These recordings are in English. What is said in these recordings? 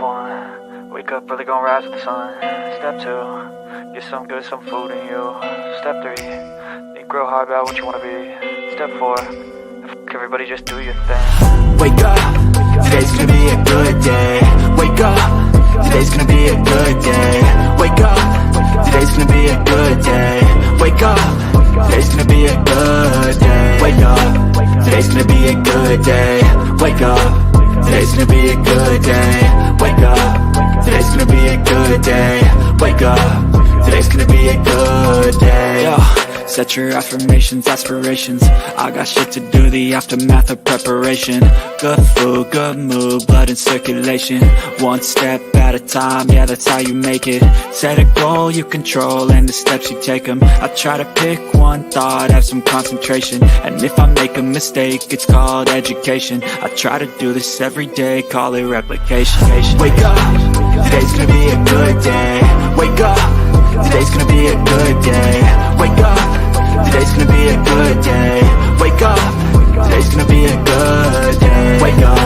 one, wake up early, gon' rise with the sun. Step two, get some good, some food in you. Step three, think real hard about what you wanna be. Step four, everybody just do your thing. Wake up, today's gonna be a good day. Wake up, today's gonna be a good day. Wake up, today's gonna be a good day. Wake up, today's gonna be a good day. Wake up, today's gonna be a good day. Wake up, today's gonna be a good day. Wake up, today's gonna be a good day. Wake up, today's gonna be a good day. Yo, set your affirmations, aspirations. I got shit to do, the aftermath of preparation. Good food, good mood, blood in circulation. One step at a time, yeah, that's how you make it. Set a goal you control and the steps you take them. I try to pick one thought, have some concentration. And if I make a mistake, it's called education. I try to do this every day, call it replication. Wake up, today's gonna be a good day. Wake up, today's gonna be a good day. Wake up, today's gonna be a good day. Wake up, today's gonna be a good day. Wake up,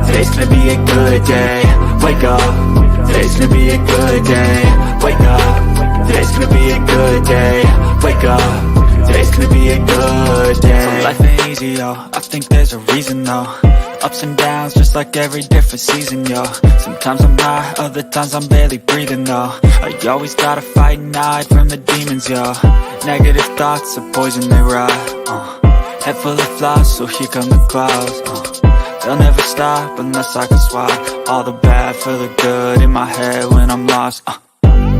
today's gonna be a good day. Wake up, today's gonna be a good day. Wake up, today's gonna be a good day. Wake up, today's gonna be a good day. So life ain't easy, yo, I think there's a reason though. Ups and downs, just like every different season, yo. Sometimes I'm high, other times I'm barely breathing, though. I always gotta fight and hide from the demons, yo. Negative thoughts are poison, they rot. Head full of flies, so here come the clouds. They'll never stop unless I can swap all the bad for the good in my head when I'm lost.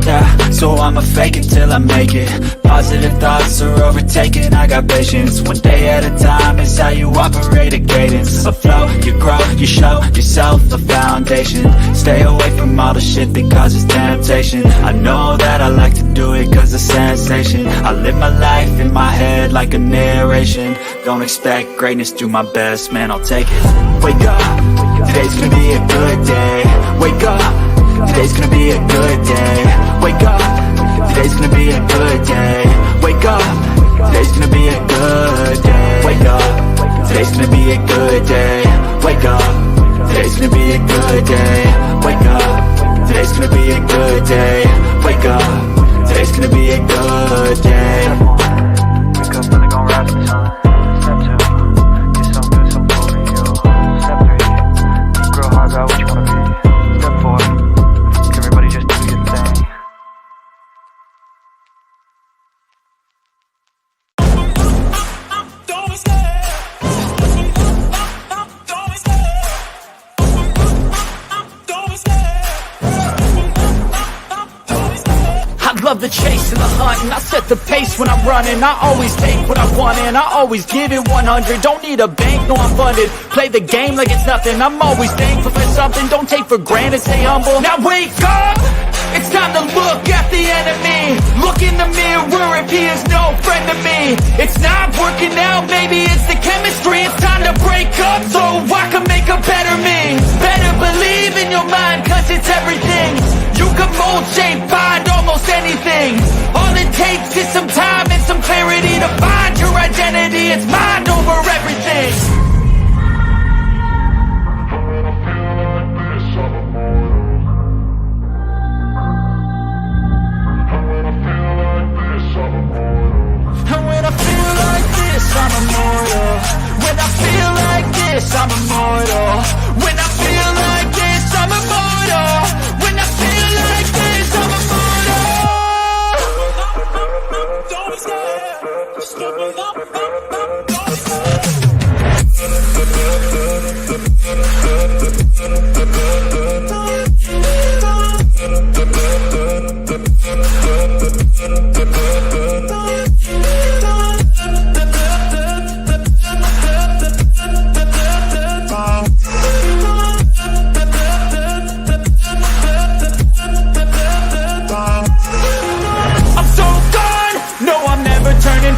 Yeah, so I'ma fake it till I make it. Positive thoughts are overtaken, I got patience. One day at a time is how you operate a cadence. A flow, you grow, you show yourself a foundation. Stay away from all the shit that causes temptation. I know that I like to do it cause it's sensation. I live my life in my head like a narration. Don't expect greatness, do my best, man, I'll take it. Wake up, today's gonna be a good day. Wake up, today's gonna be a good day. Wake up, today's gonna be a good day. Wake up, today's gonna be a good day. Wake up, today's gonna be a good day. Wake up, today's gonna be a good day. Wake up, today's gonna be a good day. Wake up, today's gonna be a good day. Wake up early, gon' rise with the sun. Step two, get some good, some food in you. Step three, think real hard about what you wanna be. Step four, everybody just do your thing. I love the chase and the hunt, and I set the pace when I'm running. I always take what I want and I always give it 100. Don't need a bank, no I'm funded. Play the game like it's nothing. I'm always thankful for something. Don't take for granted, stay humble. Now wake up! It's time to look at the enemy. Look in the mirror if he is no friend to me. It's not working out, maybe it's the chemistry. It's time to break up so I can make a better me. Better believe in your mind cause it's everything. You can mold, shape, find almost anything. All it takes is some time and some clarity to find your identity. It's mind over everything. And when I feel like this, I'm immortal. When I feel like this, I'm immortal. When I feel like this, I'm immortal. When I feel like this, I'm immortal. Don't stop, just give it up.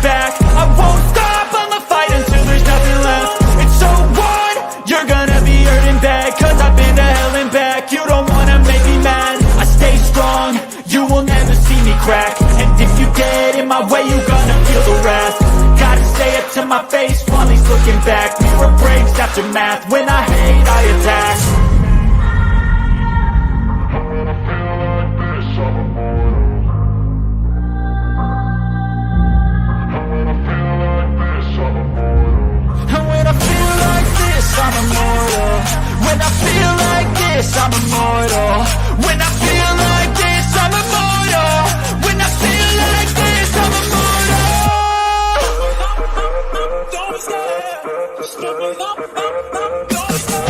Back. I won't stop, I'ma fight until there's nothing left. It's so on, you're gonna be hurting bad. Cause I've been to hell and back. You don't wanna make me mad. I stay strong, you will never see me crack. And if you get in my way, you gonna feel the wrath. Gotta say it to my face while he's looking back. Mirror breaks after math. When I hate, I attack. When I feel like this, I'm immortal. When I feel like this, I'm immortal. When I feel like this, I'm immortal. Don't stop. Just give me up. Don't stop.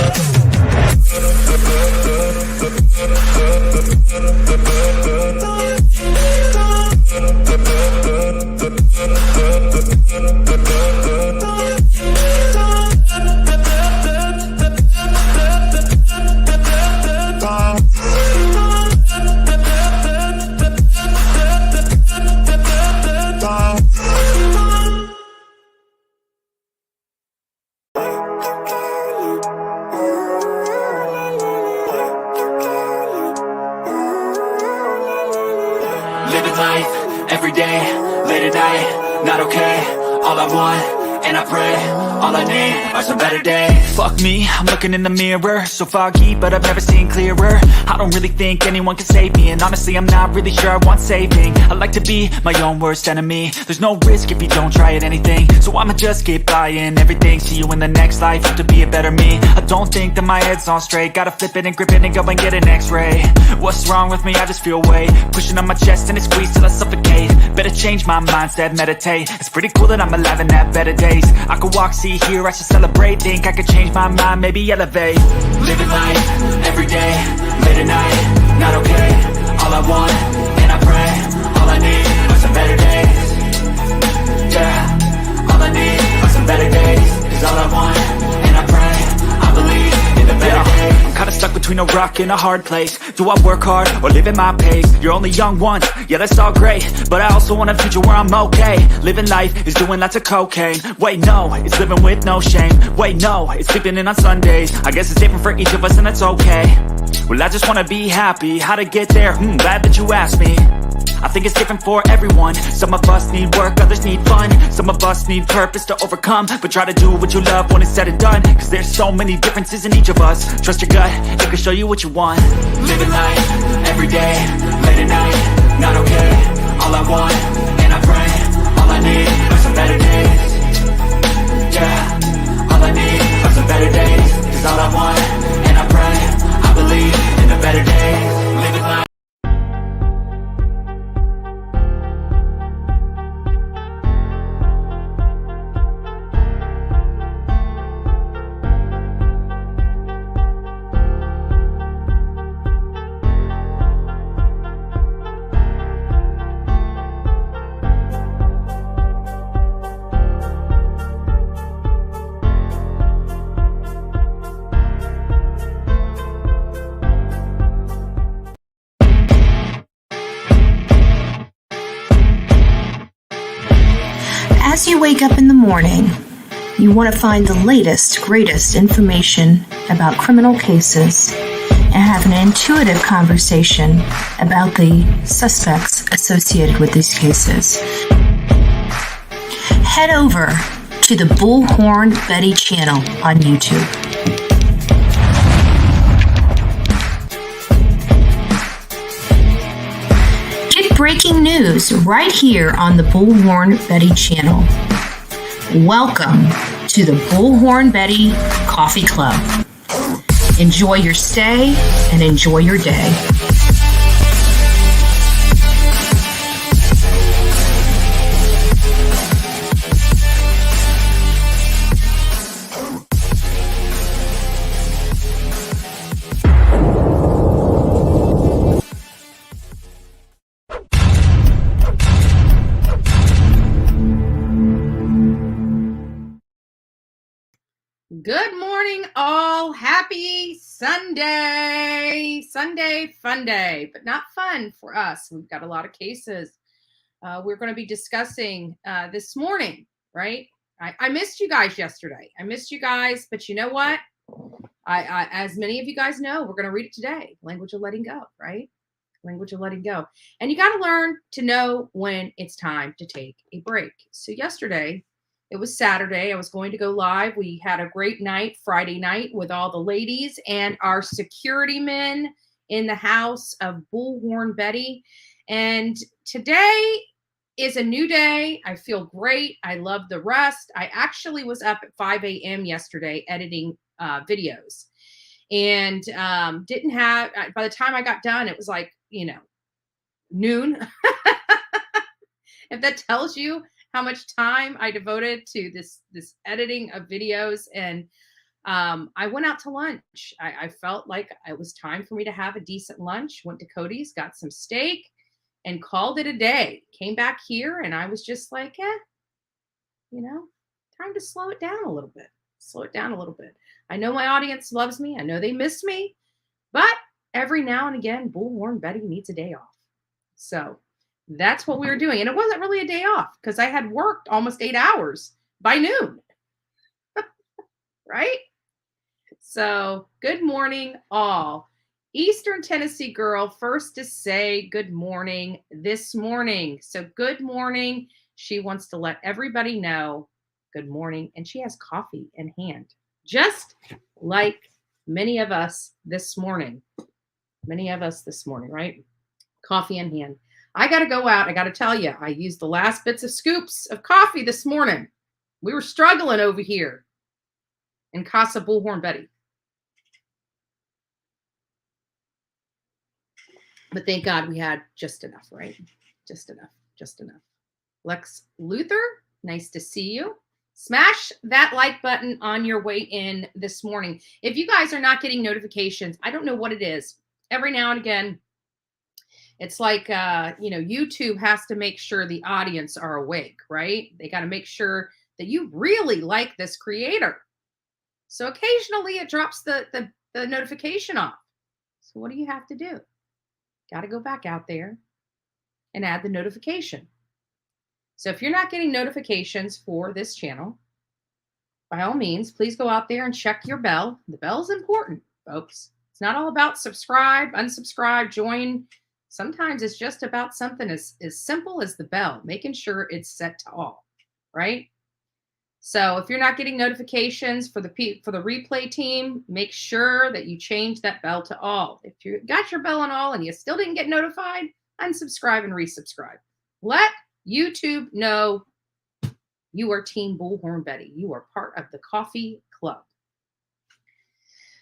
Living life, every day, late at night, not okay. All I want, and I pray, all I need are some better days. Fuck me, I'm looking in the mirror, so foggy, but I've never seen clearer. I don't really think anyone can save me, and honestly I'm not really sure I want saving. I like to be my own worst enemy. There's no risk if you don't try at anything, so I'ma just keep buying everything. See you in the next life, have to be a better me. I don't think that my head's on straight, gotta flip it and grip it and go and get an x-ray. What's wrong with me? I just feel weight pushing on my chest and it squeezes till I suffocate. Better change my mindset, meditate. It's pretty cool that I'm alive and have better days. I could walk, see, hear, I should celebrate. Think I could change my mind, maybe elevate. Living life, every day, late at night, not okay. All I want, and I pray, all I need are some better days. Yeah, all I need are some better days. Is all I want, and I pray, I believe in the better days. I'm kinda stuck between a rock and a hard place. Do I work hard or live at my pace? You're only young once, yeah that's all great, but I also want a future where I'm okay. Living life is doing lots of cocaine. Wait no, it's living with no shame. Wait no, it's sleeping in on Sundays. I guess it's different for each of us and that's okay. Well I just wanna be happy, how to get there? Glad that you asked me. I think it's different for everyone. Some of us need work, others need fun. Some of us need purpose to overcome. But try to do what you love when it's said and done, cause there's so many differences in each of us. Trust your gut, it can show you what you want. Living life, every day, late at night, not okay. All I want, and I pray, all I need are some better days. Yeah, all I need are some better days. Cause all I want, and I pray, I believe in the better days. Living life. As you wake up in the morning, you want to find the latest, greatest information about criminal cases and have an intuitive conversation about the suspects associated with these cases. Head over to the Bullhorn Betty channel on YouTube. Breaking news right here on the Bullhorn Betty channel. Welcome to the Bullhorn Betty Coffee Club. Enjoy your stay and enjoy your day. Good morning, all. Happy Sunday. Sunday, fun day, but not fun for us. We've got a lot of cases we're going to be discussing this morning, right? I missed you guys yesterday. I missed you guys, but you know what? I as many of you guys know, we're going to read it today. Language of letting go, right? Language of letting go. And you got to learn to know when it's time to take a break. So yesterday, it was Saturday. I was going to go live. We had a great night, Friday night, with all the ladies and our security men in the house of Bullhorn Betty. And today is a new day. I feel great. I love the rest. I actually was up at 5 a.m. yesterday editing videos. and didn't have, by the time I got done, it was like, noon. If that tells you how much time I devoted to this editing of videos. And I went out to lunch. I felt like it was time for me to have a decent lunch. Went to Codi's, got some steak, and called it a day. Came back here, and I was just like, time to slow it down a little bit. Slow it down a little bit. I know my audience loves me. I know they miss me, but every now and again, Bullhorn Betty needs a day off. So that's what we were doing. And it wasn't really a day off because I had worked almost 8 hours by noon. Right? So good morning, all. Eastern Tennessee girl, first to say good morning this morning. So good morning. She wants to let everybody know good morning. And she has coffee in hand, just like many of us this morning. Many of us this morning, right? Coffee in hand. I got to go out. I got to tell you, I used the last bits of scoops of coffee this morning. We were struggling over here in Casa Bullhorn Betty. But thank God we had just enough, right? Just enough. Lex Luther, nice to see you. Smash that like button on your way in this morning. If you guys are not getting notifications, I don't know what it is. Every now and again, it's like, YouTube has to make sure the audience are awake, right? They got to make sure that you really like this creator. So occasionally it drops the notification off. So what do you have to do? Got to go back out there and add the notification. So if you're not getting notifications for this channel, by all means, please go out there and check your bell. The bell is important, folks. It's not all about subscribe, unsubscribe, join. Sometimes it's just about something as simple as the bell, making sure it's set to all, right? So if you're not getting notifications for the replay team, make sure that you change that bell to all. If you got your bell on all and you still didn't get notified, unsubscribe and resubscribe. Let YouTube know you are Team Bullhorn Betty. You are part of the coffee club.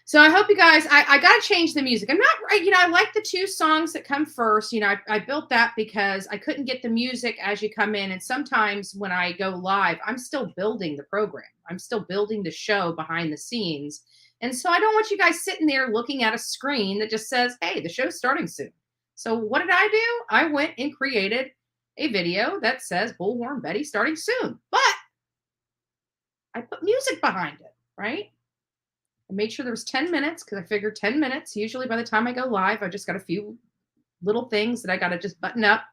So I hope you guys, I got to change the music. I'm not, I like the 2 songs that come first. I built that because I couldn't get the music as you come in. And sometimes when I go live, I'm still building the program. I'm still building the show behind the scenes. And so I don't want you guys sitting there looking at a screen that just says, hey, the show's starting soon. So what did I do? I went and created a video that says Bullhorn Betty starting soon. But I put music behind it, right? I made sure there was 10 minutes because I figured 10 minutes. Usually by the time I go live, I just got a few little things that I got to just button up.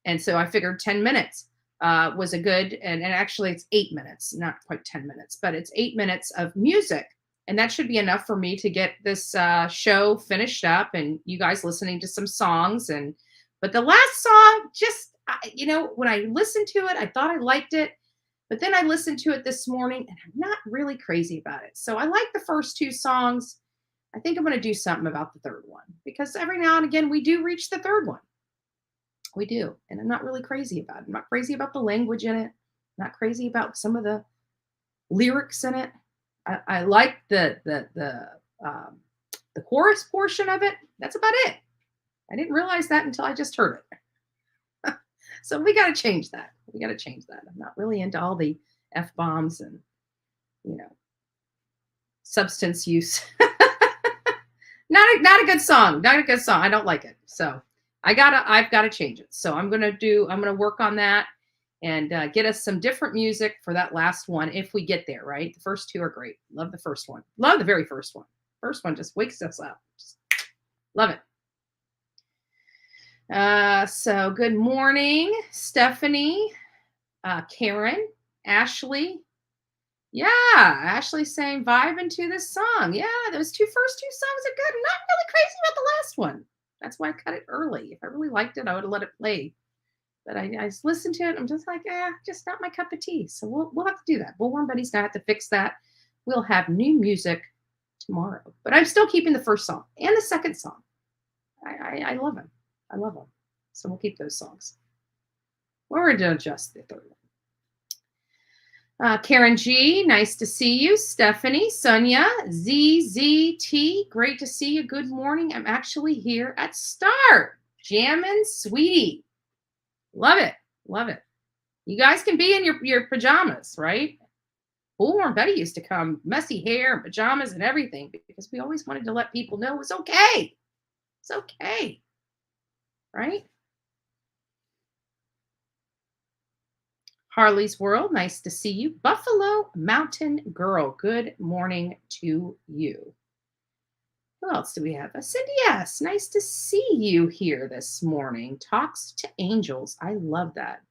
And so I figured 10 minutes was a good, and actually it's 8 minutes, not quite 10 minutes, but it's 8 minutes of music. And that should be enough for me to get this show finished up and you guys listening to some songs. But the last song, just, when I listened to it, I thought I liked it. But then I listened to it this morning and I'm not really crazy about it. So I like the first 2 songs. I think I'm going to do something about the third one because every now and again we do reach the third one. We do. And I'm not really crazy about it. I'm not crazy about the language in it. I'm not crazy about some of the lyrics in it. I like the chorus portion of it. That's about it. I didn't realize that until I just heard it. So we got to change that. I'm not really into all the F-bombs and, substance use. Not a good song. I don't like it. So I've got to change it. So I'm going to work on that and get us some different music for that last one if we get there, right? The first 2 are great. Love the first one. Love the very first one. First one just wakes us up. Just love it. So good morning, Stephanie, Karen, Ashley. Yeah, Ashley saying vibing to this song. Yeah, those first two songs are good. I'm not really crazy about the last one. That's why I cut it early. If I really liked it, I would have let it play. But I just listened to it. I'm just like, just not my cup of tea. So we'll have to do that. Bullhorn Betty's gonna have to fix that. We'll have new music tomorrow. But I'm still keeping the first song and the second song. I love them. I love them. So we'll keep those songs. We're going to adjust the third Karen G, nice to see you. Stephanie, Sonia, ZZT, great to see you. Good morning. I'm actually here at Start. Jammin' Sweetie. Love it. Love it. You guys can be in your pajamas, right? Bullhorn Betty used to come, messy hair and pajamas and everything, because we always wanted to let people know it's okay. It's okay. Right? Harley's World, nice to see you. Buffalo Mountain Girl, good morning to you. Who else do we have? Cindy S., nice to see you here this morning. Talks to Angels. I love that.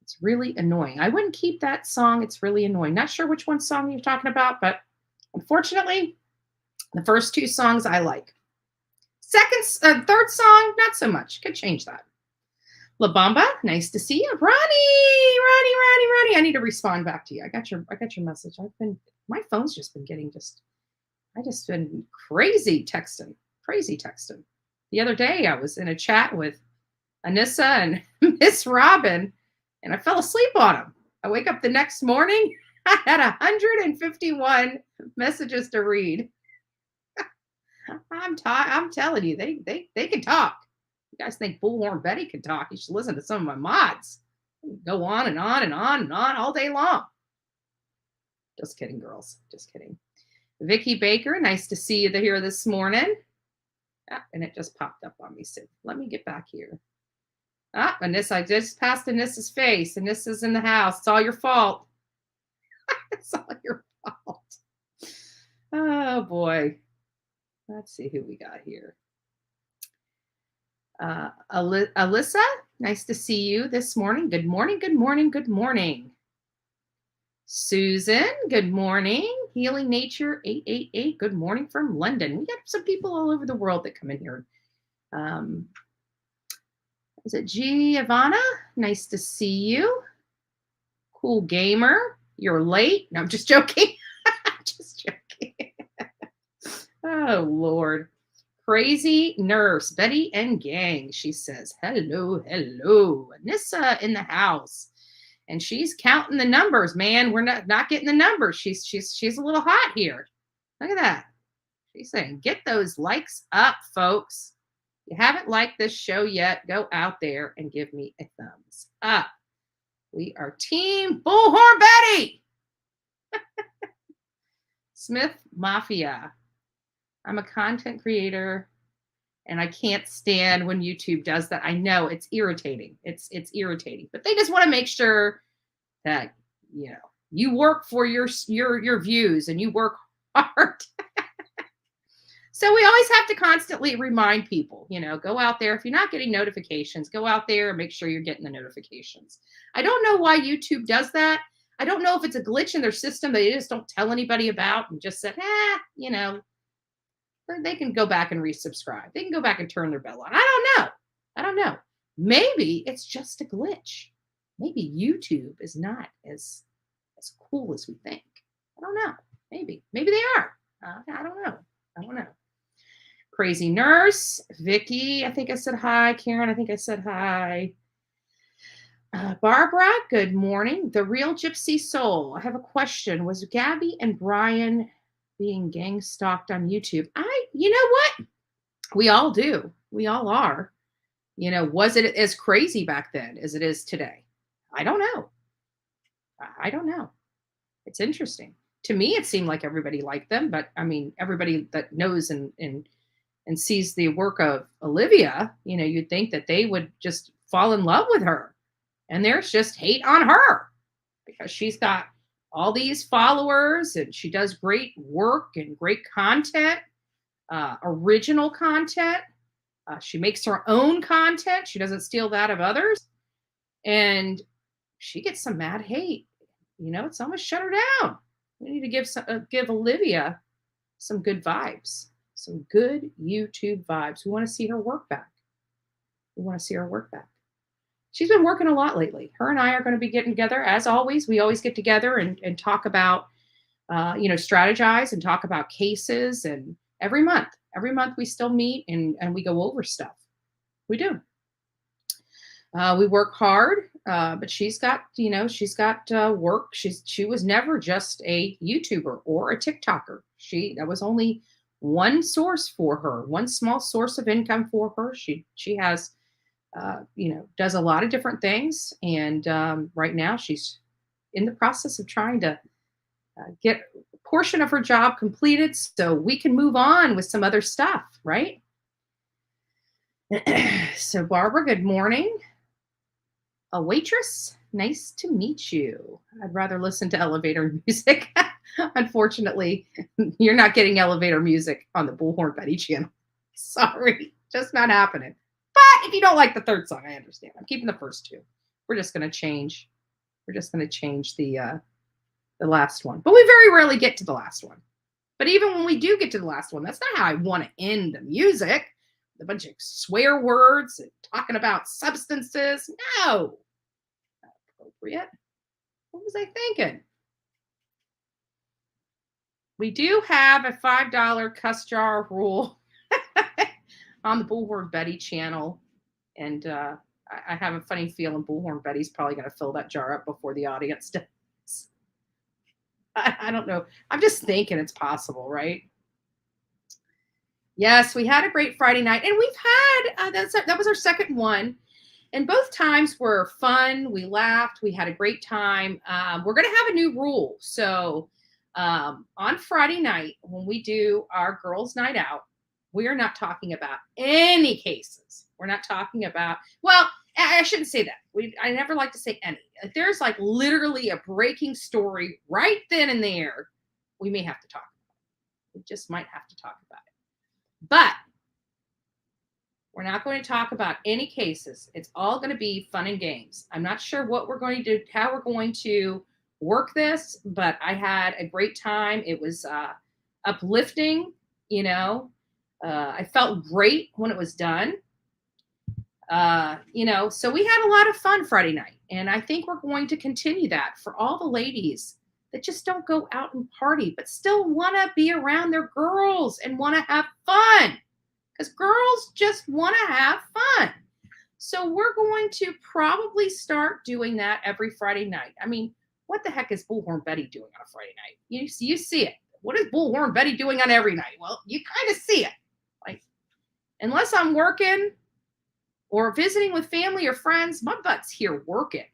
It's really annoying. I wouldn't keep that song. It's really annoying. Not sure which one song you're talking about, but unfortunately, the first two songs I like. Third song, not so much. Could change that. La Bamba, nice to see you. Ronnie. I need to respond back to you. I got your message. My phone's just been getting I just been crazy texting. The other day I was in a chat with Anissa and Miss Robin, and I fell asleep on them. I wake up the next morning, I had 151 messages to read. I'm telling you, they can talk. You guys think Bullhorn Betty can talk? You should listen to some of my mods. Go on and on and on and on all day long. Just kidding, girls. Just kidding. Vicki Baker, nice to see you here this morning. And it just popped up on me. So let me get back here. Anissa, I just passed Anissa's face. Anissa's in the house. It's all your fault. It's all your fault. Oh, boy. Let's see who we got here. Alyssa, nice to see you this morning. Good morning. Susan, good morning. Healing Nature 888, good morning from London. We got some people all over the world that come in here. Is it Giovanna? Nice to see you. Cool Gamer, you're late. No, I'm just joking. Oh, Lord. Crazy Nurse, Betty and Gang. She says, hello. Anissa in the house. And she's counting the numbers, man. We're not getting the numbers. She's a little hot here. Look at that. She's saying, get those likes up, folks. If you haven't liked this show yet, go out there and give me a thumbs up. We are Team Bullhorn Betty. Smith Mafia. I'm a content creator, and I can't stand when YouTube does that. I know it's irritating. It's irritating, but they just want to make sure that, you work for your views and you work hard. So we always have to constantly remind people, go out there. If you're not getting notifications, go out there and make sure you're getting the notifications. I don't know why YouTube does that. I don't know if it's a glitch in their system that they just don't tell anybody about and just said, they can go back and resubscribe. They can go back and turn their bell on. I don't know. Maybe it's just a glitch. Maybe YouTube is not as cool as we think. I don't know. Maybe they are. I don't know. Crazy Nurse, Vicky, I think I said hi. Karen, I think I said hi. Barbara, good morning. The Real Gypsy Soul. I have a question. Was Gabby and Brian being gang stalked on YouTube? You know what? We all do. We all are. Was it as crazy back then as it is today? I don't know. It's interesting. To me, it seemed like everybody liked them, but I mean, everybody that knows and sees the work of Olivia, you'd think that they would just fall in love with her. And there's just hate on her because she's got all these followers and she does great work and great content, original content. She makes her own content. She doesn't steal that of others. And she gets some mad hate. It's almost shut her down. We need to give Olivia some good vibes, some good YouTube vibes. We want to see her work back. She's been working a lot lately. Her and I are going to be getting together. As always, we always get together and talk about, strategize and talk about cases. And every month we still meet and we go over stuff. We do. We work hard. but she's got, work. She was never just a YouTuber or a TikToker. That was only one source for her, one small source of income for her. She has, does a lot of different things. And right now she's in the process of trying to get a portion of her job completed so we can move on with some other stuff, right? So Barbara, good morning. A waitress, nice to meet you. I'd rather listen to elevator music. Unfortunately, you're not getting elevator music on the Bullhorn Betty channel. Sorry, just not happening. But if you don't like the third song, I understand. I'm keeping the first two. We're just going to change. We're just going to change the last one. But we very rarely get to the last one. But even when we do get to the last one, that's not how I want to end the music. A bunch of swear words and talking about substances. No. Not appropriate. What was I thinking? We do have a $5 cuss jar rule on the Bullhorn Betty channel. And I have a funny feeling Bullhorn Betty's probably going to fill that jar up before the audience does. I don't know. I'm just thinking it's possible, right? Yes, we had a great Friday night, and we've had that was our second one, and both times were fun. We laughed. We had a great time. We're going to have a new rule. So on Friday night, when we do our girls' night out, we are not talking about any cases. We're not talking about, well, I shouldn't say that. I never like to say any. If there's like literally a breaking story right then and there, we may have to talk about it. We just might have to talk about it. But we're not going to talk about any cases. It's all going to be fun and games. I'm not sure what we're going to do, how we're going to work this, but I had a great time. It was uplifting, I felt great when it was done. So we had a lot of fun Friday night. And I think we're going to continue that for all the ladies that just don't go out and party, but still want to be around their girls and want to have fun. Because girls just want to have fun. So we're going to probably start doing that every Friday night. I mean, what the heck is Bullhorn Betty doing on a Friday night? You see it. What is Bullhorn Betty doing on every night? Well, you kind of see it. Like, unless I'm working or visiting with family or friends, my butt's here working.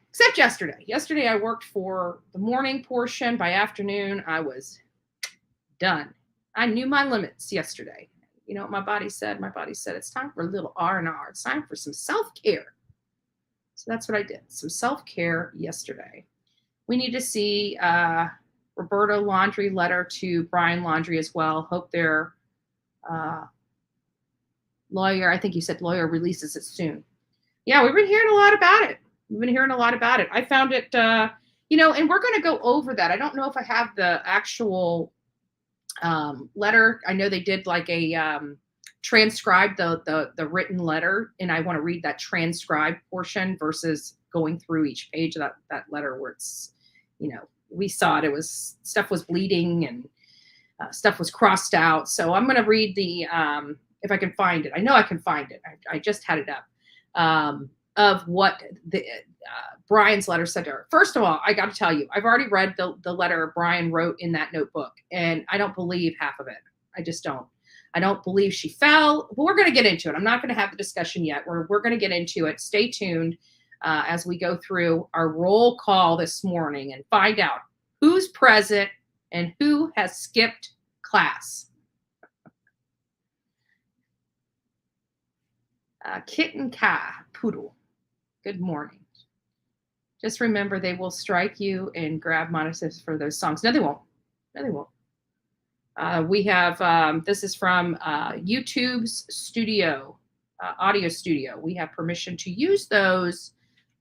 Except yesterday. Yesterday I worked for the morning portion. By afternoon, I was done. I knew my limits yesterday. You know what my body said? My body said, it's time for a little R&R. It's time for some self-care. So that's what I did. Some self-care yesterday. We need to see Roberta Laundrie letter to Brian Laundrie as well. Hope their lawyer, I think you said lawyer, releases it soon. Yeah, we've been hearing a lot about it. I found it, and we're going to go over that. I don't know if I have the actual letter. I know they did like a transcribe the written letter, and I want to read that transcribed portion versus going through each page of that letter where it's, we saw it. It was, stuff was bleeding and stuff was crossed out. So I'm going to read the, if I can find it. I know I can find it. I just had it up. Of what the Brian's letter said to her. First of all, I got to tell you, I've already read the letter Brian wrote in that notebook, and I don't believe half of it. I just don't. I don't believe she fell. But we're going to get into it. I'm not going to have the discussion yet. We're going to get into it. Stay tuned as we go through our roll call this morning and find out who's present and who has skipped class. Kitten Ka Poodle. Good morning. Just remember, they will strike you and grab monitors for those songs. No, they won't. We have, this is from YouTube's studio, audio studio. We have permission to use those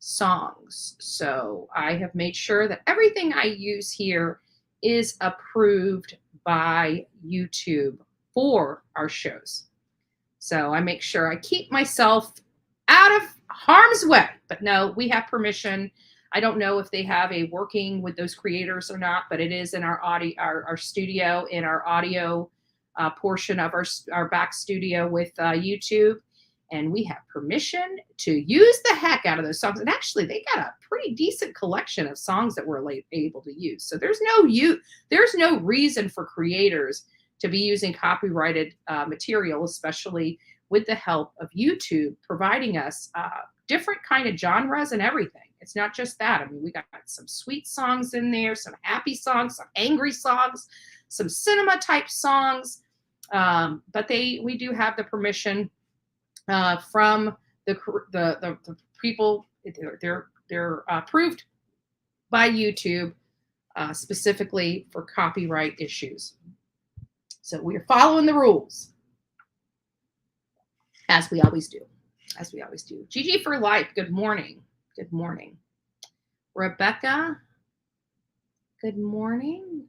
songs. So I have made sure that everything I use here is approved by YouTube for our shows. So I make sure I keep myself out of harm's way. But no, we have permission. I don't know if they have a working with those creators or not, but it is in our audio, our studio, in our audio portion of our back studio with YouTube. And we have permission to use the heck out of those songs. And actually, they got a pretty decent collection of songs that we're able to use. So there's no reason for creators to be using copyrighted material, especially with the help of YouTube providing us different kind of genres and everything. It's not just that. I mean, we got some sweet songs in there, some happy songs, some angry songs, some cinema type songs. But we do have the permission from the people. They're approved by YouTube specifically for copyright issues. So we are following the rules, as we always do. Gigi for life. Good morning. Good morning. Rebecca. Good morning.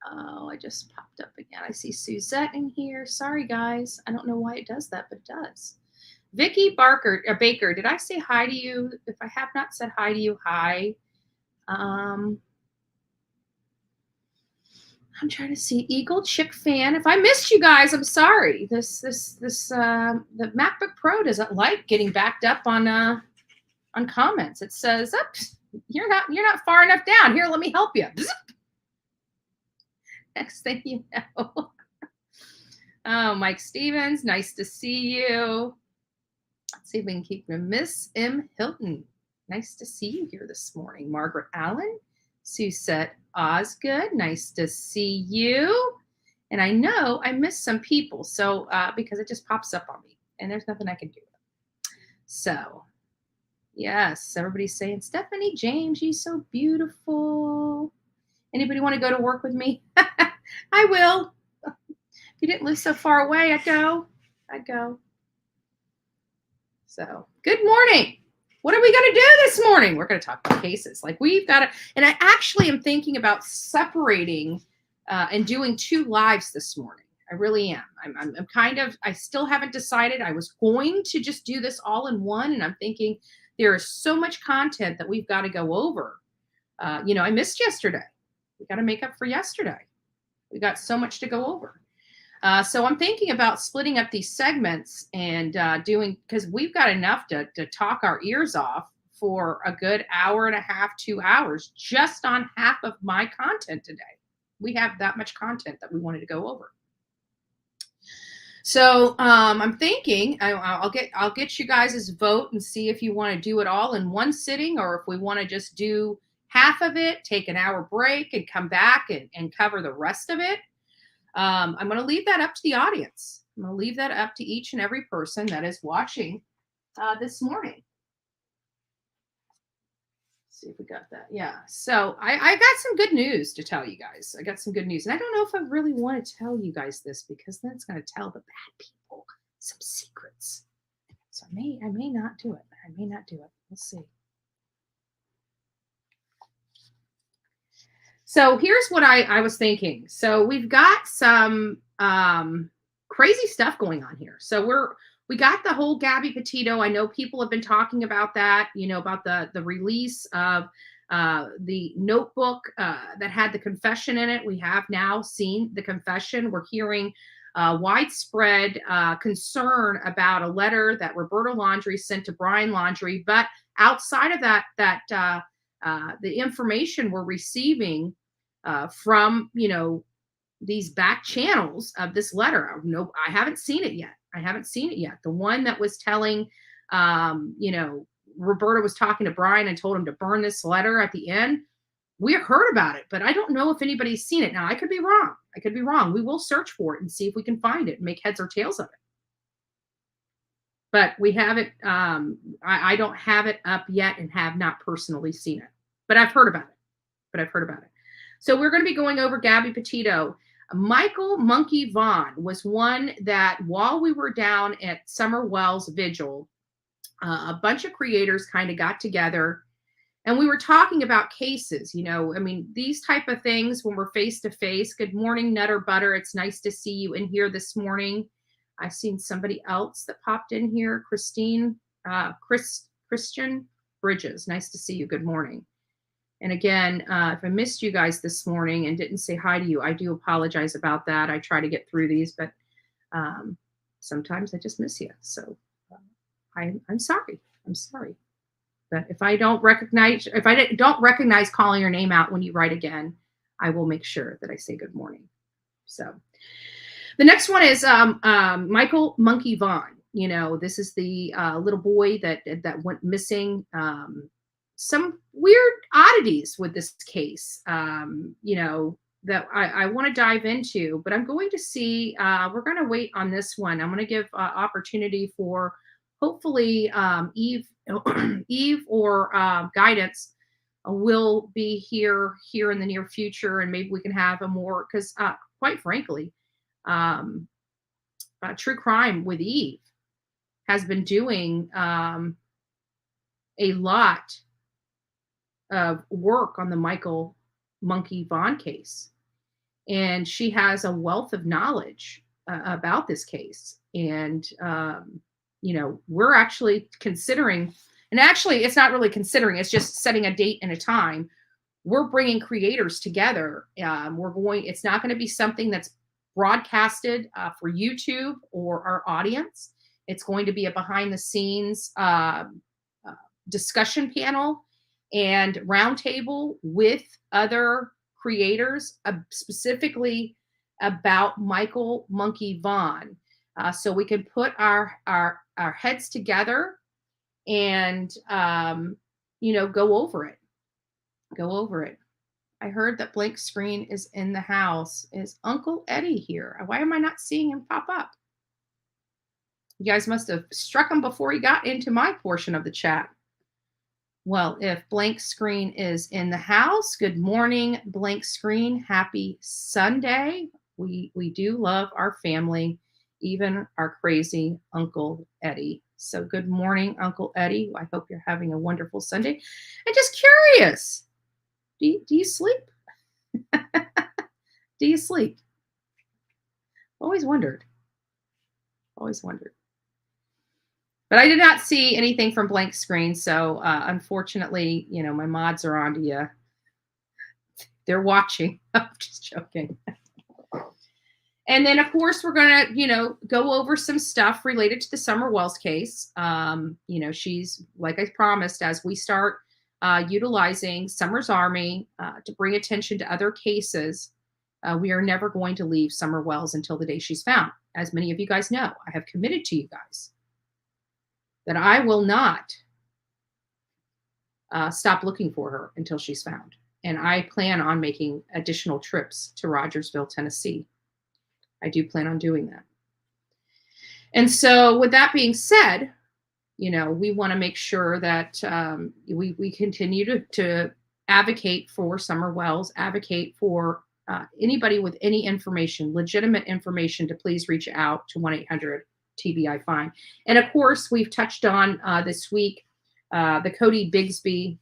Oh, I just popped up again. I see Suzette in here. Sorry, guys. I don't know why it does that, but it does. Vicky Baker, did I say hi to you? If I have not said hi to you, hi. I'm trying to see Eagle Chick fan. If I missed you guys, I'm sorry. The MacBook Pro doesn't like getting backed up on comments. It says, you're not far enough down. Here, let me help you. Next thing you know. Oh, Mike Stevens, nice to see you. Let's see if we can keep him. Miss M. Hilton, nice to see you here this morning. Margaret Allen, Suzette Osgood, nice to see you. And I know I missed some people, so because it just pops up on me, and there's nothing I can do. So, yes, everybody's saying, Stephanie James, you're so beautiful. Anybody want to go to work with me? I will. If you didn't live so far away, I'd go. So, good morning. What are we going to do this morning? We're going to talk about cases. Like we've got to, and I actually am thinking about separating and doing 2 lives this morning. I really am. I'm kind of, I still haven't decided. I was going to just do this all in one, and I'm thinking there is so much content that we've got to go over. I missed yesterday. We got to make up for yesterday. We got so much to go over. So I'm thinking about splitting up these segments and doing, because we've got enough to talk our ears off for a good hour and a half, 2 hours, just on half of my content today. We have that much content that we wanted to go over. So I'm thinking I'll get you guys' vote and see if you want to do it all in one sitting, or if we want to just do half of it, take an hour break, and come back and cover the rest of it. I'm going to leave that up to the audience. I'm going to leave that up to each and every person that is watching this morning. Let's see if we got that. Yeah. So I got some good news to tell you guys. I got some good news. And I don't know if I really want to tell you guys this, because then it's going to tell the bad people some secrets. So I may not do it. We'll see. So here's what I was thinking. So we've got some crazy stuff going on here. So we got the whole Gabby Petito. I know people have been talking about that, about the release of the notebook that had the confession in it. We have now seen the confession. We're hearing widespread concern about a letter that Roberta Laundrie sent to Brian Laundrie. But outside of that, the information we're receiving from, these back channels of this letter. No, I haven't seen it yet. The one that was telling, Roberta was talking to Brian and told him to burn this letter at the end. We heard about it, but I don't know if anybody's seen it. Now, I could be wrong. We will search for it and see if we can find it and make heads or tails of it. But we haven't, I don't have it up yet and have not personally seen it, but I've heard about it. So we're going to be going over Gabby Petito. Michael Monkey Vaughn was one that, while we were down at Summer Wells Vigil, a bunch of creators kind of got together and we were talking about cases. These type of things when we're face to face. Good morning, Nutter Butter. It's nice to see you in here this morning. I've seen somebody else that popped in here. Christian Bridges. Nice to see you. Good morning. And again, if I missed you guys this morning and didn't say hi to you, I do apologize about that. I try to get through these, but sometimes I just miss you. So I'm sorry. I'm sorry. But if I don't recognize calling your name out when you write again, I will make sure that I say good morning. So the next one is Michael Monkey Vaughn. You know, this is the little boy that went missing. Some weird oddities with this case, you know, that I want to dive into, but I'm going to see, we're going to wait on this one. I'm going to give opportunity for hopefully Eve or Guidance will be here in the near future, and maybe we can have a more, because quite frankly, True Crime with Eve has been doing a lot of work on the Michael Monkey Vaughn case. And she has a wealth of knowledge about this case. And, you know, we're actually considering, and actually it's not really considering, it's just setting a date and a time. We're bringing creators together. It's not going to be something that's broadcasted for YouTube or our audience. It's going to be a behind the scenes discussion panel and roundtable with other creators, specifically about Michael Monkey Vaughn, so we can put our heads together and you know, go over it. I heard that Blank Screen is in the house. Is Uncle Eddie here? Why am I not seeing him pop up? You guys must have struck him before he got into my portion of the chat. Well, if Blank Screen is in the house, good morning, Blank Screen. Happy Sunday. We do love our family, even our crazy Uncle Eddie. So good morning, Uncle Eddie. I hope you're having a wonderful Sunday. And just curious, do you sleep? Do you sleep? Always wondered. But I did not see anything from Blank Screen. So unfortunately, you know, my mods are on to you. They're watching. I'm just joking. And then, of course, we're going to, you know, go over some stuff related to the Summer Wells case. You know, she's, like I promised, as we start utilizing Summer's Army to bring attention to other cases, we are never going to leave Summer Wells until the day she's found. As many of you guys know, I have committed to you guys that I will not stop looking for her until she's found. And I plan on making additional trips to Rogersville, Tennessee. I do plan on doing that. And so with that being said, you know, we want to make sure that we continue to advocate for Summer Wells, advocate for anybody with any information, legitimate information, to please reach out to 1-800-TBI-FIND. And of course, we've touched on this week the Codi Bigsby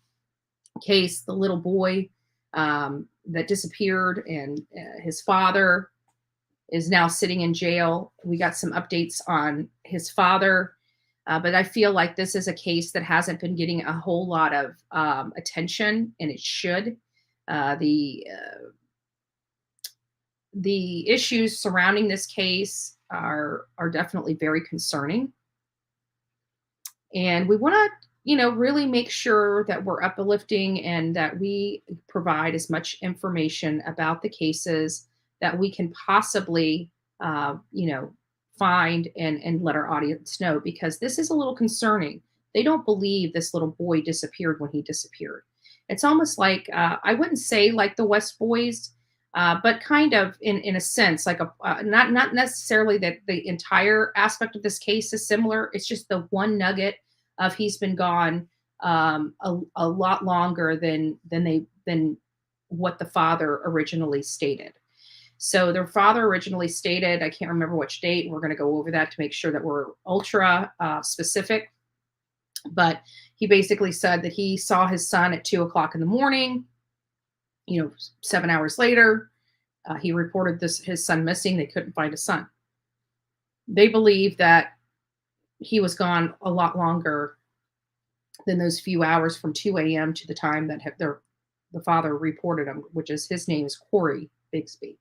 case, the little boy that disappeared, and his father is now sitting in jail. We got some updates on his father, but I feel like this is a case that hasn't been getting a whole lot of attention, and it should. The issues surrounding this case are definitely very concerning. And we want to, you know, really make sure that we're uplifting and that we provide as much information about the cases that we can possibly, you know, find and let our audience know, because this is a little concerning. They don't believe this little boy disappeared when he disappeared. It's almost like, I wouldn't say like the West Boys, but kind of in a sense, like not necessarily that the entire aspect of this case is similar. It's just the one nugget of he's been gone a lot longer than what the father originally stated. So their father originally stated, I can't remember which date. We're going to go over that to make sure that we're ultra specific. But he basically said that he saw his son at 2:00 in the morning. You know, 7 hours later, he reported his son missing. They couldn't find his son. They believe that he was gone a lot longer than those few hours from 2 a.m. to the time that the father reported him, which is his name is Corey Bigsby.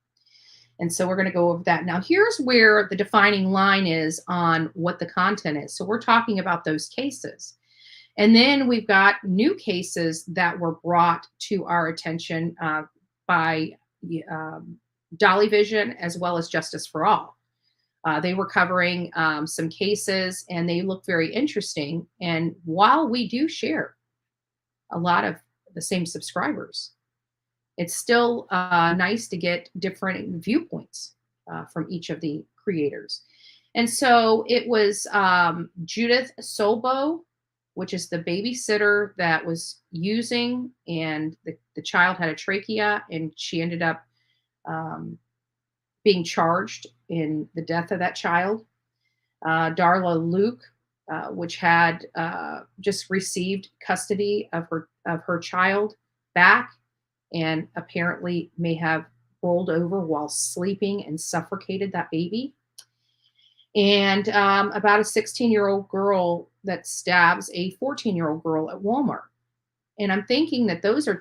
And so we're going to go over that. Now, here's where the defining line is on what the content is. So we're talking about those cases. And then we've got new cases that were brought to our attention by Dolly Vision as well as Justice for All. They were covering some cases, and they look very interesting. And while we do share a lot of the same subscribers, it's still nice to get different viewpoints from each of the creators. And so it was Judith Solbo, which is the babysitter that was using, and the child had a trachea, and she ended up being charged in the death of that child. Darla Luke, which had just received custody of her child back, and apparently may have rolled over while sleeping and suffocated that baby. And about a 16-year-old girl that stabs a 14-year-old girl at Walmart. And I'm thinking that those are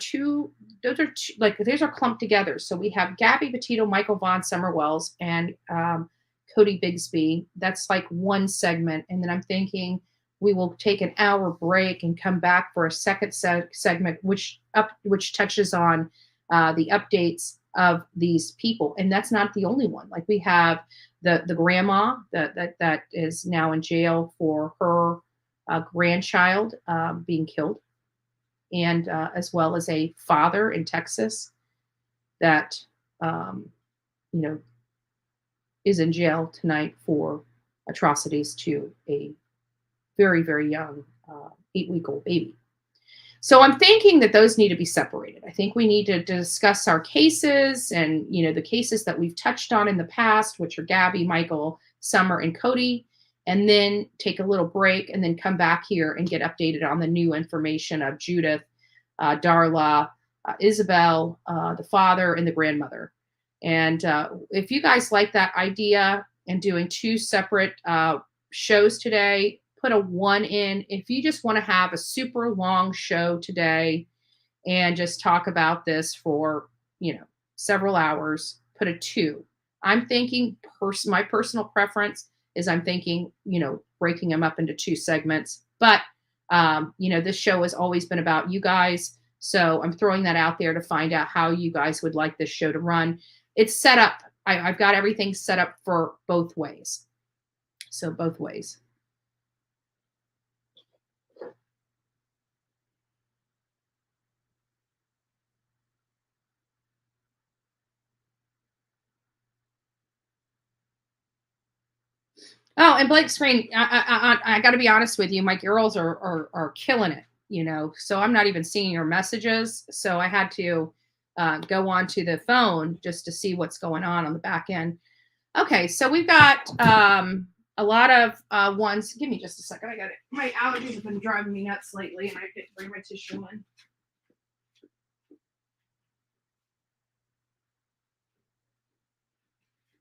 clumped together. So we have Gabby Petito, Michael Vaughn, Summer Wells, and Codi Bigsby. That's like one segment. And then I'm thinking we will take an hour break and come back for a second segment, which touches on the updates of these people. And that's not the only one. Like we have the grandma that is now in jail for her grandchild being killed, and as well as a father in Texas that is in jail tonight for atrocities to a very, very young 8-week-old baby. So I'm thinking that those need to be separated. I think we need to discuss our cases and, the cases that we've touched on in the past, which are Gabby, Michael, Summer, and Codi, and then take a little break and then come back here and get updated on the new information of Judith, Darla, Isabel, the father, and the grandmother. And if you guys like that idea and doing 2 separate shows today, put a 1 in. If you just want to have a super long show today and just talk about this for, several hours, put a 2. I'm thinking my personal preference is I'm thinking, breaking them up into 2 segments. But, this show has always been about you guys. So I'm throwing that out there to find out how you guys would like this show to run. It's set up. I've got everything set up for both ways. So both ways. Oh, and Blake Screen, I got to be honest with you. My girls are killing it, so I'm not even seeing your messages. So I had to go onto the phone just to see what's going on the back end. Okay, so we've got a lot of ones. Give me just a second. I got it. My allergies have been driving me nuts lately, and I didn't bring my tissue in.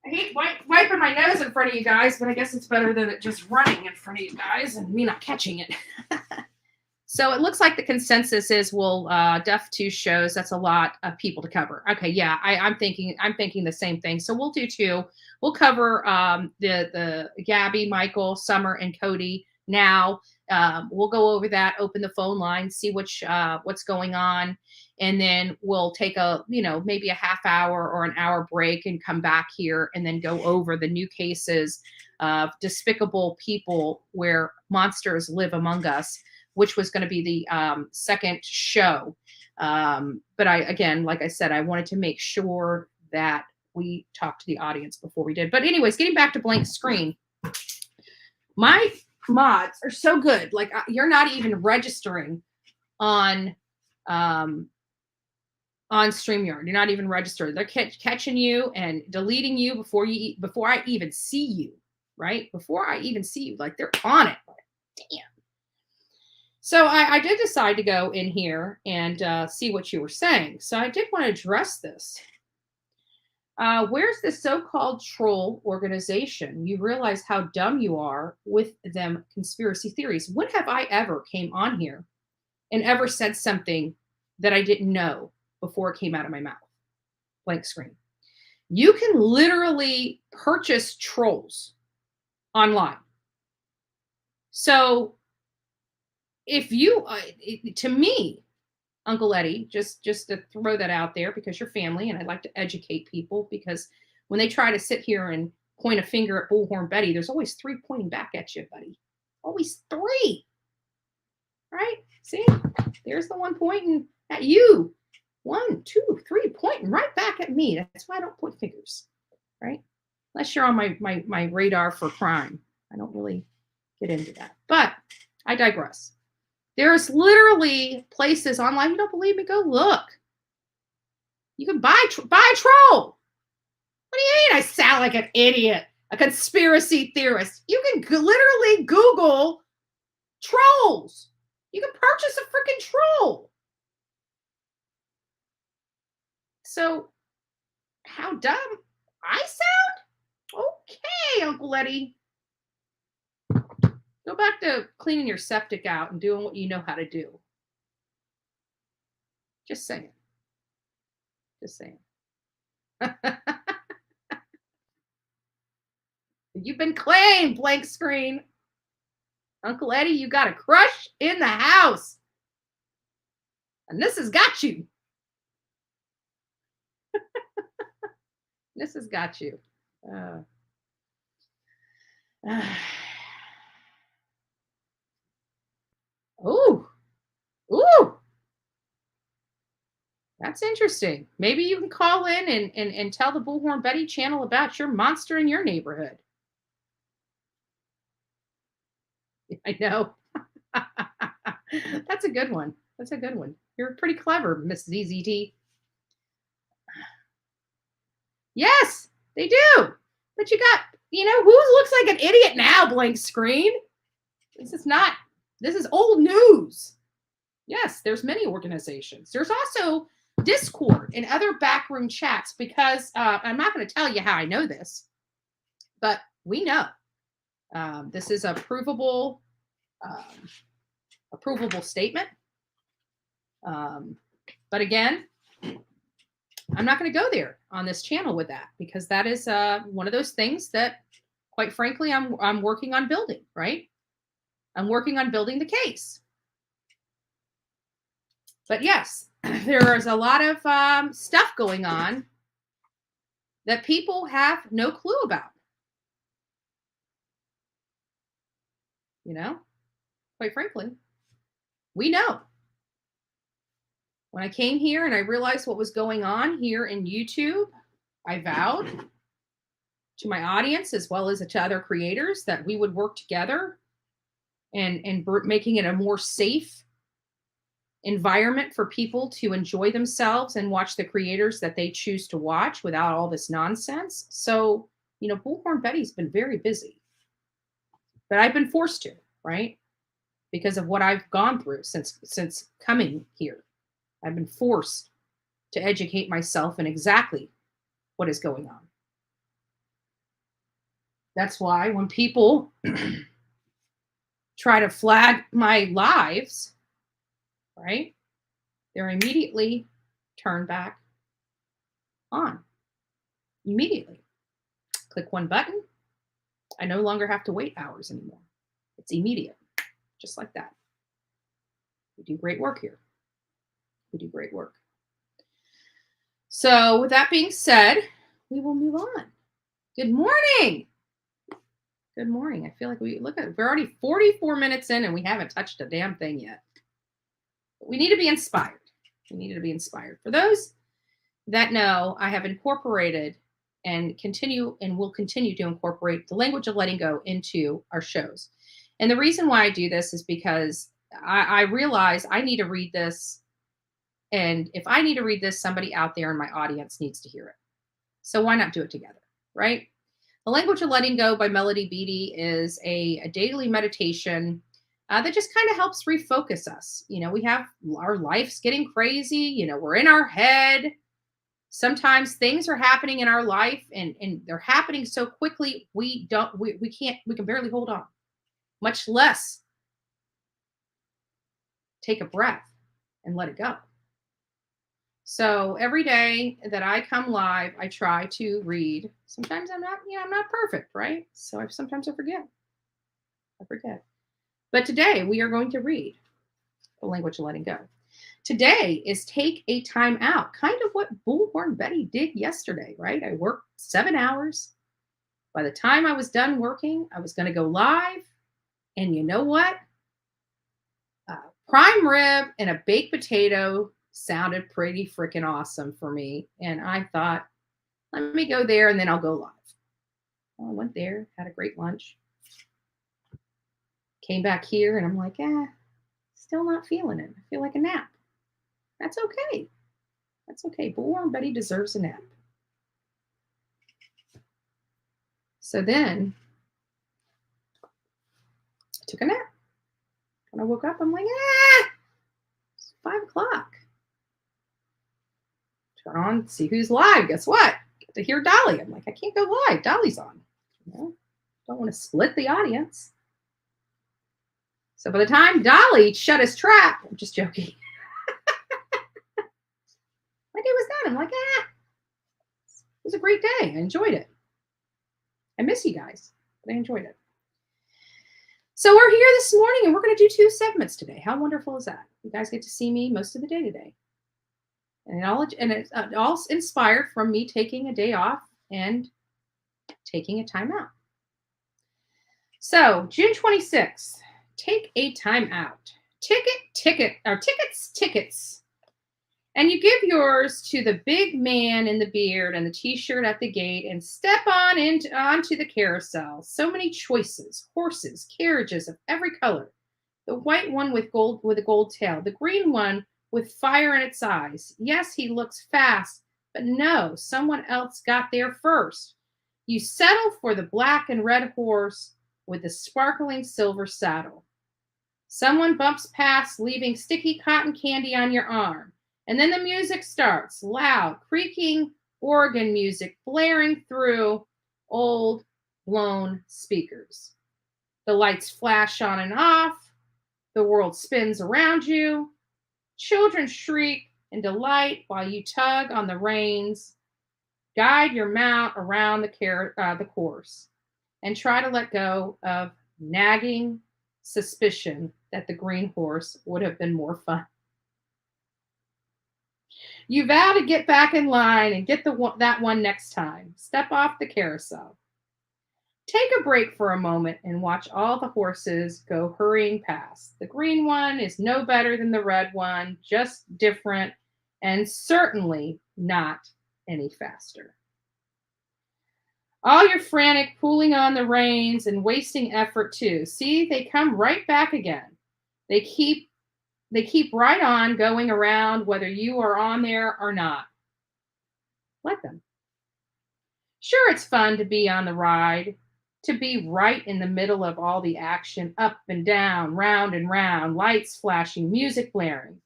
I hate wiping my nose in front of you guys, but I guess it's better than it just running in front of you guys and me not catching it. So it looks like the consensus is we'll def 2 shows. That's a lot of people to cover. Okay, yeah, I'm thinking the same thing. So we'll do 2. We'll cover the Gabby, Michael, Summer, and Codi now. We'll go over that, open the phone line, see what's going on. And then we'll take maybe a half hour or an hour break and come back here and then go over the new cases of despicable people where monsters live among us, which was going to be the second show. But like I said, I wanted to make sure that we talked to the audience before we did. But anyways, getting back to Blank Screen, my mods are so good. Like you're not even registering on StreamYard. You're not even registered. They're catching you and deleting you before I even see you, right? Before I even see you, like they're on it. Damn. So I did decide to go in here and see what you were saying. So I did want to address this. Where's the so-called troll organization? You realize how dumb you are with them conspiracy theories. When have I ever came on here and ever said something that I didn't know before it came out of my mouth. Blank screen. You can literally purchase trolls online. So if you, to me, Uncle Eddie, just to throw that out there because you're family and I'd like to educate people, because when they try to sit here and point a finger at Bullhorn Betty, there's always 3 pointing back at you, buddy. Always 3. Right? See? There's the one pointing at you. 1, 2, 3 pointing right back at me. That's why I don't point fingers. Right? Unless you're on my radar for crime. I don't really get into that. But I digress. There's literally places online. You don't believe me? Go look. You can buy a troll. What do you mean I sound like an idiot? A conspiracy theorist. You can literally Google trolls. You can purchase a freaking troll. So, how dumb I sound? Okay, Uncle Eddie. Go back to cleaning your septic out and doing what you know how to do. Just saying. Just saying. You've been claimed, blank screen. Uncle Eddie, you got a crush in the house. And this has got you. This has got you. Ooh. That's interesting. Maybe you can call in and tell the Bullhorn Betty channel about your monster in your neighborhood. I know. That's a good one. That's a good one. You're pretty clever, Miss ZZT. Yes, they do. But you got, who looks like an idiot now, blank screen? This is old news. Yes, there's many organizations. There's also Discord and other backroom chats because I'm not going to tell you how I know this, but we know. This is a provable statement. But again, I'm not going to go there on this channel with that because that is one of those things that, quite frankly, I'm working on building, right? I'm working on building the case. But yes, there is a lot of stuff going on that people have no clue about. Quite frankly, we know. When I came here and I realized what was going on here in YouTube, I vowed to my audience as well as to other creators that we would work together and making it a more safe environment for people to enjoy themselves and watch the creators that they choose to watch without all this nonsense. So, Bullhorn Betty's been very busy, but I've been forced to, right? Because of what I've gone through since coming here. I've been forced to educate myself in exactly what is going on. That's why when people try to flag my lives, right, they're immediately turned back on. Immediately. Click one button. I no longer have to wait hours anymore. It's immediate. Just like that. We do great work here. We do great work. So with that being said, we will move on. Good morning. Good morning. I feel like we're already 44 minutes in and we haven't touched a damn thing yet. But we need to be inspired. We need to be inspired. For those that know, I have incorporated and will continue to incorporate the language of letting go into our shows. And the reason why I do this is because I realize I need to read this. And if I need to read this, somebody out there in my audience needs to hear it. So why not do it together, right? The Language of Letting Go by Melody Beattie is a daily meditation that just kind of helps refocus us. We have our life's getting crazy. We're in our head. Sometimes things are happening in our life and they're happening so quickly we can barely hold on, much less take a breath and let it go. So every day that I come live, I try to read. Sometimes I'm not perfect, right? So sometimes I forget. But today we are going to read The Language of Letting Go. Today is take a time out, kind of what Bullhorn Betty did yesterday, right? I worked 7 hours. By the time I was done working, I was going to go live. And you know what? Prime rib and a baked potato sounded pretty freaking awesome for me. And I thought, let me go there and then I'll go live. Well, I went there, had a great lunch. Came back here and I'm like, still not feeling it. I feel like a nap. That's okay. That's okay. Bullhorn Betty deserves a nap. So then I took a nap. When I woke up, I'm like, it's 5 o'clock. Turn on, see who's live. Guess what? Get to hear Dolly. I'm like, I can't go live. Dolly's on. Don't want to split the audience. So by the time Dolly shut his trap, I'm just joking. My day was done. I'm like, it was a great day. I enjoyed it. I miss you guys, but I enjoyed it. So we're here this morning and we're going to do 2 segments today. How wonderful is that? You guys get to see me most of the day today. And it's all inspired from me taking a day off and taking a time out. So June 26th, take a time out. Tickets. And you give yours to the big man in the beard and the t-shirt at the gate and step onto the carousel. So many choices, horses, carriages of every color. The white one with a gold tail, the green one with fire in its eyes. Yes, he looks fast, but no, someone else got there first. You settle for the black and red horse with the sparkling silver saddle. Someone bumps past, leaving sticky cotton candy on your arm. And then the music starts, loud, creaking organ music blaring through old, blown speakers. The lights flash on and off. The world spins around you. Children shriek in delight while you tug on the reins. Guide your mount around the course and try to let go of nagging suspicion that the green horse would have been more fun. You vow to get back in line and get that one next time. Step off the carousel. Take a break for a moment and watch all the horses go hurrying past. The green one is no better than the red one, just different, and certainly not any faster. All your frantic pulling on the reins and wasting effort too. See, they come right back again. They keep right on going around whether you are on there or not. Let them. Sure, it's fun to be on the ride, to be right in the middle of all the action, up and down, round and round, lights flashing, music blaring.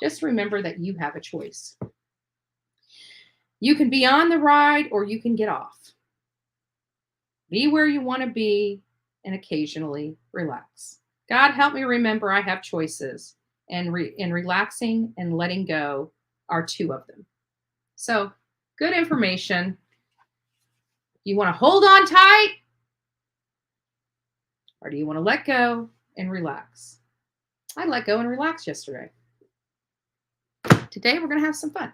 Just remember that you have a choice. You can be on the ride or you can get off. Be where you want to be and occasionally relax. God help me remember I have choices. And relaxing and letting go are 2 of them. So good information. You want to hold on tight, or do you want to let go and relax? I let go and relax yesterday. Today we're going to have some fun.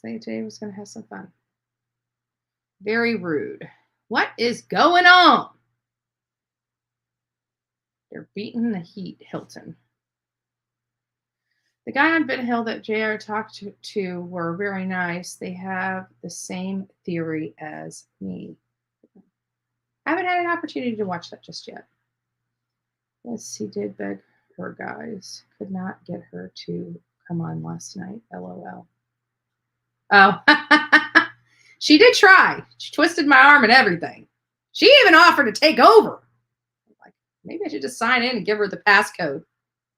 Today we're going to have some fun. Very rude. What is going on? They're beating the heat, Hilton. The guy on Bit Hill that JR talked to were very nice. They have the same theory as me. I haven't had an opportunity to watch that just yet. Yes, he did beg her, guys. Could not get her to come on last night. LOL. Oh, she did try. She twisted my arm and everything. She even offered to take over. Maybe I should just sign in and give her the passcode.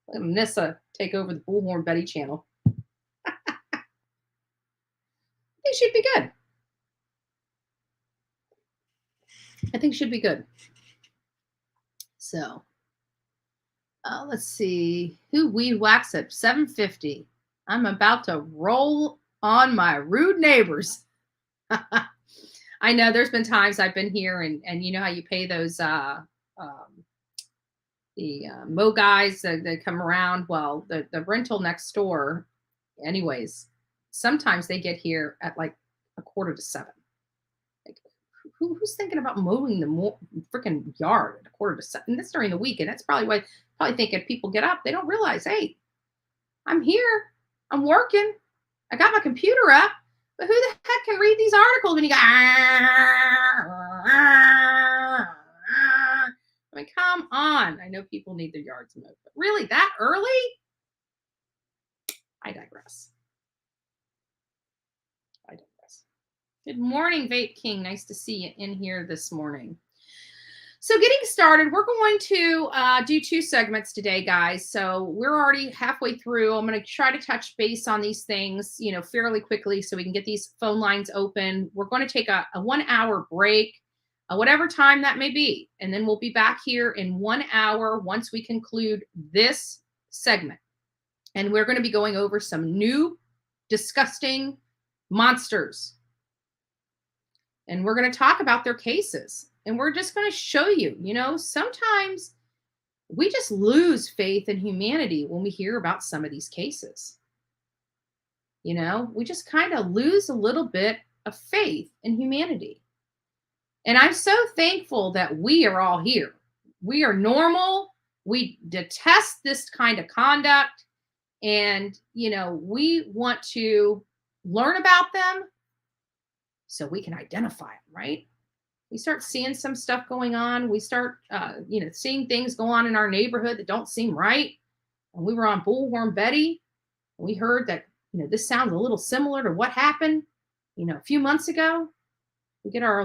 Let Nissa take over the Bullhorn Betty channel. I think she'd be good. So, Let's see. Who weed whacks at 7:50? I'm about to roll on my rude neighbors. I know there's been times I've been here and you know how you pay those the Mo guys that come around. Well, the rental next door, anyways, sometimes they get here at like 6:45. Like, who's thinking about mowing the freaking yard at 6:45? And that's during the week, and that's probably thinking people get up. They don't realize, hey, I'm here, I'm working, I got my computer up, but who the heck can read these articles when you go? I mean, come on. I know people need their yards mowed, but really that early? I digress. Good morning, Vape King. Nice to see you in here this morning. So getting started, we're going to do 2 segments today, guys. So we're already halfway through. I'm going to try to touch base on these things, you know, fairly quickly so we can get these phone lines open. We're going to take a 1-hour break, whatever time that may be. And then we'll be back here in 1 hour once we conclude this segment. And we're going to be going over some new disgusting monsters. And we're going to talk about their cases. And we're just going to show you, you know, sometimes we just lose faith in humanity when we hear about some of these cases. You know, we just kind of lose a little bit of faith in humanity. And I'm so thankful that we are all here. We are normal. We detest this kind of conduct. And, you know, we want to learn about them so we can identify them, right? We start seeing some stuff going on. We start, you know, seeing things go on in our neighborhood that don't seem right. And we were on Bullhorn Betty. And we heard that, you know, this sounds a little similar to what happened, you know, a few months ago. We get our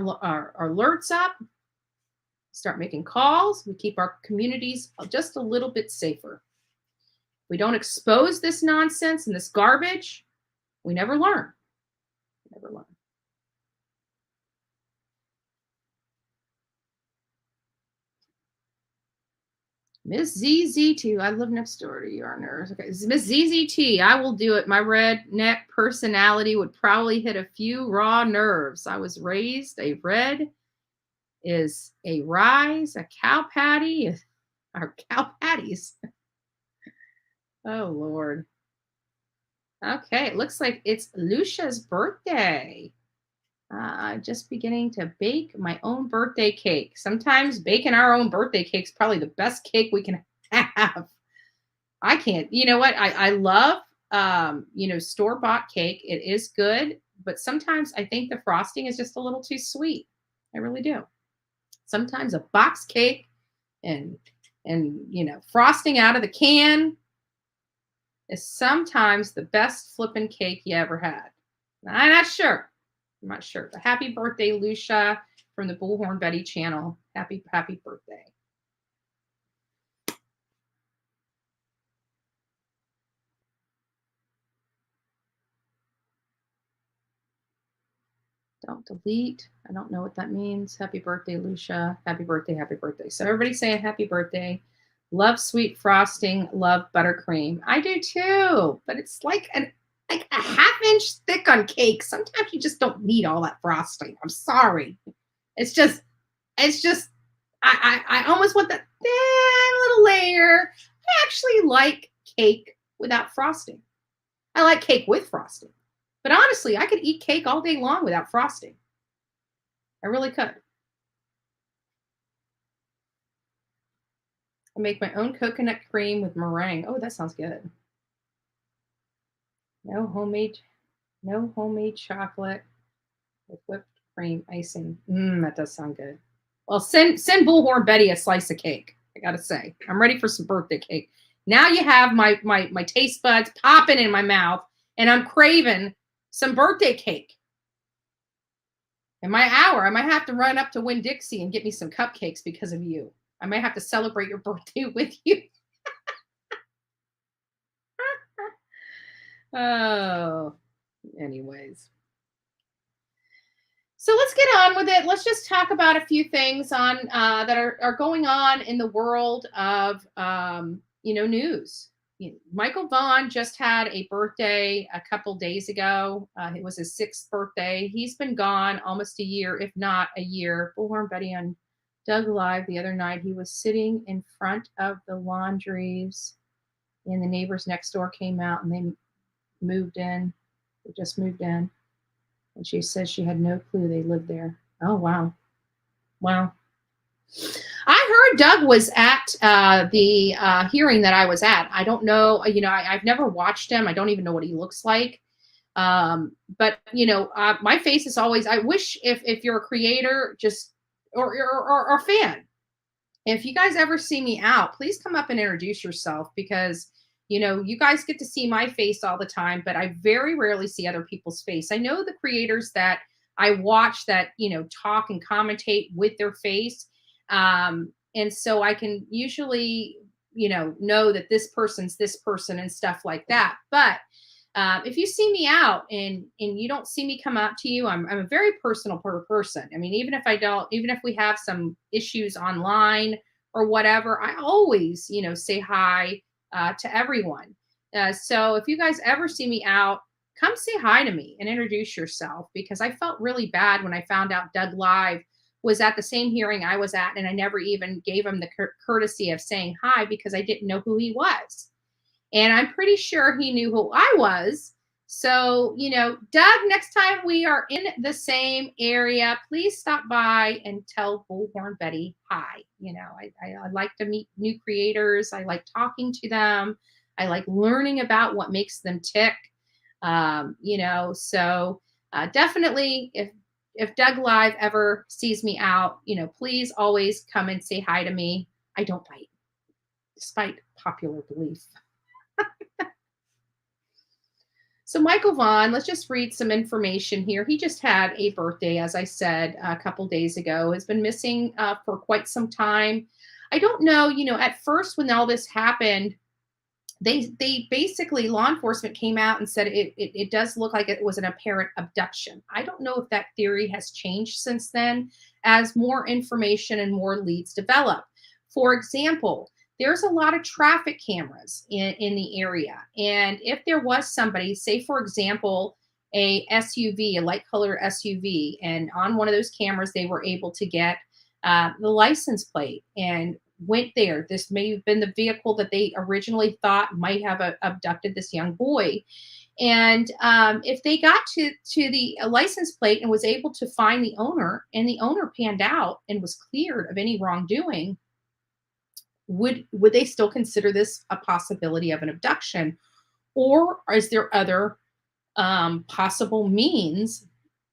alerts up, start making calls. We keep our communities just a little bit safer. We don't expose this nonsense and this garbage. We never learn. We never learn. Miss ZZT, I live next door to your nurse. Okay, Miss ZZT, I will do it. My redneck personality would probably hit a few raw nerves. I was raised a red is a rise, a cow patty, or cow patties. Oh, Lord. Okay, it looks like it's Lucia's birthday. Just beginning to bake my own birthday cake. Sometimes baking our own birthday cake is probably the best cake we can have. I can't, you know what? I love, you know, store-bought cake. It is good, but sometimes I think the frosting is just a little too sweet. I really do. Sometimes a box cake and you know, frosting out of the can is sometimes the best flipping cake you ever had. I'm not sure. I'm not sure. But happy birthday, Lucia, from the Bullhorn Betty channel. Happy birthday. Don't delete. I don't know what that means. Happy birthday, Lucia. Happy birthday, happy birthday. So everybody's saying happy birthday. Love sweet frosting. Love buttercream. I do too. But it's like a half-inch thick on cake. Sometimes you just don't need all that frosting. I'm sorry. It's just I almost want that thin little layer. I actually like cake without frosting. I like cake with frosting. But honestly, I could eat cake all day long without frosting. I really could. I make my own coconut cream with meringue. Oh, that sounds good. No homemade chocolate with whipped cream icing. That does sound good. Well, send Bullhorn Betty a slice of cake. I gotta say, I'm ready for some birthday cake. Now you have my taste buds popping in my mouth, and I'm craving some birthday cake. In my hour, I might have to run up to Winn-Dixie and get me some cupcakes because of you. I might have to celebrate your birthday with you. Oh, anyways. So let's get on with it. Let's just talk about a few things on that are going on in the world of news. Michael Vaughn just had a birthday a couple days ago. It was his 6th birthday. He's been gone almost a year, if not a year. Bullhorn Betty on Doug Live the other night. He was sitting in front of the Laundries, and the neighbors next door came out, and they moved in. They just moved in. And she says she had no clue they lived there. Oh, wow. Wow. I heard Doug was at the hearing that I was at. I don't know. I've never watched him. I don't even know what he looks like. But my face is always, I wish if you're a creator, just, or fan, if you guys ever see me out, please come up and introduce yourself, because you guys get to see my face all the time, but I very rarely see other people's face. I know the creators that I watch that, talk and commentate with their face. And so I can usually, know that this person's this person and stuff like that. But if you see me out and you don't see me come out to you, I'm a very personal person. I mean, even if we have some issues online or whatever, I always, say hi to everyone. So if you guys ever see me out, come say hi to me and introduce yourself, because I felt really bad when I found out Doug Live was at the same hearing I was at, and I never even gave him the courtesy of saying hi, because I didn't know who he was. And I'm pretty sure he knew who I was. So, Doug, next time we are in the same area, please stop by and tell Bullhorn Betty hi. I like to meet new creators. I like talking to them. I like learning about what makes them tick. So definitely if Doug Live ever sees me out, please always come and say hi to me. I don't bite, despite popular belief. So Michael Vaughn, let's just read some information here. He just had a birthday, as I said, a couple days ago. Has been missing for quite some time. I don't know, at first when all this happened, they basically, law enforcement came out and said it does look like it was an apparent abduction. I don't know if that theory has changed since then, as more information and more leads develop. For example, there's a lot of traffic cameras in the area. And if there was somebody, say, for example, a SUV, a light colored SUV, and on one of those cameras, they were able to get the license plate and went there. This may have been the vehicle that they originally thought might have abducted this young boy. And if they got to the license plate and was able to find the owner, and the owner panned out and was cleared of any wrongdoing, would they still consider this a possibility of an abduction? Or is there other possible means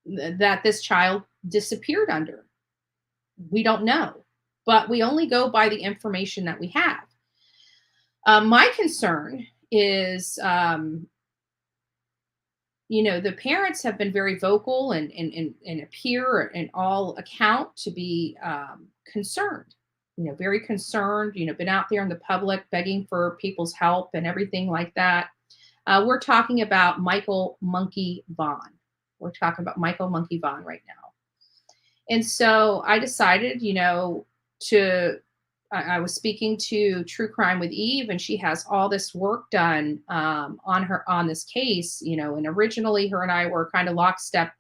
that this child disappeared under? We don't know, but we only go by the information that we have. My concern is, the parents have been very vocal and appear in all account to be concerned. Very concerned, been out there in the public begging for people's help and everything like that. We're talking about Michael Monkey Vaughn. We're talking about Michael Monkey Vaughn right now. And so I decided, I was speaking to True Crime with Eve, and she has all this work done on this case, and originally her and I were kind of lockstep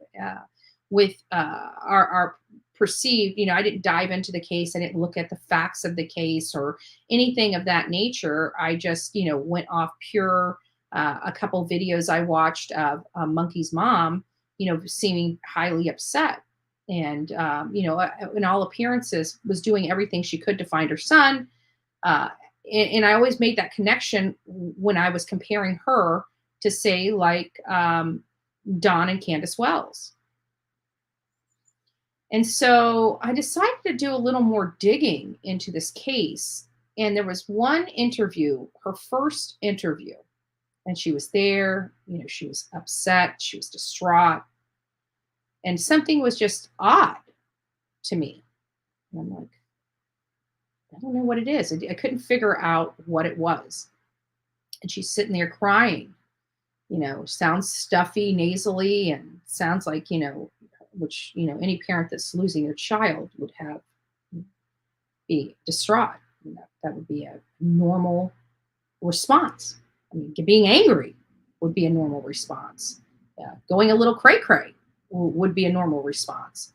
with our perceived, I didn't dive into the case. I didn't look at the facts of the case or anything of that nature. I just, went off pure, a couple videos I watched of Monkey's mom, seeming highly upset. And, in all appearances was doing everything she could to find her son. And I always made that connection when I was comparing her to, say, like Dawn and Candace Wells. And so I decided to do a little more digging into this case. And there was one interview, her first interview, and she was there, she was upset, she was distraught. And something was just odd to me. And I'm like, I don't know what it is. I couldn't figure out what it was. And she's sitting there crying, sounds stuffy, nasally, and sounds like, which, any parent that's losing their child would be distraught. That would be a normal response. I mean, being angry would be a normal response. Going a little cray-cray would be a normal response.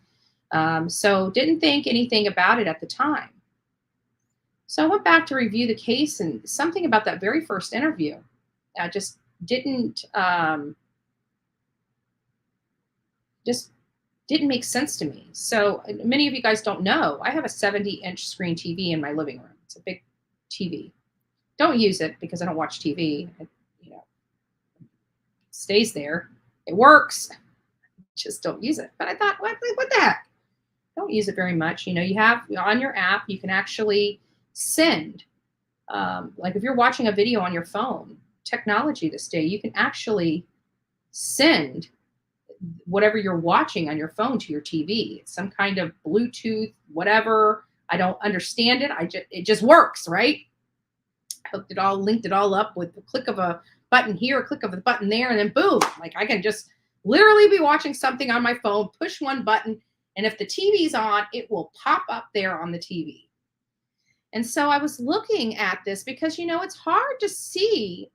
So didn't think anything about it at the time. So I went back to review the case, and something about that very first interview just didn't make sense to me. So many of you guys don't know, I have a 70-inch screen TV in my living room. It's a big TV. Don't use it because I don't watch TV. It stays there. It works. Just don't use it. But I thought, what the heck? Don't use it very much. You have on your app, you can actually send, like if you're watching a video on your phone, technology this day, you can actually send whatever you're watching on your phone to your TV. It's some kind of Bluetooth, whatever. I don't understand it. It just works, right? I linked it all up with the click of a button here, a click of a button there, and then boom, like I can just literally be watching something on my phone, push one button, and if the TV's on, it will pop up there on the TV. And so I was looking at this because, it's hard to see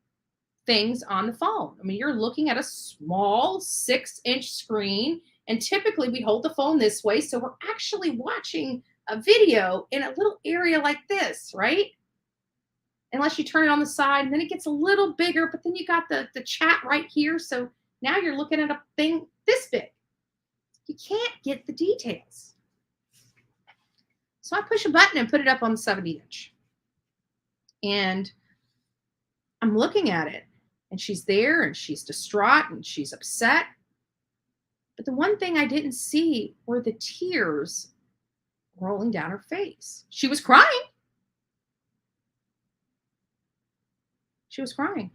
things on the phone. I mean, you're looking at a small 6-inch screen, and typically we hold the phone this way. So we're actually watching a video in a little area like this, right? Unless you turn it on the side, and then it gets a little bigger, but then you got the chat right here. So now you're looking at a thing this big. You can't get the details. So I push a button and put it up on the 70-inch. And I'm looking at it, and she's there, and she's distraught, and she's upset. But the one thing I didn't see were the tears rolling down her face. She was crying. She was crying.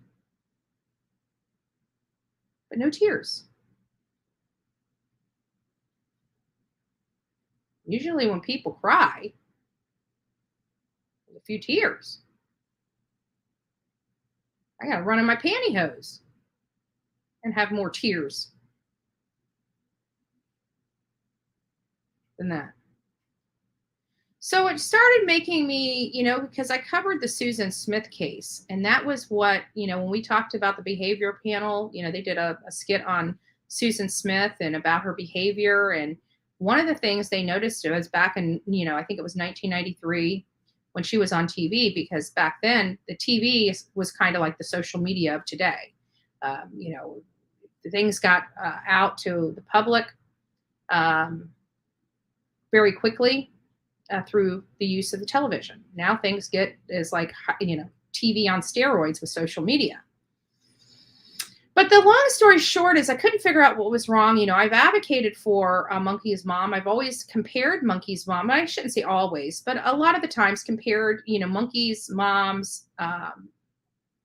But no tears. Usually when people cry, there's a few tears. I got to run in my pantyhose and have more tears than that. So it started making me, because I covered the Susan Smith case. And that was what, when we talked about the behavior panel, they did a skit on Susan Smith and about her behavior. And one of the things they noticed was back in, I think it was 1993 when she was on TV, because back then the TV was kind of like the social media of today. Things got out to the public very quickly. Through the use of the television. Now things is like, TV on steroids with social media. But the long story short is I couldn't figure out what was wrong. I've advocated for Monkey's mom. I've always compared Monkey's mom. I shouldn't say always, but a lot of the times compared, Monkey's mom's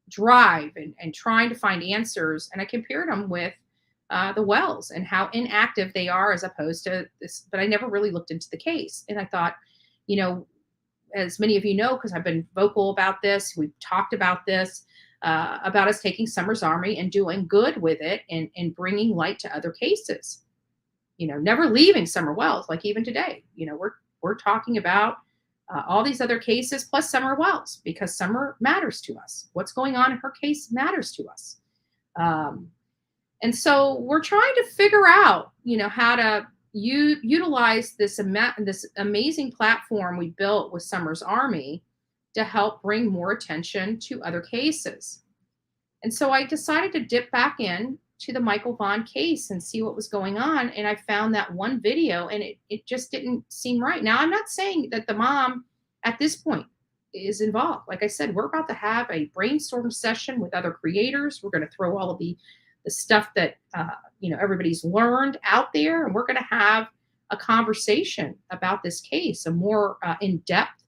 drive and trying to find answers. And I compared them with the Wells and how inactive they are as opposed to this. But I never really looked into the case. And I thought, as many of you know, because I've been vocal about this, we've talked about this, about us taking Summer's Army and doing good with it and bringing light to other cases. Never leaving Summer Wells, like even today. We're talking about all these other cases plus Summer Wells because Summer matters to us. What's going on in her case matters to us. And so we're trying to figure out, how to utilize this amazing platform we built with Summer's Army to help bring more attention to other cases. And so I decided to dip back in to the Michael Vaughn case and see what was going on. And I found that one video and it just didn't seem right. Now, I'm not saying that the mom at this point is involved. Like I said, we're about to have a brainstorm session with other creators. We're going to throw all of the stuff that, everybody's learned out there. And we're going to have a conversation about this case, a more in-depth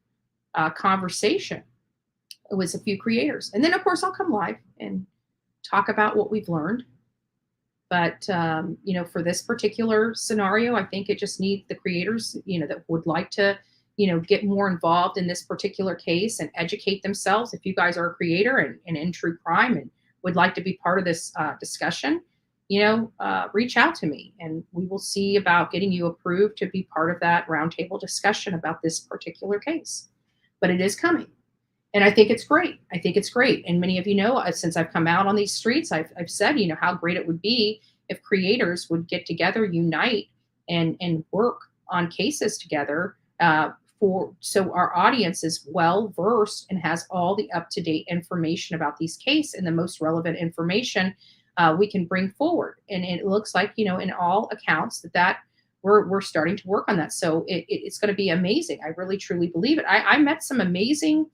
conversation with a few creators. And then, of course, I'll come live and talk about what we've learned. But, for this particular scenario, I think it just needs the creators, that would like to, get more involved in this particular case and educate themselves. If you guys are a creator and in true crime and would like to be part of this discussion, reach out to me and we will see about getting you approved to be part of that roundtable discussion about this particular case. But it is coming. And I think it's great. I think it's great. And many of you know, since I've come out on these streets, I've said, how great it would be if creators would get together, unite, and work on cases together, so our audience is well versed and has all the up-to-date information about these cases and the most relevant information we can bring forward. And it looks like, in all accounts that we're starting to work on that. So it's going to be amazing. I really truly believe it. I met some amazing,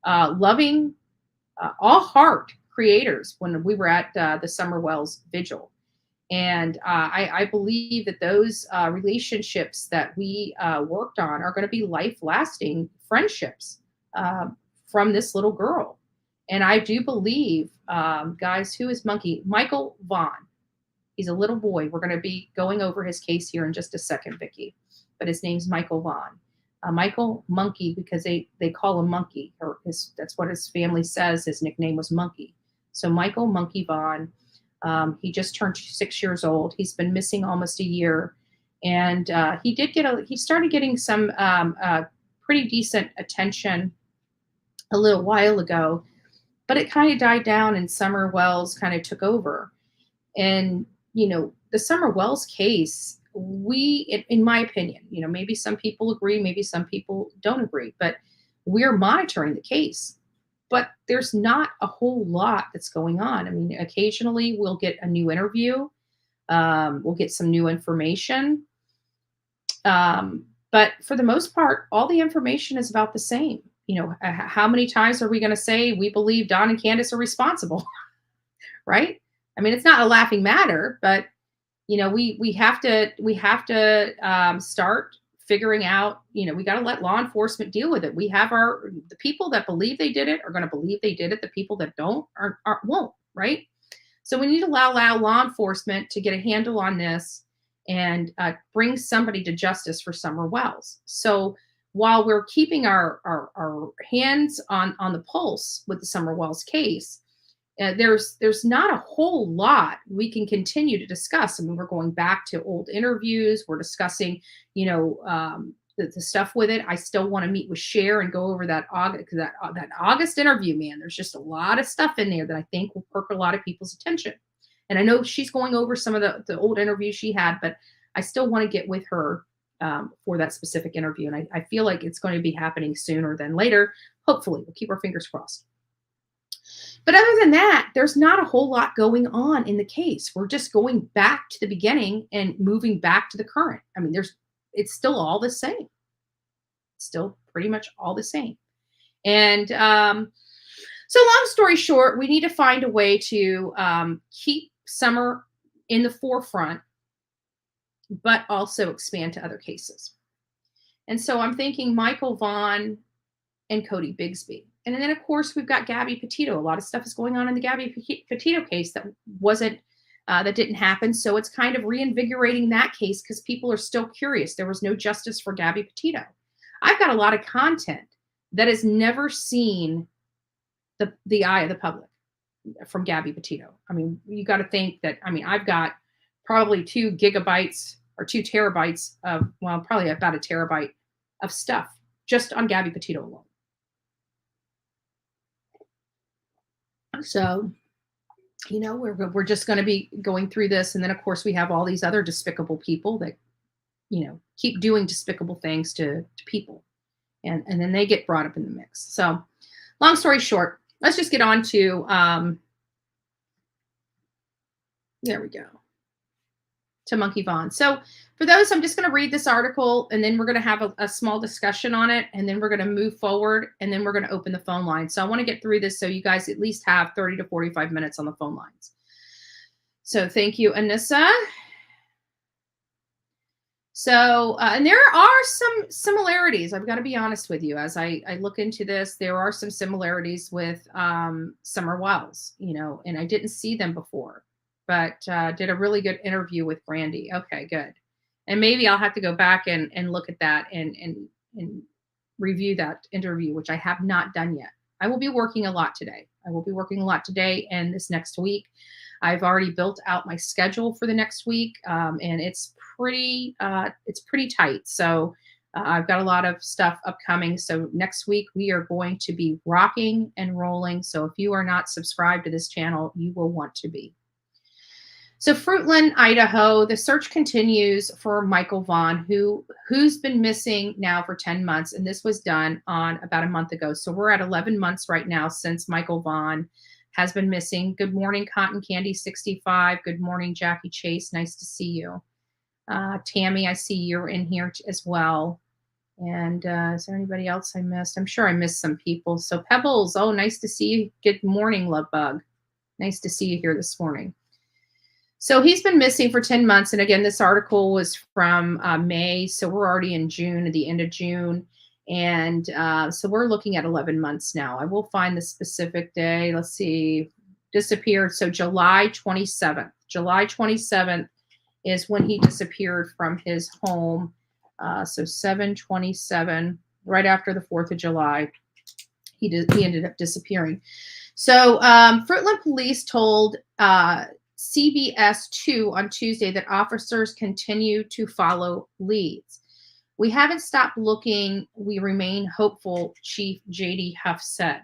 loving, all heart creators when we were at the Summer Wells Vigil. And I believe that those relationships that we worked on are going to be life-lasting friendships from this little girl. And I do believe, guys, who is Monkey? Michael Vaughn. He's a little boy. We're going to be going over his case here in just a second, Vicki. But his name's Michael Vaughn. Michael Monkey, because they call him Monkey. That's what his family says. His nickname was Monkey. So Michael Monkey Vaughn. He just turned 6 years old. He's been missing almost a year, and he started getting some pretty decent attention a little while ago, but it kind of died down, and Summer Wells kind of took over. And the Summer Wells case, in my opinion, maybe some people agree, maybe some people don't agree, but we're monitoring the case. But there's not a whole lot that's going on. I mean, occasionally we'll get a new interview. We'll get some new information. But for the most part, all the information is about the same. How many times are we going to say we believe Don and Candace are responsible? Right? I mean, it's not a laughing matter, but we have to start figuring out, we got to let law enforcement deal with it. We have the people that believe they did it are going to believe they did it. The people that don't won't, right? So we need to allow law enforcement to get a handle on this and bring somebody to justice for Summer Wells. So while we're keeping our hands on the pulse with the Summer Wells case, there's not a whole lot we can continue to discuss. I mean, we're going back to old interviews. We're discussing, the stuff with it. I still want to meet with Cher and go over that August interview, man. There's just a lot of stuff in there that I think will perk a lot of people's attention. And I know she's going over some of the old interviews she had, but I still want to get with her for that specific interview. And I feel like it's going to be happening sooner than later. Hopefully, we'll keep our fingers crossed. But other than that, there's not a whole lot going on in the case. We're just going back to the beginning and moving back to the current. I mean, it's still all the same. Still pretty much all the same. And so long story short, we need to find a way to keep Summer in the forefront, but also expand to other cases. And so I'm thinking Michael Vaughn and Codi Bigsby. And then, of course, we've got Gabby Petito. A lot of stuff is going on in the Gabby Petito case that didn't happen. So it's kind of reinvigorating that case because people are still curious. There was no justice for Gabby Petito. I've got a lot of content that has never seen the eye of the public from Gabby Petito. I mean, you got to think that, I've got probably 2 gigabytes or 2 terabytes of, well, probably about a terabyte of stuff just on Gabby Petito alone. So, we're just going to be going through this. And then, of course, we have all these other despicable people that, keep doing despicable things to people. And then they get brought up in the mix. So long story short, let's just get on to, there we go, to Monkey Vaughn. So for those, I'm just going to read this article and then we're going to have a small discussion on it. And then we're going to move forward and then we're going to open the phone line. So I want to get through this so you guys at least have 30 to 45 minutes on the phone lines. So thank you, Anissa. So, and there are some similarities. I've got to be honest with you. As I look into this, there are some similarities with Summer Wells, and I didn't see them before, but did a really good interview with Brandy. Okay, good. And maybe I'll have to go back and look at that and review that interview, which I have not done yet. I will be working a lot today. And this next week. I've already built out my schedule for the next week, and it's pretty tight. So I've got a lot of stuff upcoming. So next week we are going to be rocking and rolling. So if you are not subscribed to this channel, you will want to be. So Fruitland, Idaho, the search continues for Michael Vaughn, who's been missing now for 10 months. And this was done on about a month ago. So we're at 11 months right now since Michael Vaughn has been missing. Good morning, Cotton Candy 65. Good morning, Jackie Chase. Nice to see you. Tammy, I see you're in here as well. And is there anybody else I missed? I'm sure I missed some people. So Pebbles, oh, nice to see you. Good morning, Love Bug. Nice to see you here this morning. So he's been missing for 10 months. And again, this article was from May. So we're already in June, at the end of June. And so we're looking at 11 months now. I will find the specific day. Let's see. Disappeared. So July 27th. July 27th is when he disappeared from his home. So 7/27, right after the 4th of July, he ended up disappearing. So Fruitland police told CBS 2 on Tuesday that officers continue to follow leads. We haven't stopped looking. We remain hopeful, Chief J.D. Huff said.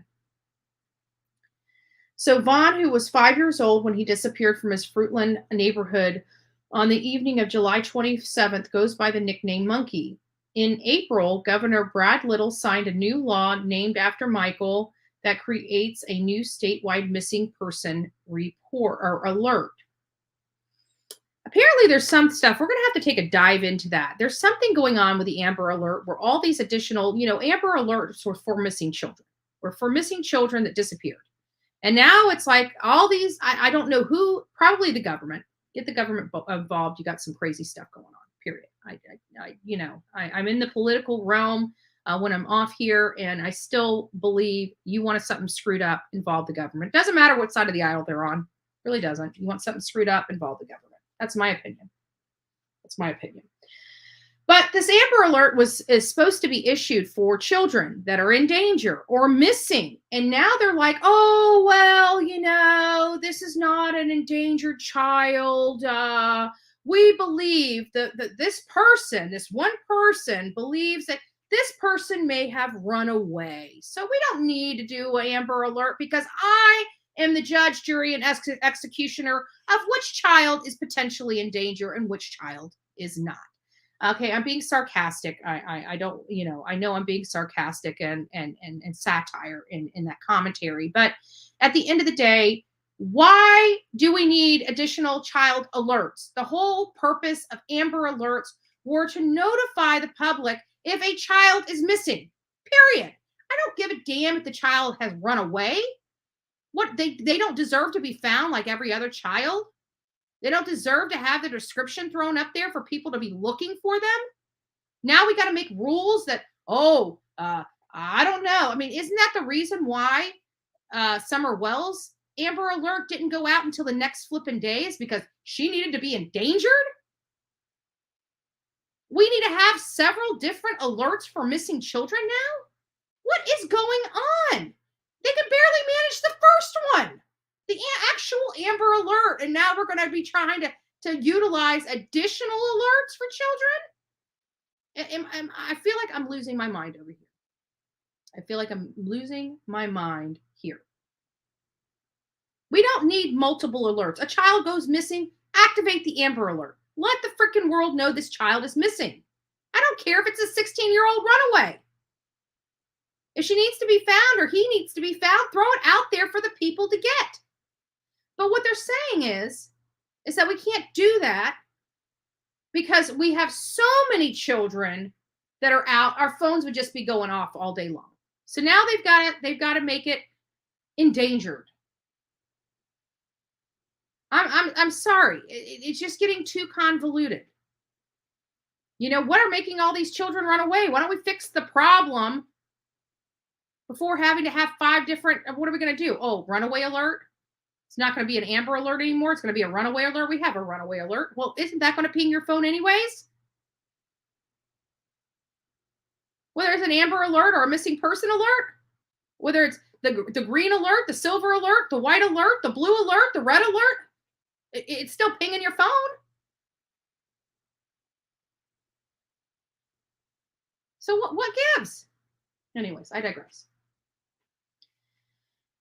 So Vaughn, who was 5 years old when he disappeared from his Fruitland neighborhood on the evening of July 27th, goes by the nickname Monkey. In April, Governor Brad Little signed a new law named after Michael that creates a new statewide missing person report or alert. Apparently, there's some stuff. We're going to have to take a dive into that. There's something going on with the Amber Alert where all these additional, Amber Alerts were for missing children. Were for missing children that disappeared. And now it's like all these, I don't know who, probably the government. Get the government involved. You got some crazy stuff going on, period. I'm in the political realm when I'm off here, and I still believe you want something screwed up, involve the government. It doesn't matter what side of the aisle they're on. It really doesn't. You want something screwed up, involve the government. That's my opinion. That's my opinion. But this Amber Alert is supposed to be issued for children that are in danger or missing. And now they're like, oh, well, this is not an endangered child. We believe that this one person believes that this person may have run away. So we don't need to do an Amber Alert because I am the judge, jury, and executioner of which child is potentially in danger and which child is not. Okay, I'm being sarcastic. I don't, I know I'm being sarcastic and satire in that commentary. But at the end of the day, why do we need additional child alerts? The whole purpose of Amber Alerts were to notify the public if a child is missing, period. I don't give a damn if the child has run away. What, they don't deserve to be found like every other child? They don't deserve to have the description thrown up there for people to be looking for them. Now we got to make rules that, I don't know. I mean, isn't that the reason why Summer Wells' Amber Alert didn't go out until the next flipping days? Because she needed to be endangered? We need to have several different alerts for missing children now? What is going on? They could barely manage the first one. The actual Amber Alert, and now we're going to be trying to utilize additional alerts for children. I feel like I'm losing my mind over here. I feel like I'm losing my mind here. We don't need multiple alerts. A child goes missing, activate the Amber Alert. Let the freaking world know this child is missing. I don't care if it's a 16-year-old runaway. If she needs to be found or he needs to be found, throw it out there for the people to get. But what they're saying is that we can't do that because we have so many children that are out. Our phones would just be going off all day long. So now they've got to make it endangered. I'm sorry. It's just getting too convoluted. What are making all these children run away? Why don't we fix the problem before having to have 5 different, what are we going to do? Oh, runaway alert. It's not going to be an Amber Alert anymore. It's going to be a runaway alert. We have a runaway alert. Well, isn't that going to ping your phone anyways? Whether it's an Amber Alert or a missing person alert, whether it's the green alert, the silver alert, the white alert, the blue alert, the red alert, it's still pinging your phone. So what gives? Anyways, I digress.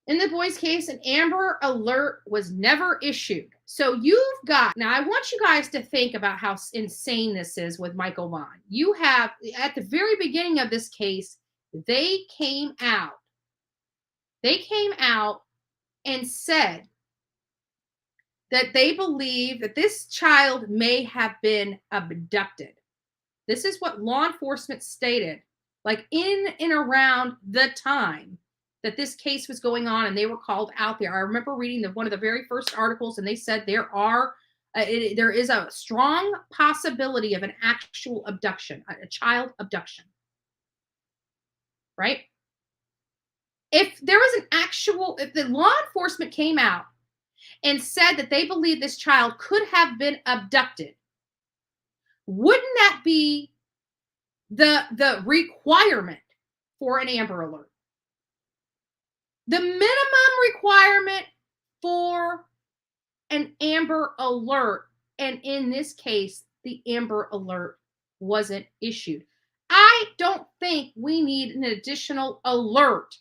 In the boys' case, an Amber Alert was never issued. So you've got, now I want you guys to think about how insane this is with Michael Vaughn. You have, at the very beginning of this case, they came out and said that they believe that this child may have been abducted. This is what law enforcement stated, like in and around the time that this case was going on and they were called out there. I remember reading one of the very first articles, and they said there is a strong possibility of an actual abduction, a child abduction, right? If the law enforcement came out and said that they believe this child could have been abducted, wouldn't that be the requirement for an Amber Alert? The minimum requirement for an Amber Alert, and in this case, the Amber Alert wasn't issued. I don't think we need an additional alert.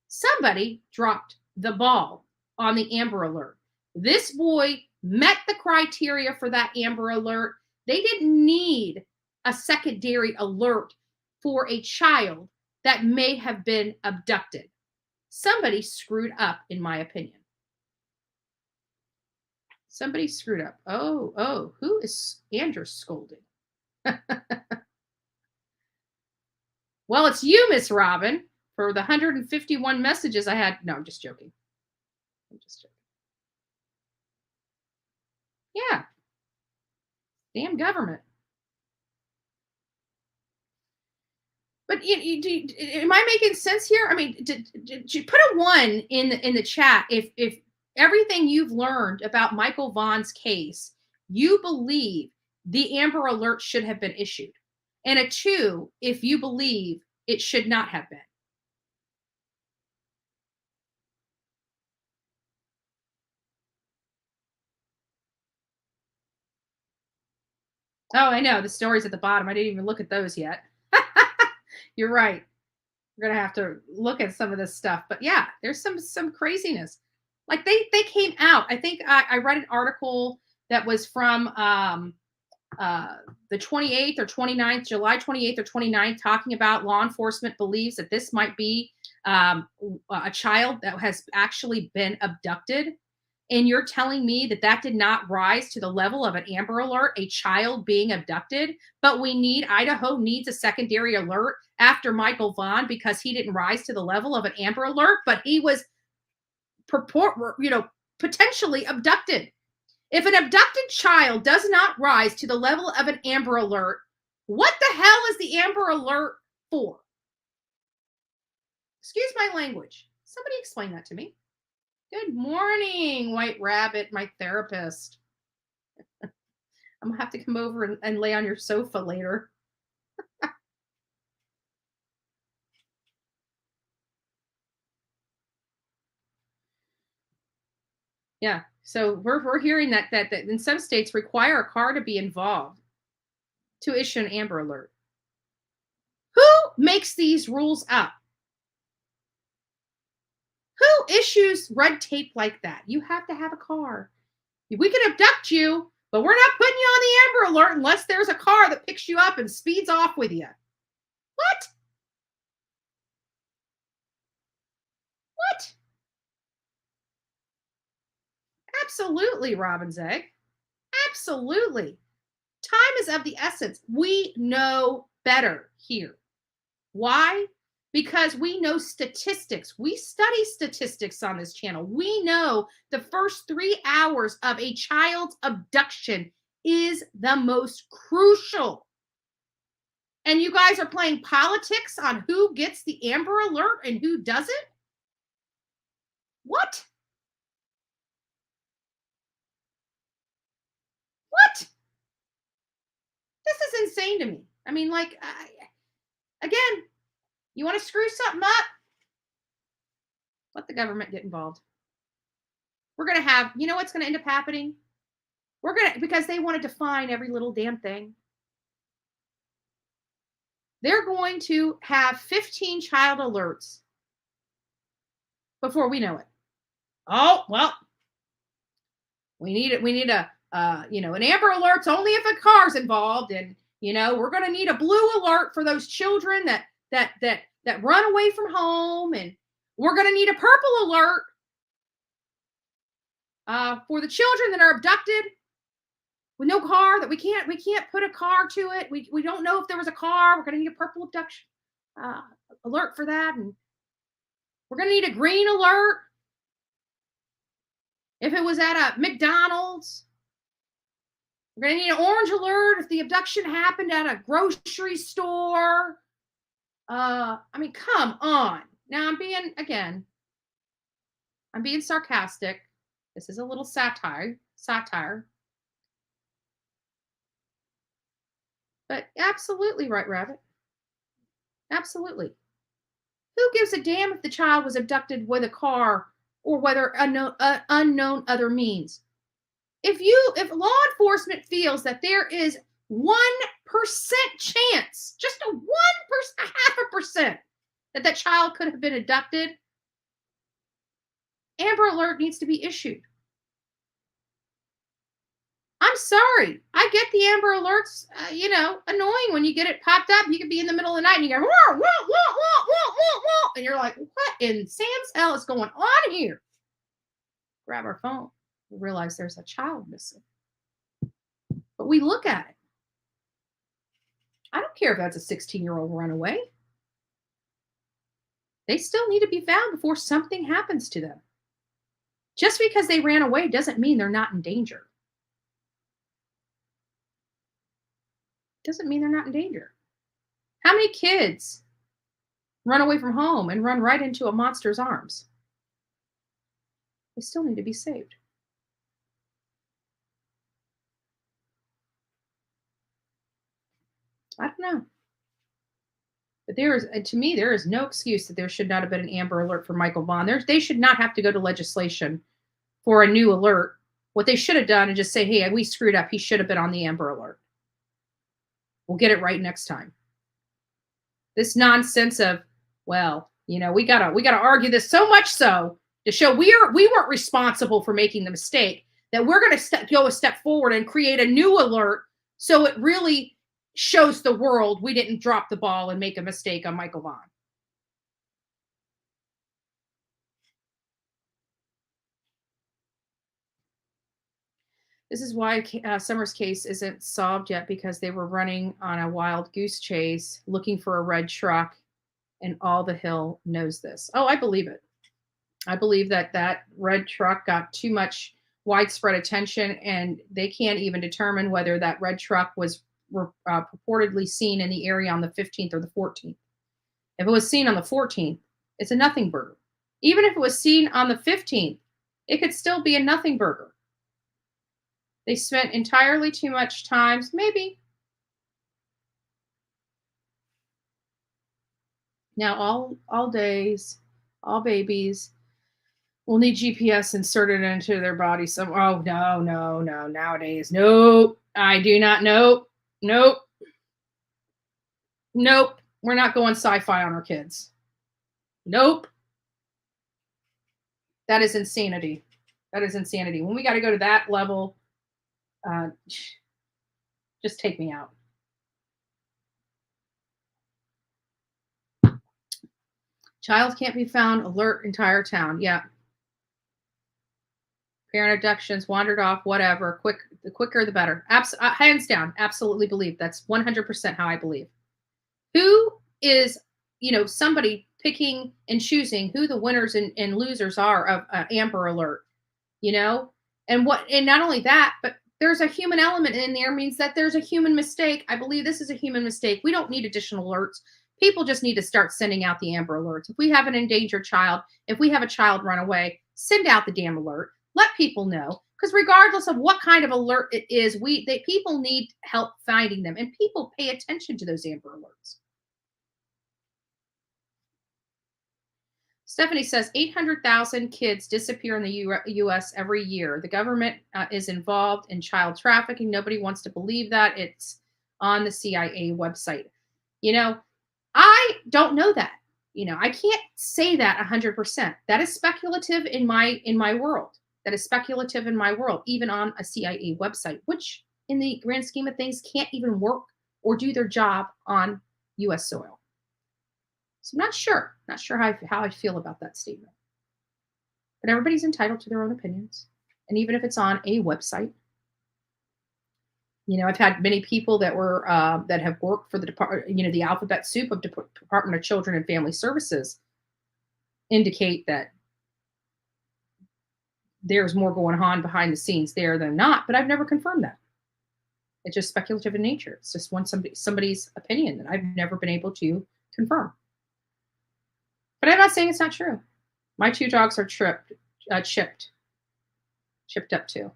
Somebody dropped the ball on the Amber Alert. This boy met the criteria for that Amber Alert. They didn't need a secondary alert for a child that may have been abducted. Somebody screwed up, in my opinion. Somebody screwed up. Oh, who is Andrew scolding? Well, it's you, Miss Robin, for the 151 messages I had. No, I'm just joking. Yeah. Damn government. But am I making sense here? I mean, did you put a 1 in the chat if everything you've learned about Michael Vaughn's case, you believe the Amber Alert should have been issued, and a 2 if you believe it should not have been. Oh, I know. The stories at the bottom. I didn't even look at those yet. You're right. We're going to have to look at some of this stuff. But yeah, there's some craziness. Like they came out. I think I read an article that was from the 28th or 29th, July 28th or 29th, talking about law enforcement believes that this might be a child that has actually been abducted. And you're telling me that did not rise to the level of an Amber Alert, a child being abducted, but Idaho needs a secondary alert after Michael Vaughn because he didn't rise to the level of an Amber Alert, but he was potentially abducted. If an abducted child does not rise to the level of an Amber Alert, what the hell is the Amber Alert for? Excuse my language. Somebody explain that to me. Good morning, White Rabbit, my therapist. I'm going to have to come over and lay on your sofa later. Yeah, so we're hearing that in some states require a car to be involved to issue an Amber Alert. Who makes these rules up? Who issues red tape like that? You have to have a car. We can abduct you, but we're not putting you on the Amber Alert unless there's a car that picks you up and speeds off with you. What? What? Absolutely, Robin's Egg. Absolutely. Time is of the essence. We know better here. Why? Because we know statistics. We study statistics on this channel. We know the first 3 hours of a child's abduction is the most crucial. And you guys are playing politics on who gets the Amber Alert and who doesn't? What? What? This is insane to me. I mean, again, you want to screw something up? Let the government get involved. We're going to have, you know what's going to end up happening? Because they want to define every little damn thing. they're going to have 15 child alerts before we know it. Oh, well, we need it. We need a, an Amber Alert's only if a car's involved. And, we're going to need a blue alert for those children that run away from home. And we're going to need a purple alert for the children that are abducted with no car, that we can't put a car to it. We don't know if there was a car. We're going to need a purple abduction alert for that. And we're going to need a green alert if it was at a McDonald's. We're going to need an orange alert if the abduction happened at a grocery store. Come on. Now I'm being sarcastic. This is a little satire. But absolutely right, Rabbit. Absolutely. Who gives a damn if the child was abducted with a car or whether unknown other means? If law enforcement feels that there is 1% chance, just a 1%, a 0.5%, that child could have been abducted, Amber Alert needs to be issued. I'm sorry. I get the Amber Alerts, annoying when you get it popped up. You could be in the middle of the night and you go, whoa, whoa, whoa, whoa, whoa, whoa, whoa. And you're like, what in Sam's hell is going on here? Grab our phone. We realize there's a child missing. But we look at it. I don't care if that's a 16-year-old runaway. They still need to be found before something happens to them. Just because they ran away doesn't mean they're not in danger. Doesn't mean they're not in danger. How many kids run away from home and run right into a monster's arms? They still need to be saved. I don't know. But to me, there is no excuse that there should not have been an Amber Alert for Michael Vaughn. They should not have to go to legislation for a new alert. What they should have done is just say, hey, we screwed up. He should have been on the Amber Alert. We'll get it right next time. This nonsense of, we gotta argue this so much so to show we weren't responsible for making the mistake, that we're going to go a step forward and create a new alert so it really shows the world we didn't drop the ball and make a mistake on Michael Vaughn. This is why Summer's case isn't solved yet, because they were running on a wild goose chase looking for a red truck, and all the Hill knows this. Oh, I believe it. I believe that red truck got too much widespread attention, and they can't even determine whether that red truck was purportedly seen in the area on the 15th or the 14th. If it was seen on the 14th, it's a nothing burger. Even if it was seen on the 15th, it could still be a nothing burger. They spent entirely too much time, maybe. Now, all days, all babies will need GPS inserted into their body. No. Nowadays, nope. I do not. Nope. We're not going sci-fi on our kids. Nope. That is insanity. When we got to go to that level, just take me out. Child can't be found. Alert entire town. Yeah. Parent abductions, wandered off, whatever. The quicker, the better. Hands down. Absolutely believe. That's 100% how I believe. Who is, somebody picking and choosing who the winners and losers are of Amber Alert, and not only that, but there's a human element in there, means that there's a human mistake. I believe this is a human mistake. We don't need additional alerts. People just need to start sending out the Amber Alerts. If we have an endangered child, if we have a child run away, send out the damn alert. Let people know, because regardless of what kind of alert it is, people need help finding them, and people pay attention to those Amber Alerts. Stephanie says 800,000 kids disappear in the U.S. every year. The government is involved in child trafficking. Nobody wants to believe that. It's on the CIA website. I don't know that. I can't say that 100%. That is speculative in my world. That is speculative in my world, even on a CIA website, which in the grand scheme of things can't even work or do their job on US soil. So I'm not sure how I feel about that statement. But everybody's entitled to their own opinions. And even if it's on a website, I've had many people that were that have worked for the department, the alphabet soup of Department of Children and Family Services indicate that there's more going on behind the scenes there than not, but I've never confirmed that. It's just speculative in nature. It's just somebody's opinion that I've never been able to confirm. But I'm not saying it's not true. My 2 dogs are chipped up too.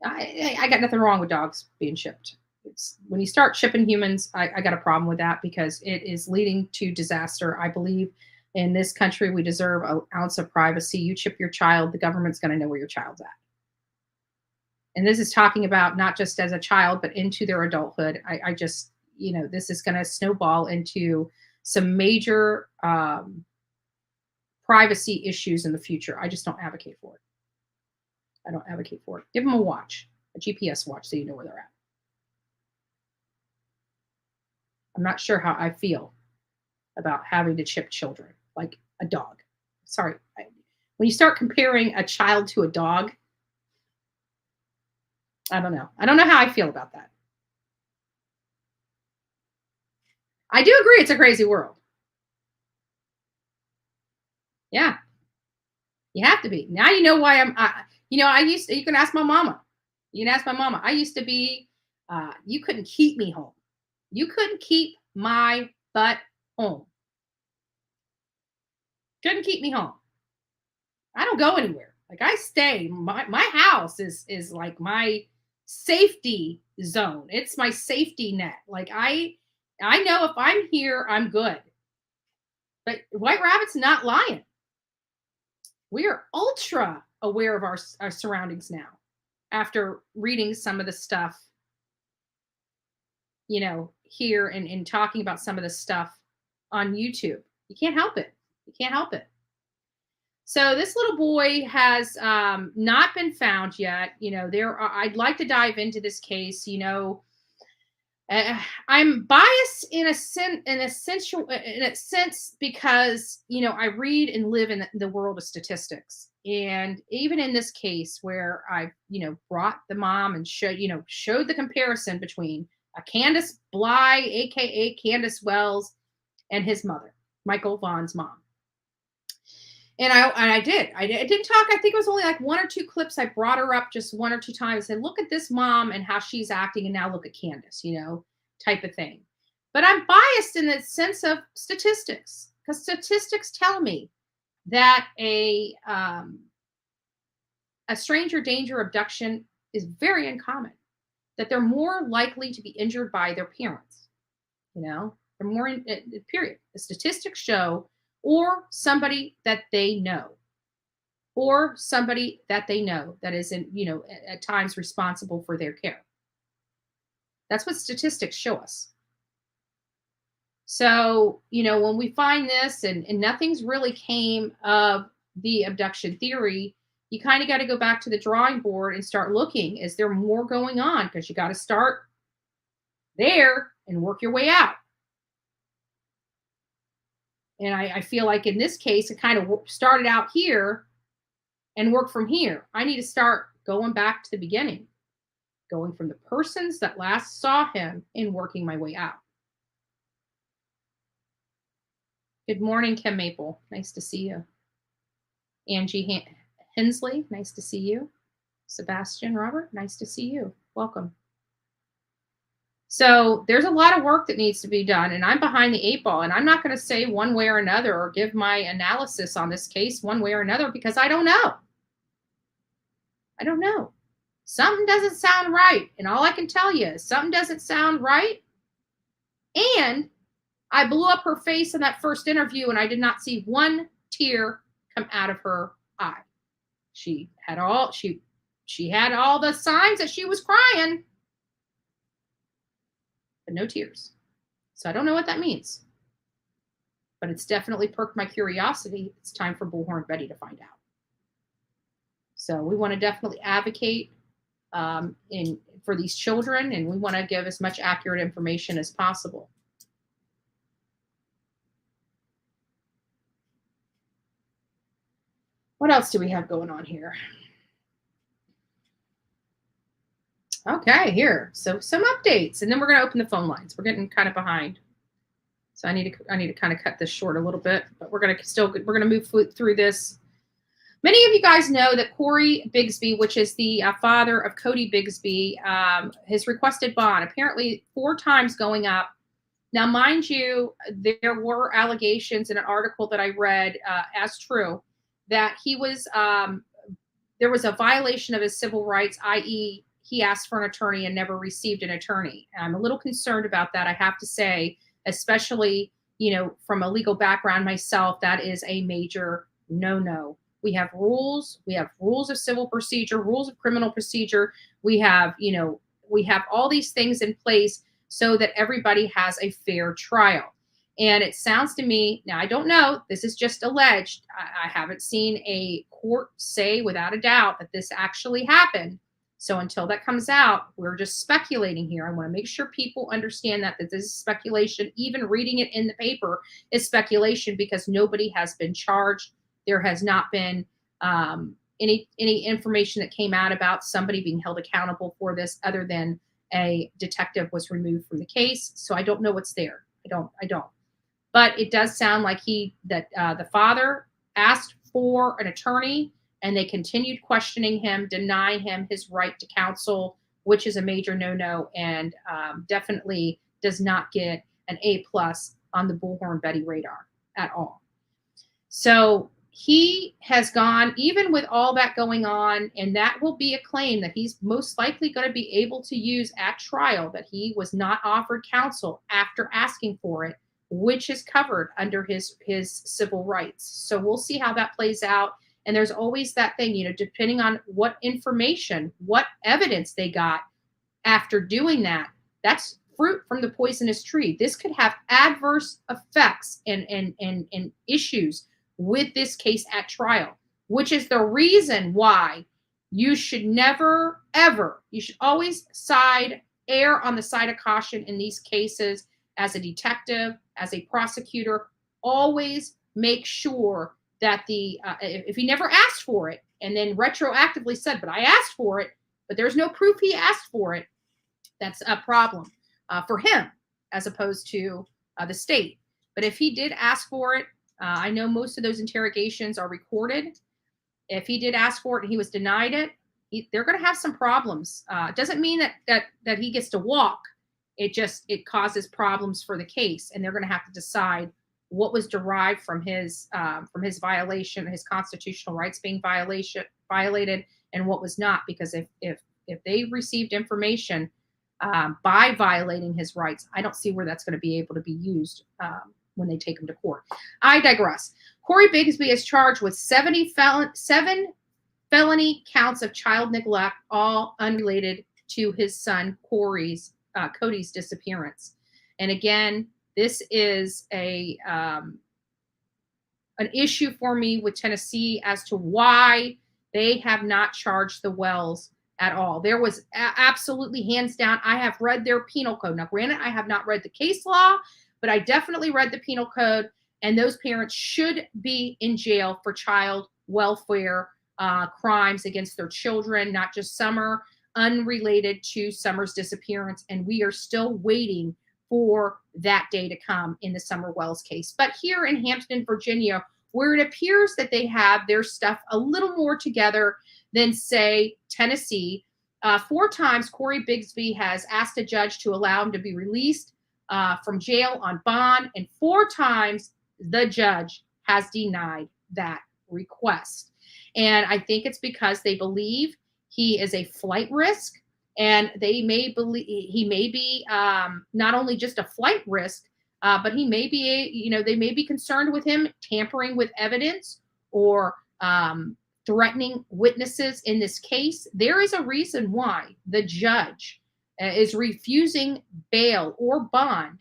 I got nothing wrong with dogs being chipped. It's when you start chipping humans, I got a problem with that because it is leading to disaster. I believe in this country, we deserve an ounce of privacy. You chip your child, the government's going to know where your child's at. And this is talking about not just as a child, but into their adulthood. I just, this is going to snowball into some major privacy issues in the future. I just don't advocate for it. I don't advocate for it. Give them a watch, a GPS watch, so you know where they're at. I'm not sure how I feel about having to chip children like a dog. Sorry. When you start comparing a child to a dog, I don't know. I don't know how I feel about that. I do agree it's a crazy world. Yeah. You have to be. Now you know why you can ask my mama. You can ask my mama. I used to be, you couldn't keep me home. You couldn't keep my butt home. Couldn't keep me home. I don't go anywhere. Like I stay. My house is like my safety zone. It's my safety net. Like I know if I'm here, I'm good. But White Rabbit's not lying. We are ultra aware of our surroundings now after reading some of the stuff, here and talking about some of the stuff on YouTube. You can't help it. You can't help it. So this little boy has not been found yet. I'd like to dive into this case. I'm biased in a sense because I read and live in the world of statistics, and even in this case where I brought the mom and showed the comparison between a Candace Bly, aka Candace Wells, and his mother, Michael Vaughn's mom. And I didn't talk. I think it was only like 1 or 2 clips. I brought her up just 1 or 2 times and said, look at this mom and how she's acting. And now look at Candace, type of thing. But I'm biased in the sense of statistics, because statistics tell me that a stranger danger abduction is very uncommon, that they're more likely to be injured by their parents. They're more period. The statistics show, or somebody that they know, that is at times responsible for their care. That's what statistics show us. So, when we find this and nothing's really came of the abduction theory, you kind of got to go back to the drawing board and start looking. Is there more going on? Because you got to start there and work your way out. And I feel like in this case, it kind of started out here and worked from here. I need to start going back to the beginning, going from the persons that last saw him and working my way out. Good morning, Kim Maple. Nice to see you. Angie Hensley, nice to see you. Sebastian Robert, nice to see you. Welcome. So there's a lot of work that needs to be done, and I'm behind the 8 ball, and I'm not going to say one way or another or give my analysis on this case one way or another because I don't know. I don't know. Something doesn't sound right, and all I can tell you is something doesn't sound right. And I blew up her face in that first interview, and I did not see one tear come out of her eye. She had all the signs that she was crying, but no tears. So I don't know what that means. but it's definitely perked my curiosity. It's time for Bullhorn Betty to find out. So we want to definitely advocate for these children, and we want to give as much accurate information as possible. What else do we have going on here? Okay, here. So some updates, and then we're going to open the phone lines. We're getting kind of behind. So I need to kind of cut this short a little bit, but we're going to move through this. Many of you guys know that Corey Bigsby, which is the father of Codi Bigsby, has requested bond, apparently 4 times going up. Now, mind you, there were allegations in an article that I read as true that he was there was a violation of his civil rights, i.e., he asked for an attorney and never received an attorney. I'm a little concerned about that, I have to say, especially, from a legal background myself, that is a major no-no. We have rules. We have rules of civil procedure, rules of criminal procedure. We have all these things in place so that everybody has a fair trial. And it sounds to me, now I don't know, this is just alleged. I haven't seen a court say without a doubt that this actually happened. So until that comes out, we're just speculating here. I want to make sure people understand that this is speculation. Even reading it in the paper is speculation because nobody has been charged. There has not been any information that came out about somebody being held accountable for this other than a detective was removed from the case. So I don't know what's there. I don't. But it does sound like the father asked for an attorney and they continued questioning him, denying him his right to counsel, which is a major no-no and definitely does not get an A+ on the Bullhorn Betty radar at all. So he has gone, even with all that going on, and that will be a claim that he's most likely going to be able to use at trial, that he was not offered counsel after asking for it, which is covered under his civil rights. So we'll see how that plays out. And there's always that thing, depending on what information, what evidence they got after doing that, that's fruit from the poisonous tree. This could have adverse effects and issues with this case at trial, which is the reason why you should never, ever, you should always err on the side of caution in these cases. As a detective, as a prosecutor, always make sure that if he never asked for it and then retroactively said, but I asked for it, but there's no proof he asked for it, that's a problem for him as opposed to the state. But if he did ask for it, I know most of those interrogations are recorded. If he did ask for it and he was denied it, they're going to have some problems. It doesn't mean that he gets to walk. It causes problems for the case, and they're going to have to decide what was derived from his violation, his constitutional rights being violated, and what was not. Because if they received information by violating his rights, I don't see where that's going to be able to be used when they take him to court. I digress. Corey Bigsby is charged with 7 felony counts of child neglect, all unrelated to his son Codi's disappearance. And again, this is an issue for me with Tennessee as to why they have not charged the Wells at all. There was absolutely, hands down, I have read their penal code. Now, granted, I have not read the case law, but I definitely read the penal code, and those parents should be in jail for child welfare crimes against their children, not just Summer, unrelated to Summer's disappearance. And we are still waiting for that day to come in the Summer Wells case. But here in Hampton, Virginia, where it appears that they have their stuff a little more together than, say, Tennessee, 4 times Corey Bigsby has asked a judge to allow him to be released from jail on bond, and 4 times the judge has denied that request. And I think it's because they believe he is a flight risk, and they may believe he may be not only just a flight risk, but he may be, they may be concerned with him tampering with evidence or threatening witnesses in this case. There is a reason why the judge is refusing bail or bond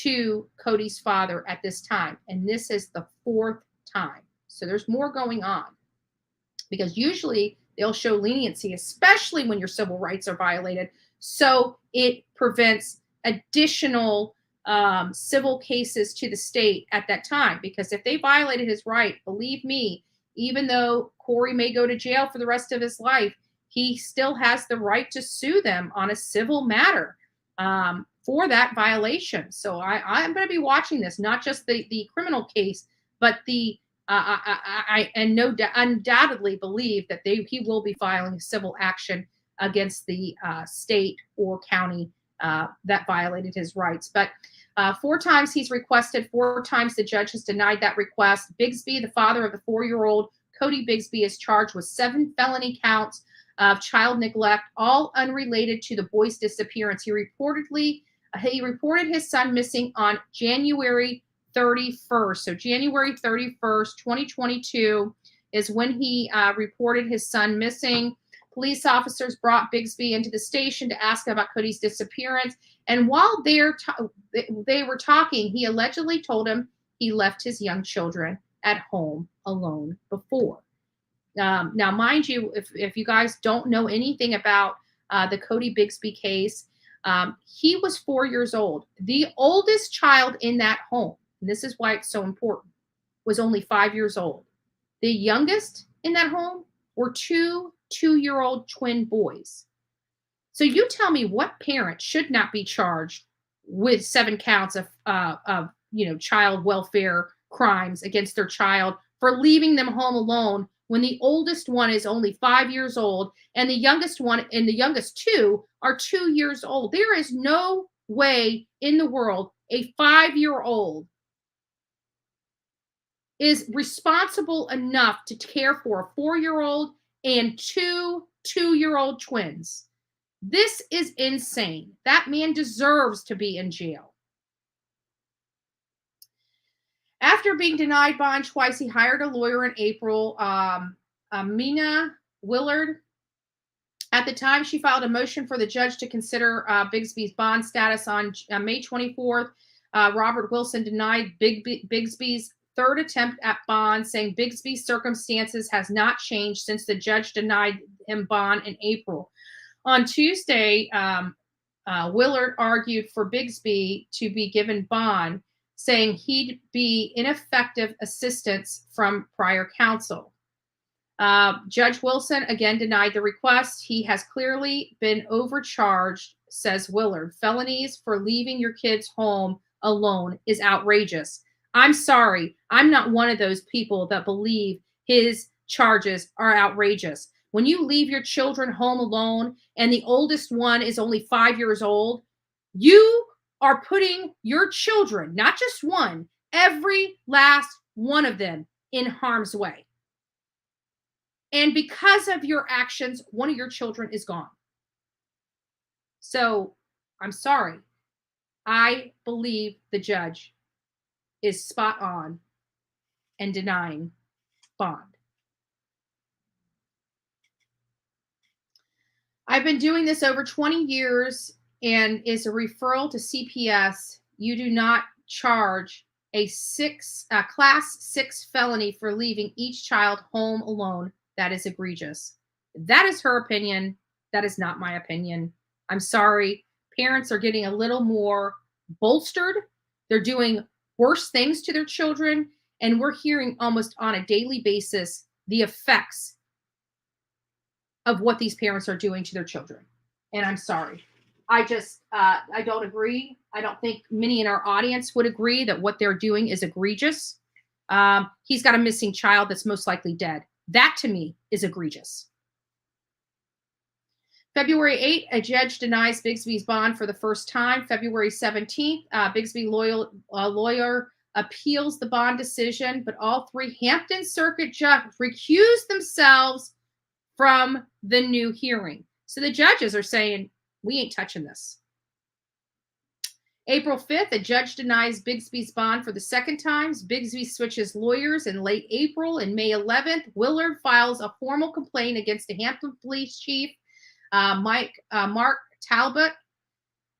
to Codi's father at this time. And this is the 4th time. So there's more going on, because usually they'll show leniency, especially when your civil rights are violated. So it prevents additional civil cases to the state at that time. Because if they violated his right, believe me, even though Corey may go to jail for the rest of his life, he still has the right to sue them on a civil matter for that violation. So I'm going to be watching this, not just the criminal case, but the I undoubtedly believe that he will be filing civil action against the state or county that violated his rights. But 4 times he's requested, 4 times the judge has denied that request. Bigsby, the father of the 4-year-old, Codi Bigsby, is charged with 7 felony counts of child neglect, all unrelated to the boy's disappearance. He reported his son missing on January 31st. So January 31st, 2022 is when he reported his son missing. Police officers brought Bigsby into the station to ask about Codi's disappearance. And while they were talking, he allegedly told him he left his young children at home alone before. Now, mind you, if you guys don't know anything about the Codi Bigsby case, he was 4 years old. The oldest child in that home, and this is why it's so important, was only 5 years old. The youngest in that home were 2-year-old twin boys. So you tell me what parent should not be charged with 7 counts of child welfare crimes against their child for leaving them home alone when the oldest one is only 5 years old and the youngest one and the youngest 2 are 2 years old. There is no way in the world a 5-year-old is responsible enough to care for a 4-year-old and 2-year-old twins. This is insane. That man deserves to be in jail. After being denied bond twice, he hired a lawyer in April, Mina Willard. At the time, she filed a motion for the judge to consider Bigsby's bond status on May 24th. Robert Wilson denied Bigsby's 3rd attempt at bond, saying Bigsby's circumstances has not changed since the judge denied him bond in April. On Tuesday, Willard argued for Bigsby to be given bond, saying he'd be ineffective assistance from prior counsel. Judge Wilson again denied the request. He has clearly been overcharged, says Willard. Felonies for leaving your kids home alone is outrageous. I'm sorry. I'm not one of those people that believe his charges are outrageous. When you leave your children home alone and the oldest one is only 5 years old, you are putting your children, not just one, every last one of them in harm's way. And because of your actions, one of your children is gone. So I'm sorry. I believe the judge is spot on and denying bond. I've been doing this over 20 years and is a referral to CPS. You do not charge a class 6 felony for leaving each child home alone. That is egregious. That is her opinion. That is not my opinion. I'm sorry. Parents are getting a little more bolstered. They're doing worse things to their children. And we're hearing almost on a daily basis the effects of what these parents are doing to their children. And I'm sorry. I don't agree. I don't think many in our audience would agree that what they're doing is egregious. He's got a missing child that's most likely dead. That to me is egregious. February 8th, a judge denies Bigsby's bond for the first time. February 17th, Bigsby lawyer appeals the bond decision, but all 3 Hampton Circuit judges recused themselves from the new hearing. So the judges are saying, we ain't touching this. April 5th, a judge denies Bigsby's bond for the second time. Bigsby switches lawyers in late April. And May 11th, Willard files a formal complaint against the Hampton police chief, Mark Talbot.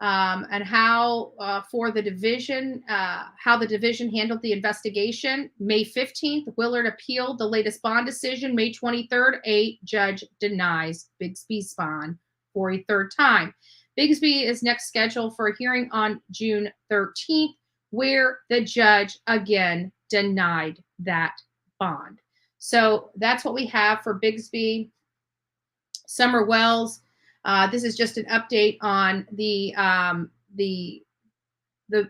and how for the division, how the division handled the investigation. May 15th, Willard appealed the latest bond decision. May 23rd, a judge denies Bigsby's bond for a third time. Bigsby is next scheduled for a hearing on June 13th, where the judge again denied that bond. So that's what we have for Bigsby. Summer Wells. This is just an update on the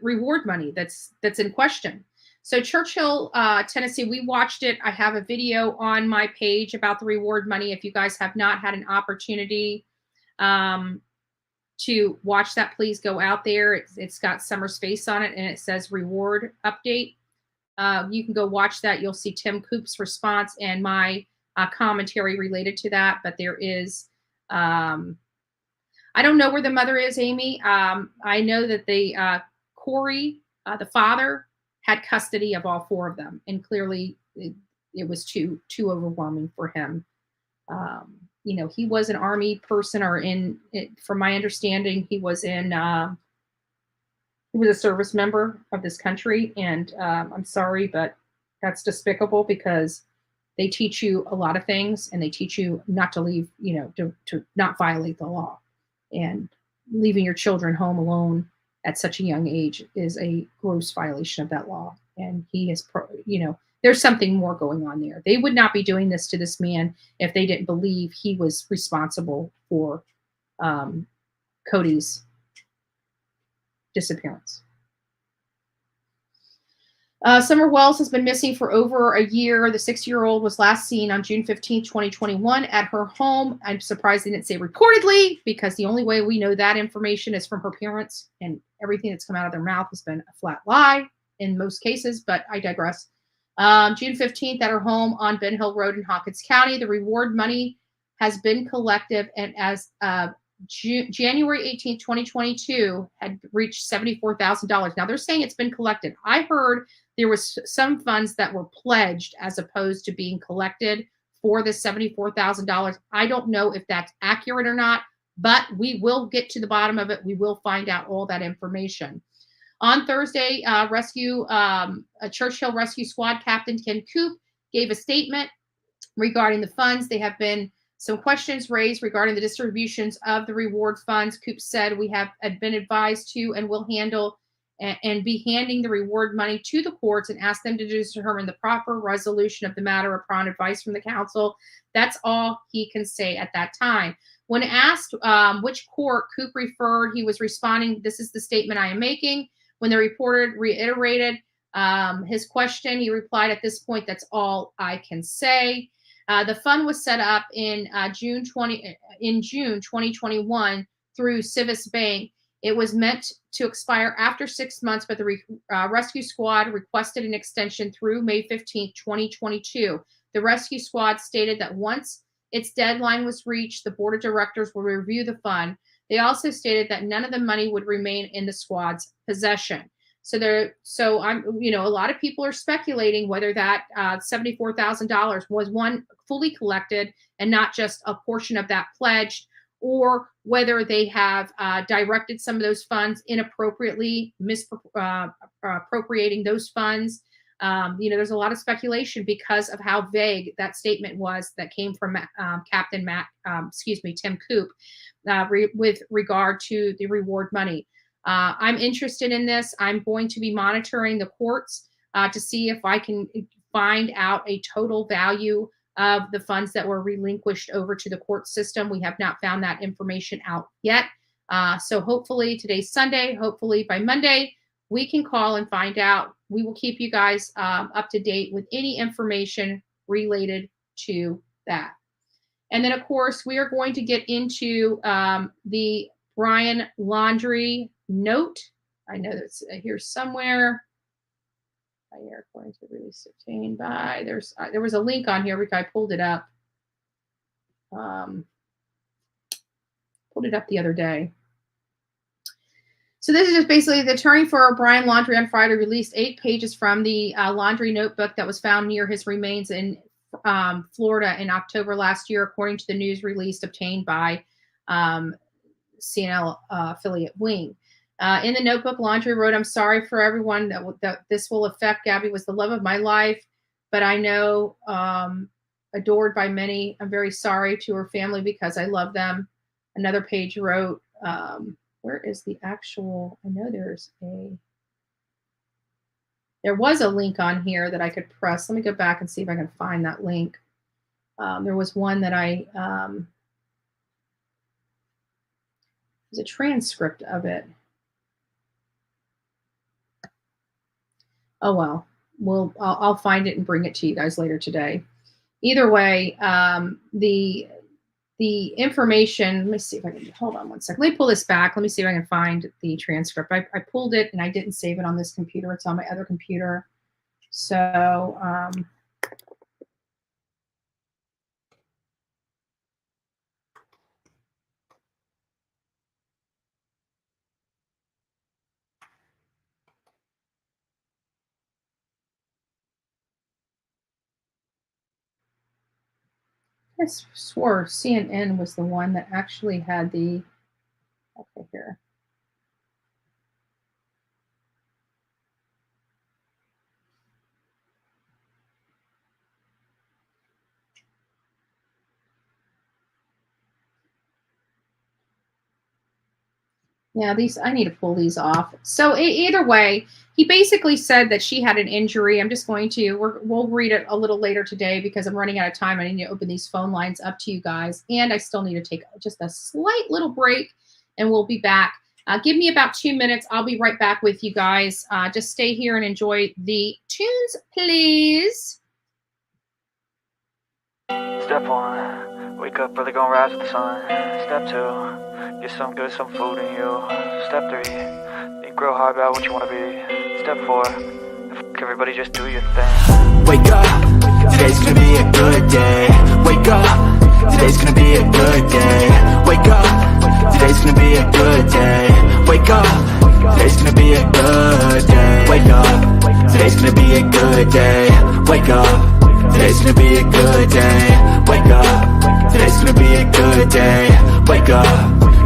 reward money that's in question. So Churchill, Tennessee, we watched it. I have a video on my page about the reward money. If you guys have not had an opportunity to watch that, please go out there. It's got Summer's face on it, and it says reward update. You can go watch that. You'll see Tim Coop's response and my commentary related to that. But there is, I don't know where the mother is, Amy. I know that Corey, the father, had custody of all four of them, and clearly it was too overwhelming for him. He was an Army person, from my understanding, he was a service member of this country. And I'm sorry, but that's despicable, because they teach you a lot of things, and they teach you not to leave, to not violate the law. And leaving your children home alone at such a young age is a gross violation of that law. And he is, there's something more going on there. They would not be doing this to this man if they didn't believe he was responsible for Codi's disappearance. Summer Wells has been missing for over a year. The 6-year-old was last seen on June 15, 2021 at her home. I'm surprised they didn't say reportedly, because the only way we know that information is from her parents, and everything that's come out of their mouth has been a flat lie in most cases, but I digress. June 15th at her home on Ben Hill Road in Hawkins County. The reward money has been collected, and as January 18th, 2022 had reached $74,000. Now they're saying it's been collected. I heard there was some funds that were pledged as opposed to being collected for the $74,000. I don't know if that's accurate or not, but we will get to the bottom of it. We will find out all that information. On Thursday, a Churchill Rescue Squad Captain Ken Coop gave a statement regarding the funds. There have been some questions raised regarding the distributions of the reward funds. Coop said, "We have been advised to and will handle and be handing the reward money to the courts and ask them to determine the proper resolution of the matter upon advice from the council." That's all he can say at that time. When asked which court Coop referred, he was responding, "This is the statement I am making." When the reporter reiterated his question, he replied, "At this point, that's all I can say." The fund was set up in June 2021 through Civis Bank. It was meant to expire after 6 months, but the rescue squad requested an extension through May 15, 2022. The rescue squad stated that once its deadline was reached, the board of directors will review the fund. They also stated that none of the money would remain in the squad's possession. So a lot of people are speculating whether that $74,000 was one fully collected and not just a portion of that pledged, or whether they have directed some of those funds inappropriately, misappropriating those funds. There's a lot of speculation because of how vague that statement was that came from Tim Coop with regard to the reward money. I'm interested in this. I'm going to be monitoring the courts to see if I can find out a total value of the funds that were relinquished over to the court system. We have not found that information out yet. So hopefully today's Sunday, hopefully by Monday, we can call and find out. We will keep you guys up to date with any information related to that. And then, of course, we are going to get into the Brian Laundrie note. I know that's here somewhere. According to the release obtained by, there was a link on here, which I pulled it up. Pulled it up the other day. So this is just basically the attorney for Brian Laundrie on Friday released 8 pages from the Laundrie notebook that was found near his remains in Florida in October last year, according to the news release obtained by CNL affiliate wing. In the notebook, Laundrie wrote, "I'm sorry for everyone that this will affect. Gabby was the love of my life, but I know adored by many. I'm very sorry to her family because I love them." Another page wrote, where is the actual, I know there was a link on here that I could press. Let me go back and see if I can find that link. There was one that there's a transcript of it. Oh, well, I'll find it and bring it to you guys later today. Either way, the information, let me see if I can, hold on one second. Let me pull this back. Let me see if I can find the transcript. I pulled it and I didn't save it on this computer. It's on my other computer. So, I swore CNN was the one that actually had the, okay, here. Yeah, these, I need to pull these off. So either way, he basically said that she had an injury. I'm just going to, we'll read it a little later today because I'm running out of time. I need to open these phone lines up to you guys. And I still need to take just a slight little break and we'll be back. Give me about 2 minutes. I'll be right back with you guys. Just stay here and enjoy the tunes, please. Step 1, wake up early, gonna rise with the sun. Step 2, get some good, some food in you. Step 3, think real hard about what you wanna be. Step 4, everybody just do your thing. Wake up, today's gonna be a good day. Wake up, today's gonna be a good day. Wake up, today's gonna be a good day. Wake up, today's gonna be a good day. Wake up, today's gonna be a good day. Wake up, today's gonna be a good day. Wake up, today's gonna be a good day. Wake up,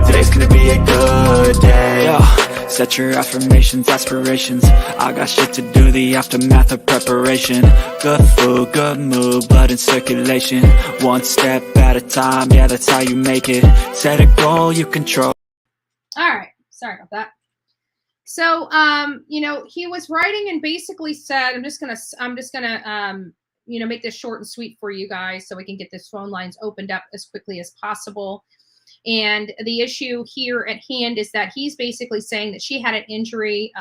today's gonna be a good day. Yo, set your affirmations, aspirations. I got shit to do, the aftermath of preparation. Good food, good mood, blood in circulation. One step at a time, yeah, that's how you make it. Set a goal you control. All right, sorry about that. So, he was writing and basically said, I'm just gonna, make this short and sweet for you guys so we can get this phone lines opened up as quickly as possible. And the issue here at hand is that he's basically saying that she had an injury.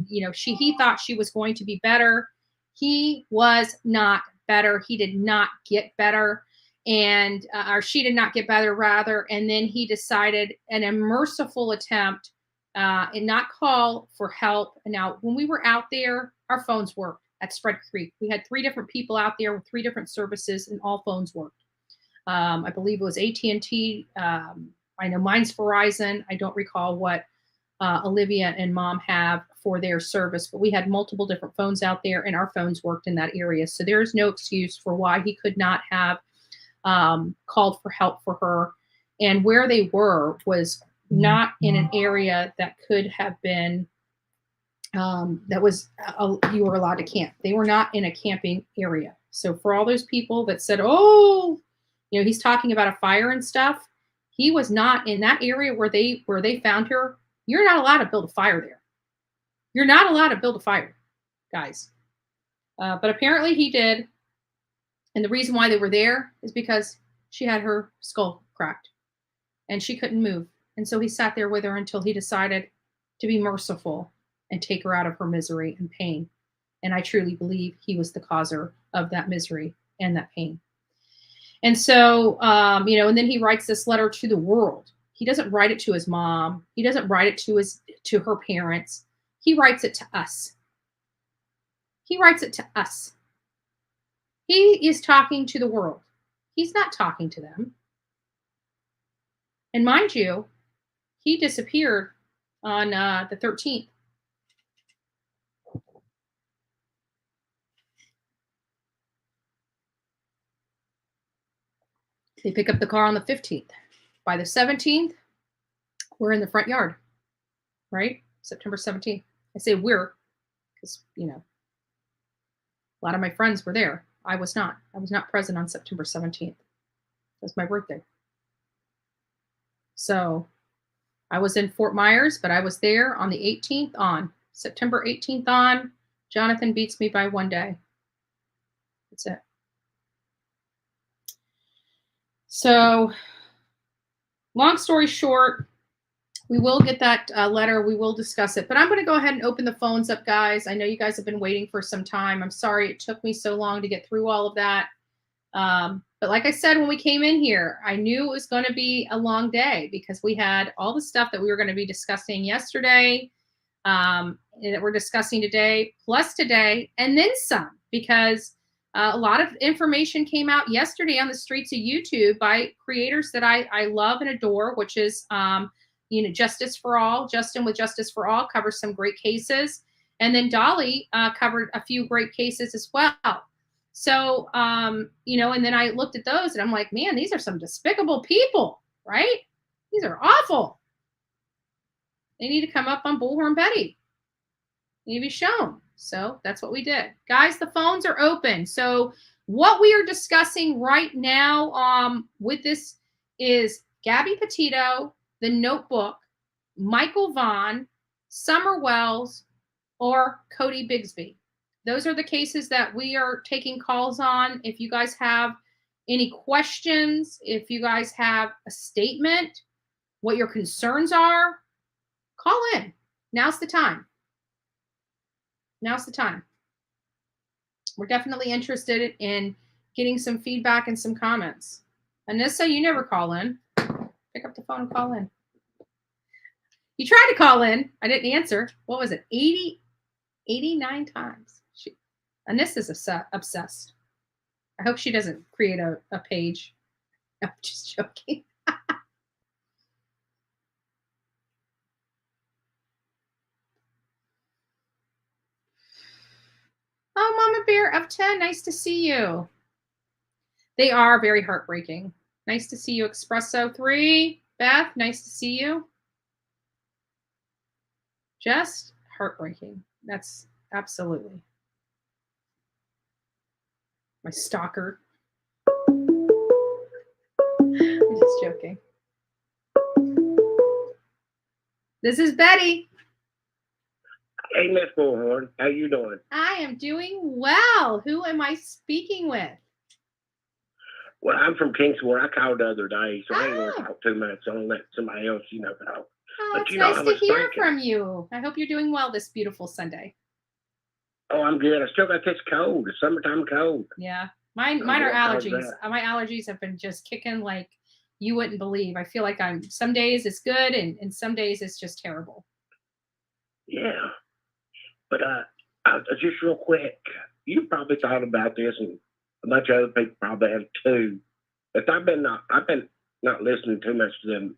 He thought she was going to be better. He was not better. He did not get better. Or she did not get better, rather. And then he decided in a merciful attempt and not call for help. Now, when we were out there, our phones worked at Spread Creek. We had 3 different people out there with 3 different services, and all phones worked. I believe it was AT&T. I know mine's Verizon. I don't recall what Olivia and Mom have for their service, but we had multiple different phones out there, and our phones worked in that area. So there's no excuse for why he could not have called for help for her. And where they were was not in an area that could have been that was you were allowed to camp. They were not in a camping area. So for all those people that said, oh, he's talking about a fire and stuff, he was not in that area where they found her. You're not allowed to build a fire there. You're not allowed to build a fire, guys. But apparently he did. And the reason why they were there is because she had her skull cracked and she couldn't move. And so he sat there with her until he decided to be merciful and take her out of her misery and pain. And I truly believe he was the causer of that misery and that pain. And so, and then he writes this letter to the world. He doesn't write it to his mom. He doesn't write it to her parents. He writes it to us. He writes it to us. He is talking to the world. He's not talking to them. And mind you, he disappeared on the 13th. They pick up the car on the 15th. By the 17th, were in the front yard, right? September 17th. I say we're because, a lot of my friends were there. I was not. I was not present on September 17th. It was my birthday. So I was in Fort Myers, but I was there on the 18th on. September 18th on. Jonathan beats me by 1 day. That's it. So long story short, we will get that letter. We will discuss it. But I'm going to go ahead and open the phones up, guys. I know you guys have been waiting for some time. I'm sorry it took me so long to get through all of that. But like I said, when we came in here, I knew it was going to be a long day because we had all the stuff that we were going to be discussing yesterday, that we're discussing today, plus today, and then some, because a lot of information came out yesterday on the streets of YouTube by creators that I love and adore, which is, Justice for All. Justin with Justice for All covers some great cases. And then Dolly covered a few great cases as well. So, and then I looked at those and I'm like, man, these are some despicable people, right? These are awful. They need to come up on Bullhorn Betty. They need to be shown. So that's what we did. Guys, the phones are open. So what we are discussing right now with this is Gabby Petito, The Notebook, Michael Vaughn, Summer Wells, or Codi Bigsby. Those are the cases that we are taking calls on. If you guys have any questions, if you guys have a statement, what your concerns are, call in. Now's the time. Now's the time. We're definitely interested in getting some feedback and some comments. Anissa, you never call in. Pick up the phone and call in. You tried to call in. I didn't answer. What was it? 89 times. Anissa's obsessed. I hope she doesn't create a page. I'm just joking. Oh, Mama Bear of 10. Nice to see you. They are very heartbreaking. Nice to see you, Espresso 3. Beth, nice to see you. Just heartbreaking. That's absolutely. My stalker. I'm just joking. This is Betty. Hey, Miss Bullhorn. How you doing? I am doing well. Who am I speaking with? Well, I'm from Kingsmore. I called the other day, so I ain't going to talk too much. I'll let somebody else, talk. Oh, But, it's you know, nice I to was hear thinking- from you. I hope you're doing well this beautiful Sunday. Oh, I'm good. I still got this cold. The summertime cold. Yeah. Mine are what caused allergies. that? My allergies have been just kicking like you wouldn't believe. I feel like some days it's good and some days it's just terrible. Yeah. But just real quick, you probably thought about this, and a bunch of other people probably have too. But I've been not listening too much to them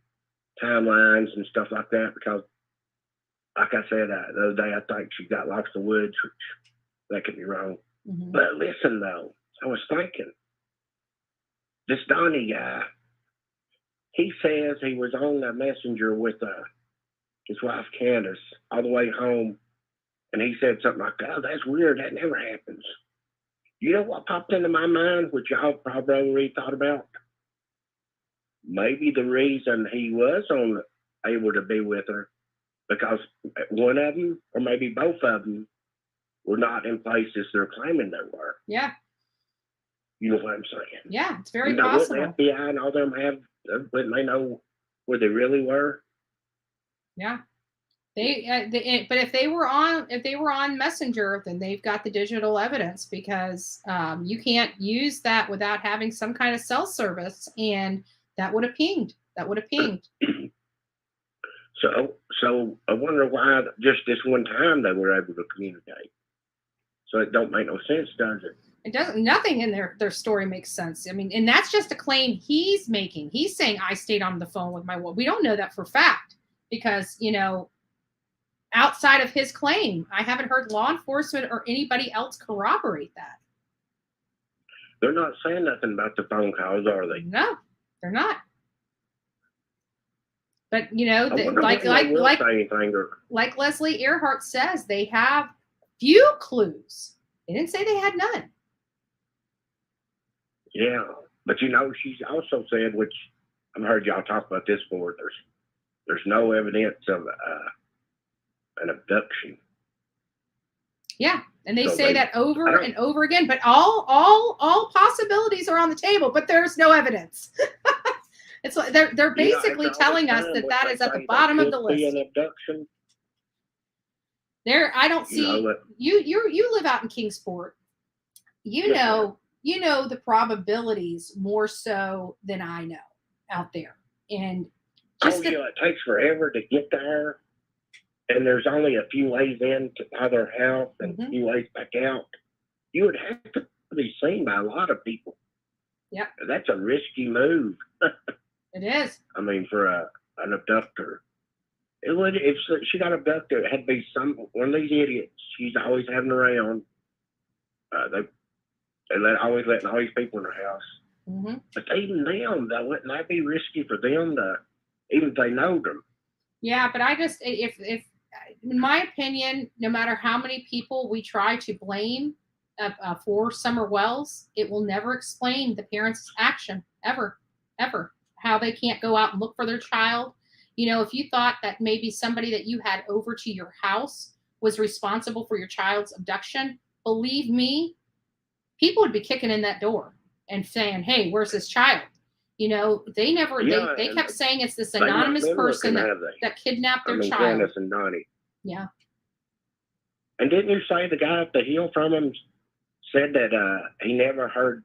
timelines and stuff like that because, like I said the other day, I think she got lost in the woods, which that could be wrong. Mm-hmm. But listen, though, I was thinking, this Donnie guy, he says he was on the messenger with his wife Candace all the way home, and he said something like, "Oh, that's weird. That never happens." You know what popped into my mind, which y'all probably already thought about? Maybe the reason he was able to be with her because one of them, or maybe both of them, were not in places they're claiming they were. Yeah. You know what I'm saying? Yeah, it's very Wouldn't possible. the FBI and all them wouldn't they know where they really were? Yeah. But if they were on Messenger, then they've got the digital evidence because you can't use that without having some kind of cell service, and that would have pinged. So I wonder why just this one time they were able to communicate. So it don't make no sense, does it? It doesn't. Nothing in their story makes sense. I mean, and that's just a claim he's making. He's saying I stayed on the phone with my wife. We don't know that for fact because outside of his claim, I haven't heard law enforcement or anybody else corroborate that. They're not saying nothing about the phone calls, are they? No, they're not. But you know, I wonder like when they will say anything or, like Leslie Earhart says, they have few clues. They didn't say they had none. yeah. But you know, she's also said, which I've heard y'all talk about this before, there's no evidence of an abduction. Yeah, and they So say that over I don't- and over again. But all possibilities are on the table, but there's no evidence. It's like they're basically telling us that is at the bottom of the list. An abduction. There, I don't see you live out in Kingsport. You know the probabilities more so than I know out there, and just it takes forever to get there, and there's only a few ways in to either house and a few ways back out. You would have to be seen by a lot of people. Yep, that's a risky move. It is. I mean, for an abductor. It would, if she got abducted, it had to be one of these idiots she's always having around. They always letting all these people in their house. Mm-hmm. But even them, wouldn't that be risky for them to, even if they know them? Yeah, but I just, if in my opinion, no matter how many people we try to blame for Summer Wells, it will never explain the parents' action, ever. How they can't go out and look for their child. You know, if you thought that maybe somebody that you had over to your house was responsible for your child's abduction, believe me, people would be kicking in that door and saying, hey, where's this child? You know, they never, they kept saying it's this anonymous person that kidnapped their child. Candace and Donnie. Yeah. And didn't you say the guy up the hill from him said that he never heard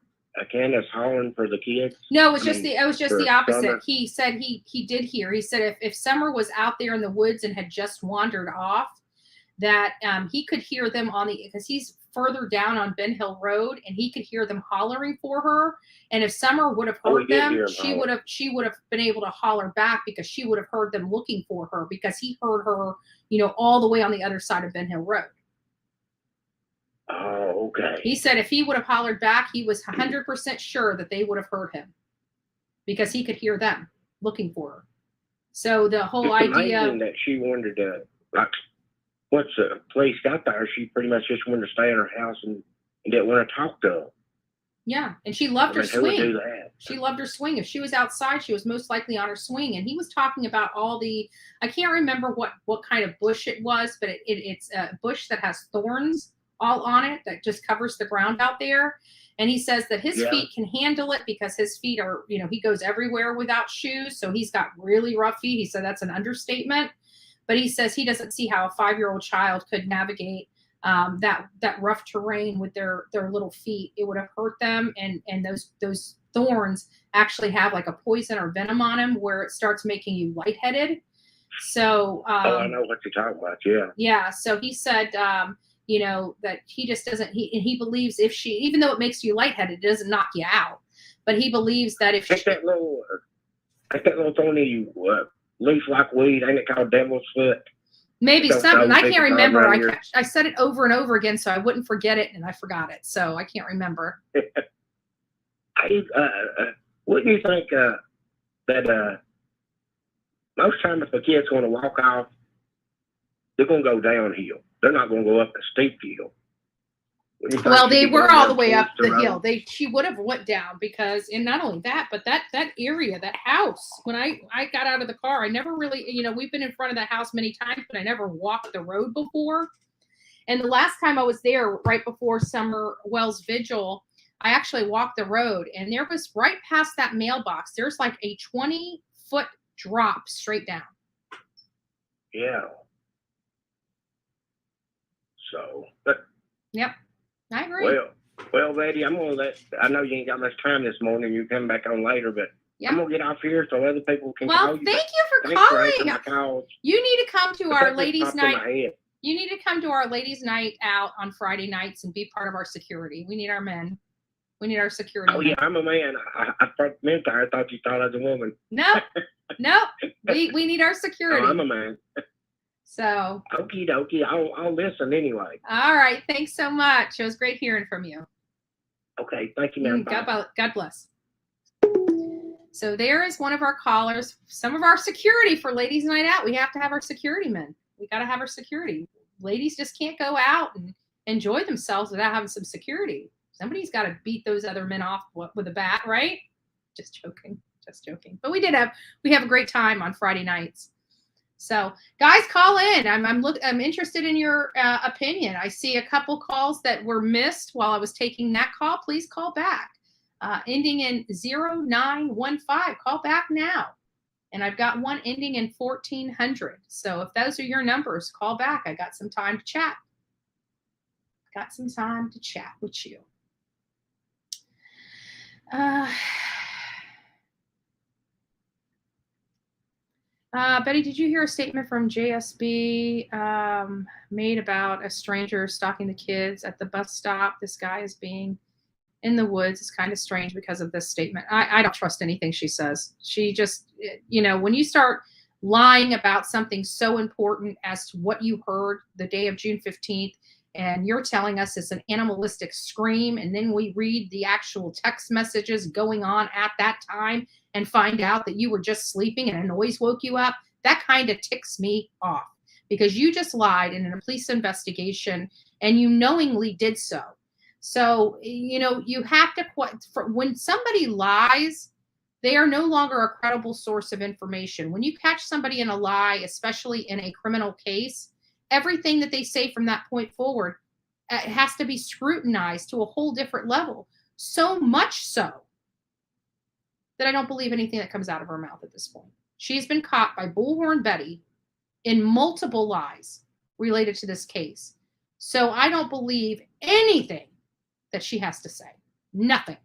Candace hollering for the kids? No, it was just the opposite. Summer. He said he did hear. He said if Summer was out there in the woods and had just wandered off, that he could hear them because he's further down on Ben Hill Road, and he could hear them hollering for her. And if Summer would have heard them, she would have been able to holler back because she would have heard them looking for her, because he heard her, you know, all the way on the other side of Ben Hill Road. Oh, okay. He said if he would have hollered back, he was 100% sure that they would have heard him because he could hear them looking for her. So the whole idea that she wanted to, like, once the police got there, she pretty much just wanted to stay in her house and didn't want to talk to them. Yeah, and she loved her swing. Who would do that? She loved her swing. If she was outside, she was most likely on her swing. And he was talking about I can't remember what kind of bush it was, but it's a bush that has thorns all on it that just covers the ground out there. And he says that his feet can handle it because his feet are, you know, he goes everywhere without shoes. So he's got really rough feet. He said that's an understatement. But he says he doesn't see how a 5-year-old child could navigate that rough terrain with their little feet. It would have hurt them. And those thorns actually have like a poison or venom on them where it starts making you lightheaded. So I know what you're talking about. Yeah. Yeah. So he said, you know, that he just doesn't, he believes if she, even though it makes you lightheaded, it doesn't knock you out. But he believes that if that little thorny leaf like weed, ain't it called devil's foot? Maybe something. I can't remember. I said it over and over again so I wouldn't forget it, and I forgot it. So I can't remember. Wouldn't you think that most times if the kids want to walk off, they're going to go downhill. They're not going to go up a steep hill. Well, they were all the way up the hill. She would have went down because, and not only that, but that area, that house, when I got out of the car, I never really, you know, we've been in front of that house many times, but I never walked the road before. And the last time I was there, right before Summer Wells Vigil, I actually walked the road, and there was right past that mailbox, there's like a 20-foot drop straight down. Yeah. So. Yep. I agree. Well, Betty, I know you ain't got much time this morning. You come back on later, but I'm going to get off here so other people can call you. Well, thank you for calling. You need to come to our ladies' night. You need to come to our ladies' night out on Friday nights and be part of our security. We need our men. We need our security. Oh, yeah, I'm a man. I thought you thought I was a woman. No. We need our security. No, I'm a man. So. Okie dokie. I'll listen anyway. All right. Thanks so much. It was great hearing from you. Okay. Thank you, ma'am. God bless. So there is one of our callers, some of our security for Ladies Night Out. We have to have our security men. We got to have our security. Ladies just can't go out and enjoy themselves without having some security. Somebody's got to beat those other men off with a bat, right? Just joking. But we have a great time on Friday nights. So guys, call in. I'm interested in your opinion. I see a couple calls that were missed while I was taking that call. Please call back. Ending in 0915. Call back now. And I've got one ending in 1400. So if those are your numbers, call back. I got some time to chat. With you. Betty, did you hear a statement from JSB made about a stranger stalking the kids at the bus stop? This guy is being in the woods. It's kind of strange because of this statement. I don't trust anything she says. She just, when you start lying about something so important as to what you heard the day of June 15th, and you're telling us it's an animalistic scream, and then we read the actual text messages going on at that time and find out that you were just sleeping and a noise woke you up, that kind of ticks me off, because you just lied in a police investigation and you knowingly did so. So, you have to, when somebody lies, they are no longer a credible source of information. When you catch somebody in a lie, especially in a criminal case, everything that they say from that point forward has to be scrutinized to a whole different level. So much so that I don't believe anything that comes out of her mouth at this point. She's been caught by Bullhorn Betty in multiple lies related to this case. So I don't believe anything that she has to say. Nothing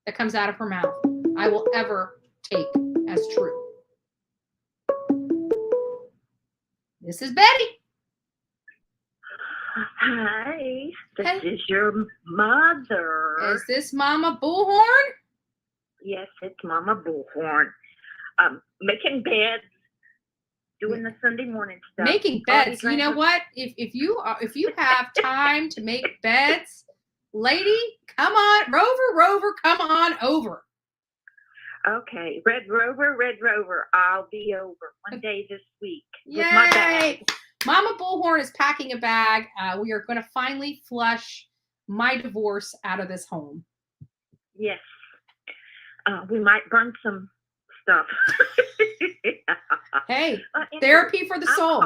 that comes out of her mouth I will ever take as true. This is Betty. Hi, this is your mother. Is this Mama Bullhorn? Yes, it's Mama Bullhorn. Making beds, doing the Sunday morning stuff. Making beds. You know what? If you have time to make beds, lady, come on, Rover, come on over. Okay, Red Rover, I'll be over one day this week with my bag. Mama Bullhorn is packing a bag. We are going to finally flush my divorce out of this home. Yes. We might burn some stuff. Hey, therapy for the soul.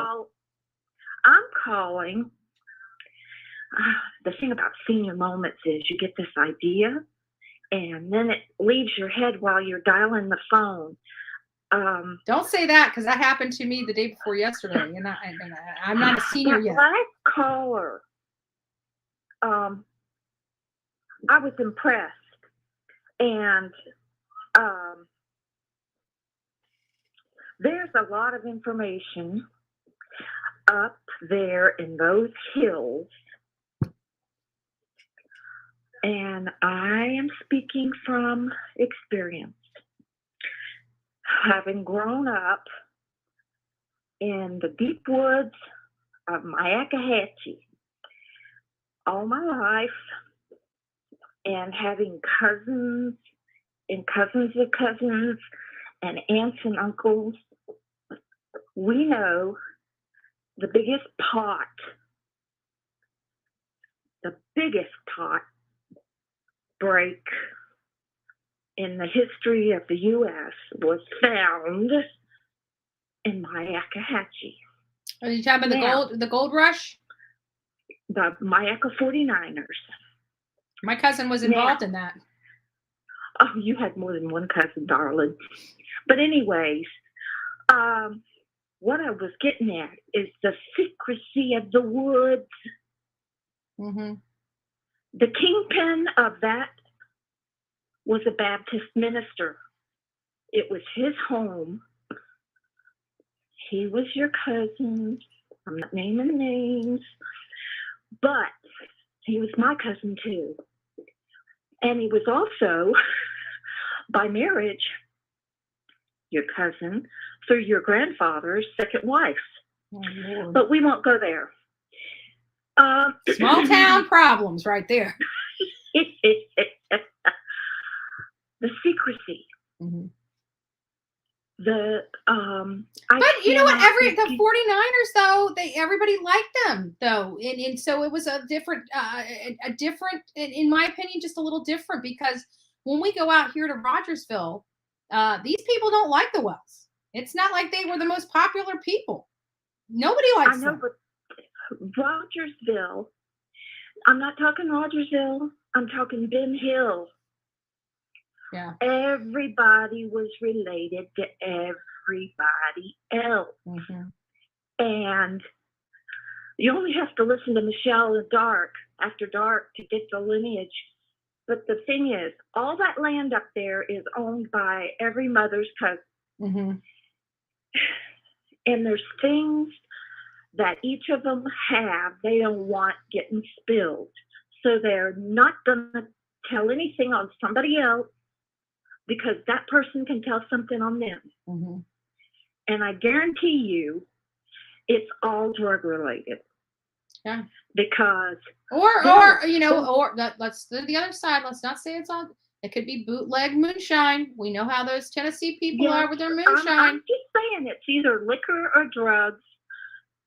I'm calling. The thing about senior moments is you get this idea, and then it leaves your head while you're dialing the phone. Don't say that, because that happened to me the day before yesterday, and I'm not a senior yet. Last caller, I was impressed, and there's a lot of information up there in those hills, and I am speaking from experience. Having grown up in the deep woods of Myakkahatchee all my life, and having cousins and cousins of cousins and aunts and uncles, we know the biggest pot break in the history of the U.S. was found in Myakkahatchee. Are you talking about the gold rush? The Myakka 49ers. My cousin was involved in that. Oh, you had more than one cousin, darling. But anyways, what I was getting at is the secrecy of the woods. Mm-hmm. The kingpin of that was a Baptist minister. It was his home. He was your cousin. I'm not naming names, but he was my cousin too. And he was also, by marriage, your cousin through your grandfather's second wife. Oh, but we won't go there. Small town problems right there. The secrecy. Mm-hmm. But you know what? The 49ers though, everybody liked them though, and so it was a different, in my opinion, just a little different, because when we go out here to Rogersville, these people don't like the Wells. It's not like they were the most popular people. Nobody likes them. But Rogersville. I'm not talking Rogersville. I'm talking Ben Hill. Yeah. Everybody was related to everybody else. Mm-hmm. And you only have to listen to Michelle After Dark to get the lineage. But the thing is, all that land up there is owned by every mother's cousin. Mm-hmm. And there's things that each of them have they don't want getting spilled. So they're not going to tell anything on somebody else, because that person can tell something on them. Mm-hmm. And I guarantee you, it's all drug related. Yeah. Because let's do the other side. Let's not say it's all. It could be bootleg moonshine. We know how those Tennessee people are with their moonshine. I'm just saying it's either liquor or drugs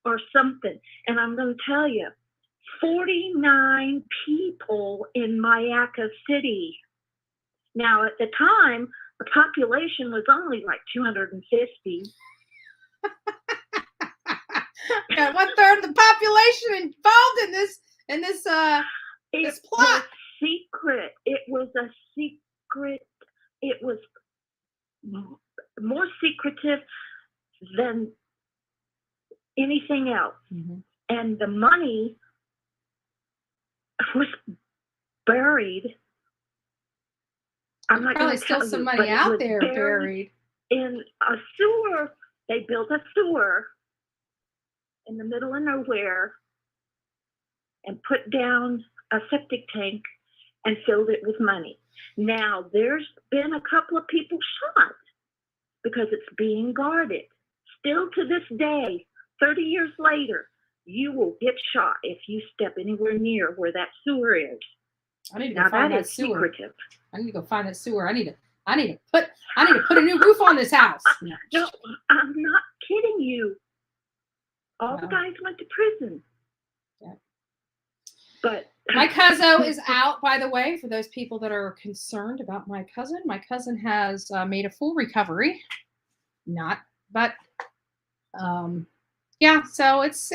or something. And I'm going to tell you, 49 people in Mayaca City. Now, at the time, the population was only like 250. Got 1/3 of the population involved in this plot. Secret. It was a secret. It was more secretive than anything else. Mm-hmm. And the money was buried. I'm not going probably to still tell some you, money out there buried in a sewer. They built a sewer in the middle of nowhere and put down a septic tank and filled it with money. Now, there's been a couple of people shot because it's being guarded. Still to this day, 30 years later, you will get shot if you step anywhere near where that sewer is. I need to go find that sewer. Secretive. I need to go find that sewer. I need to put a new roof on this house. No, I'm not kidding you. All the guys went to prison. Yeah. But my cousin is out, by the way, for those people that are concerned about my cousin. My cousin has made a full recovery. So it's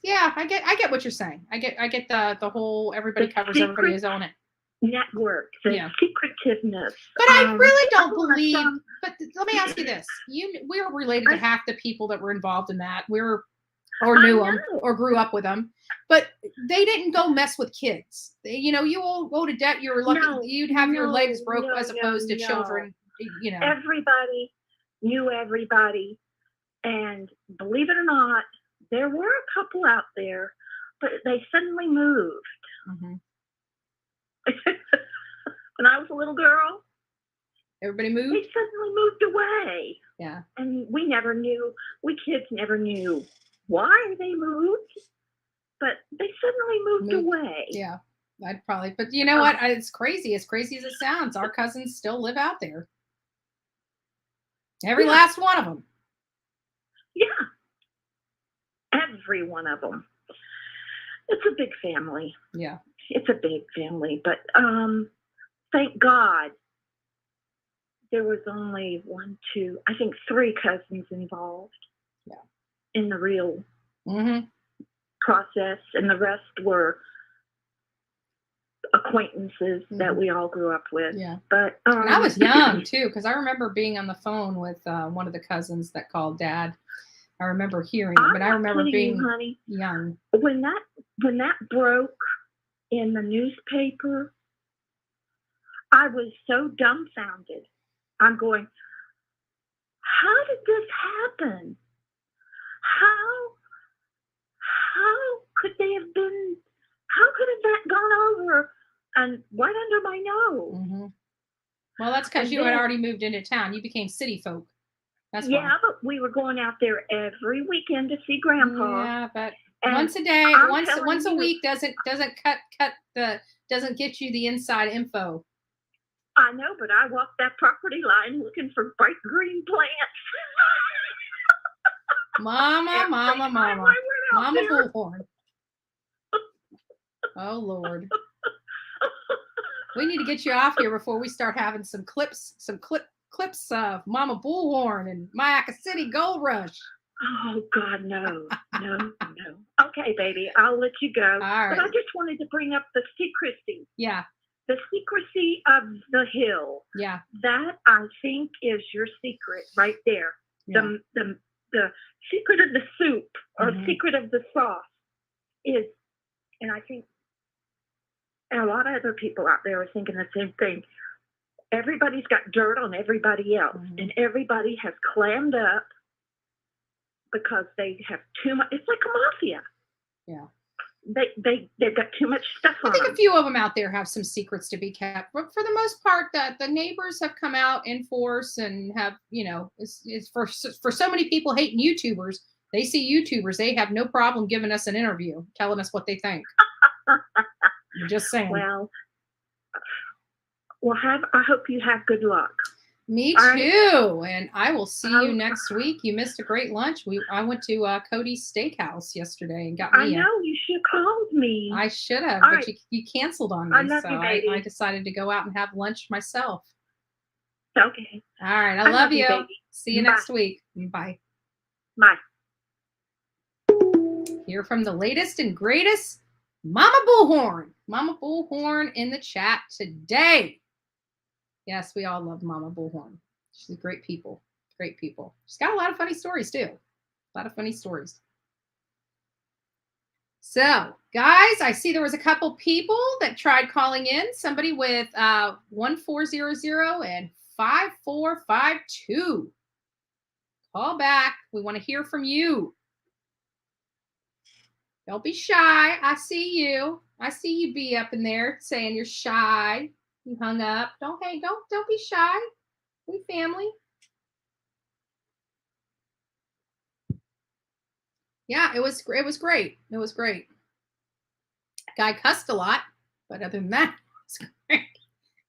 I get what you're saying. I get the whole everybody covers everybody is on it. Network, the secretiveness. But I really don't believe. But let me ask you this: we're related to half the people that were involved in that. Or knew them, or grew up with them, but they didn't go mess with kids. You all go to debt. You're lucky you'd have your legs broke as opposed to children. Everybody knew everybody, and believe it or not, there were a couple out there, but they suddenly moved. Mm-hmm. When I was a little girl, everybody moved. They suddenly moved away. Yeah, and we kids never knew why they moved, but they suddenly moved away. Yeah, I'd probably. But you know what? It's crazy. As crazy as it sounds, our cousins still live out there. Every last one of them. Yeah, every one of them. It's a big family. Yeah, it's a big family. But thank God there was only 3 cousins involved. Yeah. In the real mm-hmm. process, and the rest were acquaintances mm-hmm. that we all grew up with. Yeah, but and I was young too, because I remember being on the phone with one of the cousins that called Dad. I remember hearing it, but I remember being young. When that broke in the newspaper, I was so dumbfounded. I'm going, how did this happen? How could they have been? How could have that gone over and right under my nose? Mm-hmm. Well, that's because you had already moved into town. You became city folk. That's why. But we were going out there every weekend to see Grandpa. Yeah, but once a day, once a week doesn't get you the inside info. I know, but I walked that property line looking for bright green plants. Mama, Every mama, time mama. I went out Mama there. Bullhorn. Oh, Lord. We need to get you off here before we start having some clips of Mama Bullhorn and Mayaca City Gold Rush. Oh, God, no. Okay, baby, I'll let you go. All right. But I just wanted to bring up the secrecy. Yeah. The secrecy of the hill. Yeah. That, I think, is your secret right there. Yeah. The secret of the soup or secret of the sauce is, and I think, and a lot of other people out there are thinking the same thing. Everybody's got dirt on everybody else, and everybody has clammed up because they have too much. It's like a mafia. Yeah. They've got too much stuff on I think them. a few of them out there have some secrets to be kept, but for the most part, that the neighbors have come out in force and have, it's for so many people hating YouTubers. They see YouTubers, they have no problem giving us an interview, telling us what they think. I'm just saying. Well, I hope you have good luck. Me too. And I will see you next week. You missed a great lunch. I went to Codi's Steakhouse yesterday and got me. I know, you should have called me. I should have, All but right. you canceled on me. I love so you, baby. I decided to go out and have lunch myself. Okay. All right. I love you. baby. See you next week. Bye. Bye. Hear from the latest and greatest, Mama Bullhorn. Mama Bullhorn in the chat today. Yes, we all love Mama Bullhorn. She's a great people. Great people. She's got a lot of funny stories too. A lot of funny stories. So, guys, I see there was a couple people that tried calling in. Somebody with 1400 and 5452. Call back. We want to hear from you. Don't be shy. I see you. I see you be up in there saying you're shy. You hung up. Don't be shy. We family. Yeah, it was great. It was great. Guy cussed a lot, but other than that, it was great.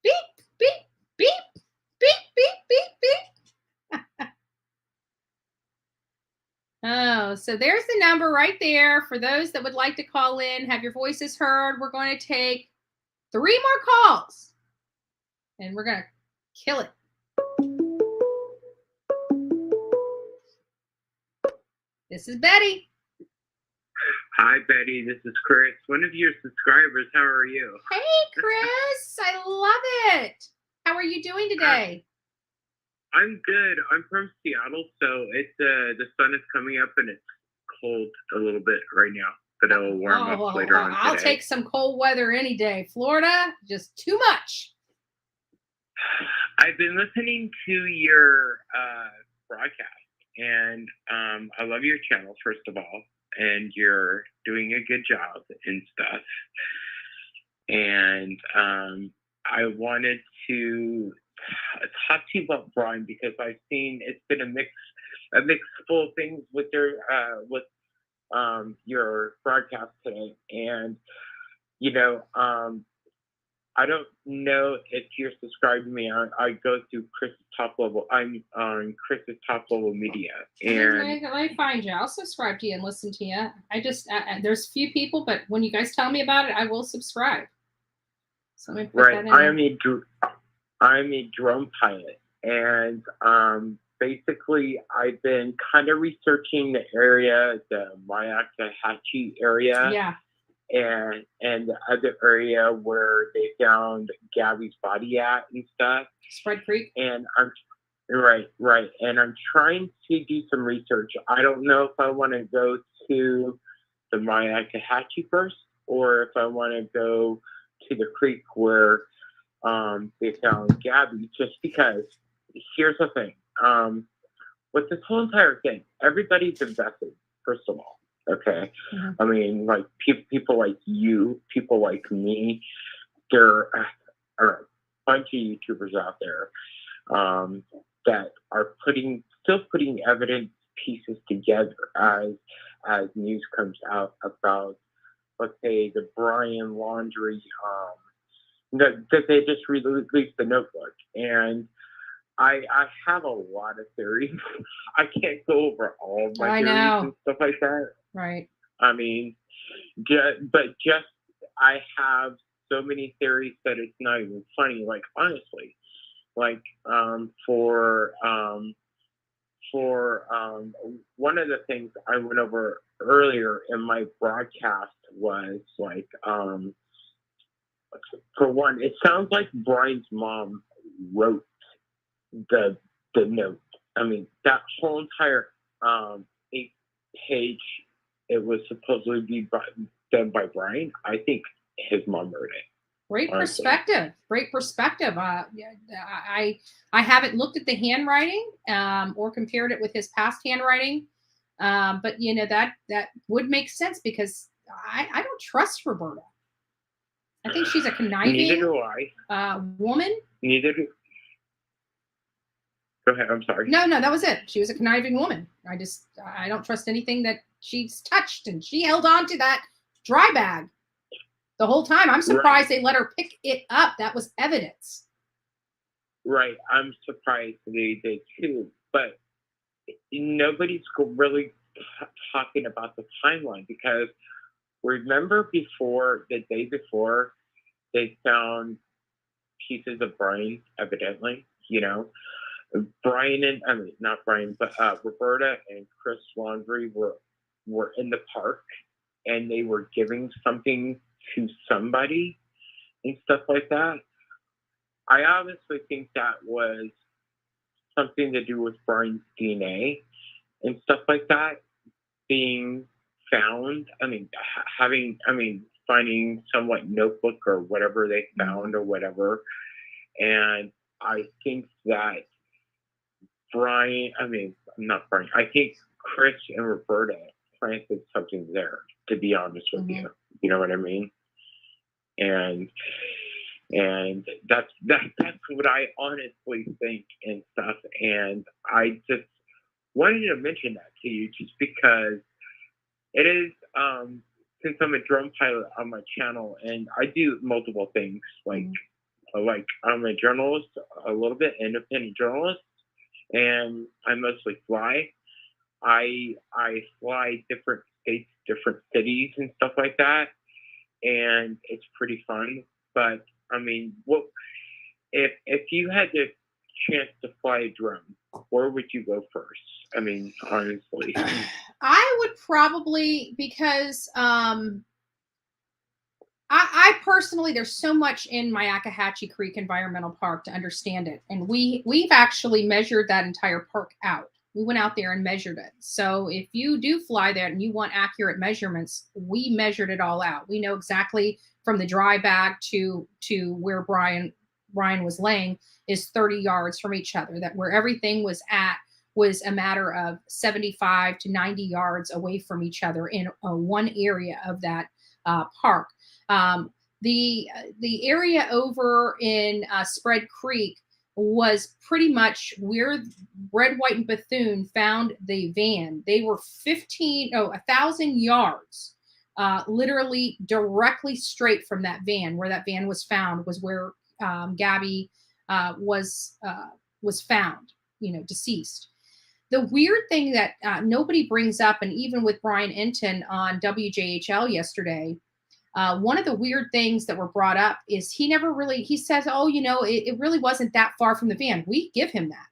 Beep, beep, beep, beep, beep, beep, beep. Oh, so there's the number right there for those that would like to call in, have your voices heard. We're going to take 3 more calls, and we're going to kill it. This is Betty. Hi, Betty. This is Chris, one of your subscribers. How are you? Hey, Chris. I love it. How are you doing today? I'm good. I'm from Seattle, so it's the sun is coming up and it's cold a little bit right now, but it'll warm up later on today. I'll take some cold weather any day. Florida, just too much. I've been listening to your broadcast, and I love your channel, first of all, and you're doing a good job and stuff. And I wanted to talk to you about Brian because I've seen it's been a mix full of things with your broadcast today, and I don't know if you're subscribed to me. I go through Chris's Top Level. I'm on Chris's Top Level Media, and let me find you. I'll subscribe to you and listen to you. I just there's few people, but when you guys tell me about it, I will subscribe. So let me put that in. I'm a drone pilot, and basically I've been kind of researching the area, the Mayacahatchee area. Yeah. And the other area where they found Gabby's body at and stuff. Spread Creek. And I'm right. And I'm trying to do some research. I don't know if I want to go to the Mayacahatchee first, or if I want to go to the creek where they found Gabby. Just because, here's the thing. With this whole entire thing, everybody's invested. First of all. Okay. Mm-hmm. I mean, like people like you, people like me, there are a bunch of YouTubers out there that are still putting evidence pieces together as news comes out about, let's say, the Brian Laundrie that they just released the Notebook, and I have a lot of theories. I can't go over all of my theories and stuff like that. Right. I mean, I have so many theories that it's not even funny. Like, honestly, like for one of the things I went over earlier in my broadcast was like, for one, it sounds like Brian's mom wrote the note. I mean, that whole entire 8-page, it was supposedly be done by Brian. I think his mom wrote it. Great perspective. Great perspective. I haven't looked at the handwriting or compared it with his past handwriting, but you know that would make sense because I don't trust Roberta. I think she's a conniving Neither do I. Woman. Neither do. Go ahead. I'm sorry. No, that was it. She was a conniving woman. I don't trust anything that she's touched, and she held on to that dry bag the whole time. I'm surprised they let her pick it up. That was evidence. Right. I'm surprised they did too. But nobody's really talking about the timeline, because remember the day before, they found pieces of Brian, evidently, you know. Roberta and Chris Laundrie were in the park, and they were giving something to somebody and stuff like that. I obviously think that was something to do with Brian's DNA and stuff like that being found. Finding somewhat notebook or whatever they found or whatever. And I think that I think Chris and Roberta planted something there, to be honest with you. You know what I mean? And that's what I honestly think and stuff. And I just wanted to mention that to you just because it is, since I'm a drone pilot on my channel, and I do multiple things, like I'm a journalist, a little bit independent journalist, and I mostly fly. I fly different states, different cities, and stuff like that, and it's pretty fun. But I mean, if you had the chance to fly a drone, where would you go first? I mean, honestly, I would probably, because I personally, there's so much in Myakkahatchee Creek Environmental Park to understand it. And we've actually measured that entire park out. We went out there and measured it. So if you do fly there and you want accurate measurements, we measured it all out. We know exactly from the dry bag to where Brian was laying is 30 yards from each other, that where everything was at was a matter of 75 to 90 yards away from each other in one area of that park. The area over in Spread Creek was pretty much where Red, White, and Bethune found the van. They were 1,000 yards, literally directly straight from that van. Where that van was found was where Gabby was found, deceased. The weird thing that nobody brings up, and even with Brian Enton on WJHL yesterday, one of the weird things that were brought up is he says, it really wasn't that far from the van. We give him that.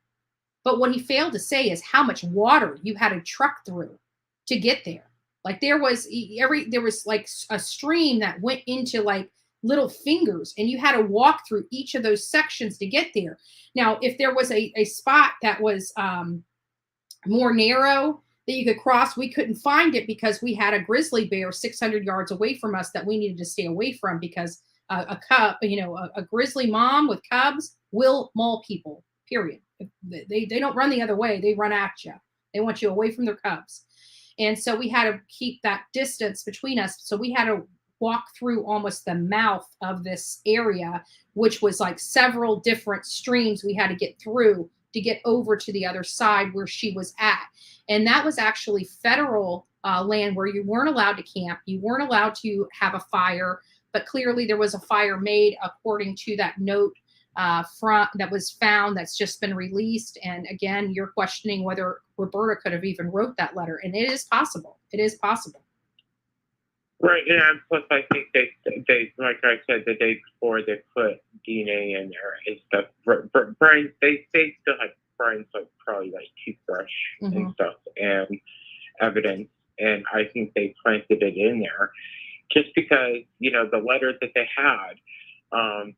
But what he failed to say is how much water you had to truck through to get there. Like there was like a stream that went into like little fingers, and you had to walk through each of those sections to get there. Now, if there was a spot that was more narrow that you could cross, we couldn't find it because we had a grizzly bear 600 yards away from us that we needed to stay away from, because a grizzly mom with cubs will maul people, period. They don't run the other way. They run at you. They want you away from their cubs. And so we had to keep that distance between us. So we had to walk through almost the mouth of this area, which was like several different streams we had to get through to get over to the other side where she was at. And that was actually federal land where you weren't allowed to camp, you weren't allowed to have a fire, but clearly there was a fire made according to that note that was found that's just been released. And again, you're questioning whether Roberta could have even wrote that letter, and it is possible. It is possible. Right, and plus I think they like I said the day before they put DNA in there and stuff. Brian, they still had Brian's like probably like toothbrush and stuff and evidence, and I think they planted it in there just because the letter that they had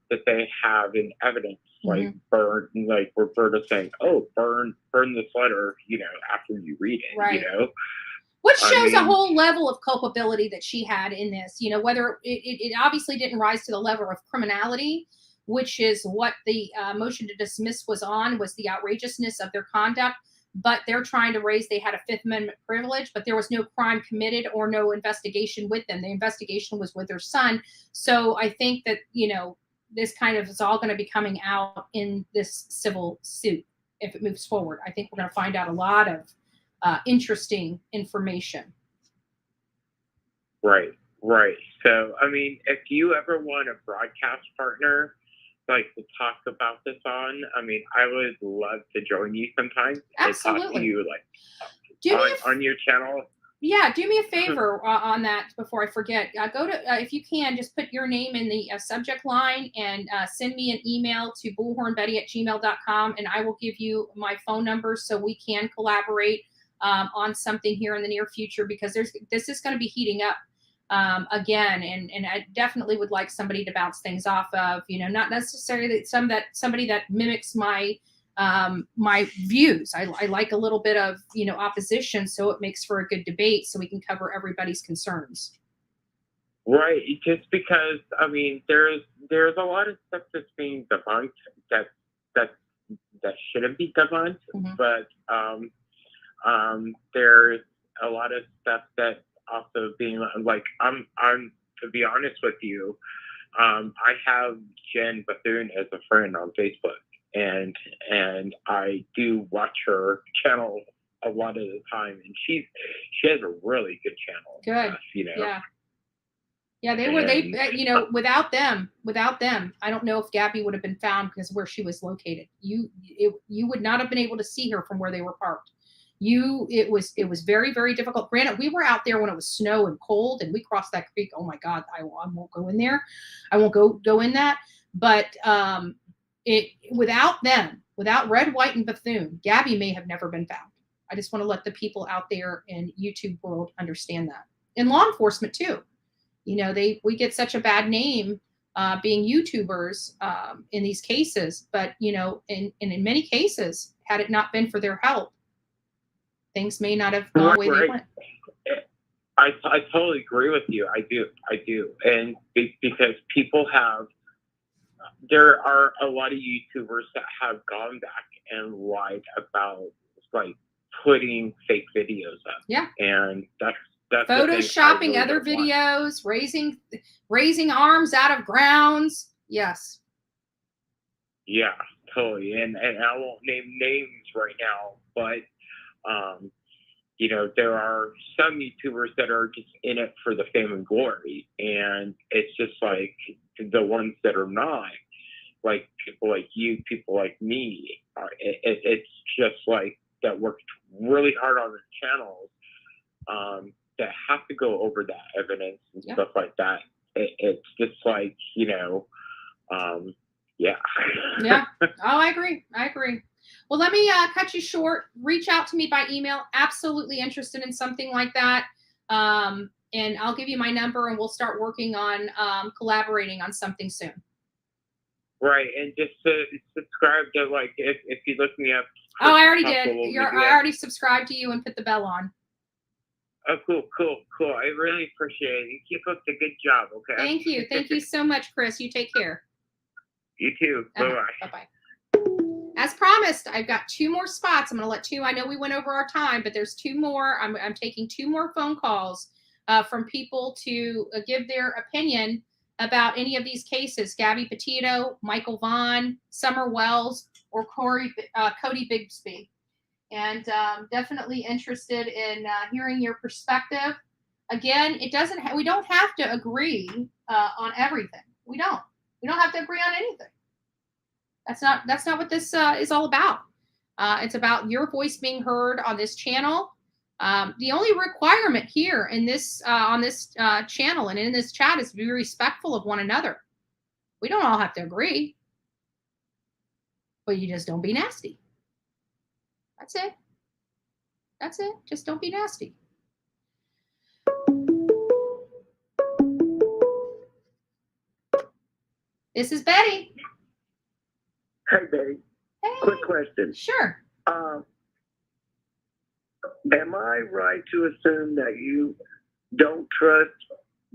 that they have in evidence, like burn, like Roberta saying, "Oh, burn this letter," after you read it, right. Which shows a whole level of culpability that she had in this, whether it obviously didn't rise to the level of criminality, which is what the motion to dismiss was the outrageousness of their conduct. But they're trying to raise, they had a Fifth Amendment privilege, but there was no crime committed or no investigation with them. The investigation was with their son. So I think that, this kind of is all going to be coming out in this civil suit if it moves forward. I think we're going to find out a lot of interesting information. Right. So, I mean, if you ever want a broadcast partner, like to talk about this on, I mean, I would love to join you sometime. Absolutely. And talk to you on your channel. Yeah, do me a favor on that before I forget. Go to, if you can, just put your name in the subject line and send me an email to bullhornbetty@gmail.com, and I will give you my phone number so we can collaborate on something here in the near future, because this is going to be heating up again, and I definitely would like somebody to bounce things off of. Not necessarily somebody that mimics my views. I like a little bit of opposition, so it makes for a good debate, so we can cover everybody's concerns. Right, just because I mean, there's a lot of stuff that's being debunked that shouldn't be debunked, but there's a lot of stuff that also being like, I'm to be honest with you, I have Jen Bethune as a friend on Facebook, and I do watch her channel a lot of the time, and she has a really good channel. Good. Yeah, without them, I don't know if Gabby would have been found, because where she was located, you would not have been able to see her from where they were parked. It was very, very difficult. Granted, we were out there when it was snow and cold, and we crossed that creek. Oh my God, I won't go in there. I won't go in that. But without them, without Red, White, and Bethune, Gabby may have never been found. I just want to let the people out there in YouTube world understand that. And law enforcement too. We get such a bad name being YouTubers in these cases, but in many cases, had it not been for their help, things may not have gone the way they went. I totally agree with you. I do. And because there are a lot of YouTubers that have gone back and lied about like putting fake videos up. Yeah. And that's photoshopping other videos, raising arms out of grounds. Yes. Yeah, totally. And I won't name names right now, but there are some YouTubers that are just in it for the fame and glory, and it's just like the ones that are not, like people like you, people like me. It's just like that worked really hard on their channels that have to go over that evidence and stuff like that. It's just like yeah. Yeah. Oh, I agree. Well, let me cut you short. Reach out to me by email. Absolutely interested in something like that. And I'll give you my number, and we'll start working on collaborating on something soon. Right. And just to subscribe to, like, if you look me up. Oh, I already did. I already subscribed to you and put the bell on. Oh, cool. I really appreciate it. You keep up the good job, okay? Thank you. Thank you so much, Chris. You take care. You too. Bye-bye. Bye-bye. As promised, I've got 2 more spots. I'm going to let 2. I know we went over our time, but there's 2 more. I'm taking 2 more phone calls from people to give their opinion about any of these cases: Gabby Petito, Michael Vaughn, Summer Wells, or Codi Bigsby. and definitely interested in hearing your perspective. Again, we don't have to agree on everything. We don't have to agree on anything. That's not what this is all about. It's about your voice being heard on this channel. The only requirement here in this on this channel and in this chat is to be respectful of one another. We don't all have to agree, but you just don't be nasty. That's it. That's it. Just don't be nasty. This is Betty. Hey, Betty. Hey. Quick question. Sure. Am I right to assume that you don't trust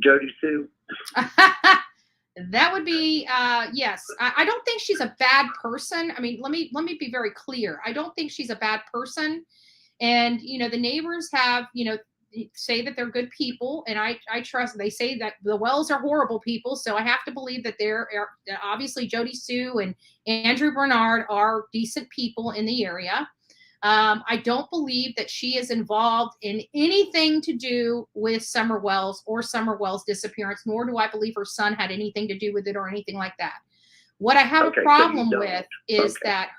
Jody Sue? That would be yes. I don't think she's a bad person. I mean, let me be very clear. I don't think she's a bad person. And the neighbors have say that they're good people, and I trust. They say that the Wells are horrible people, so I have to believe that they're obviously Jody Sue and Andrew Bernard are decent people in the area. I don't believe that she is involved in anything to do with Summer Wells or Summer Wells' disappearance, nor do I believe her son had anything to do with it or anything like that. What I have a problem with is that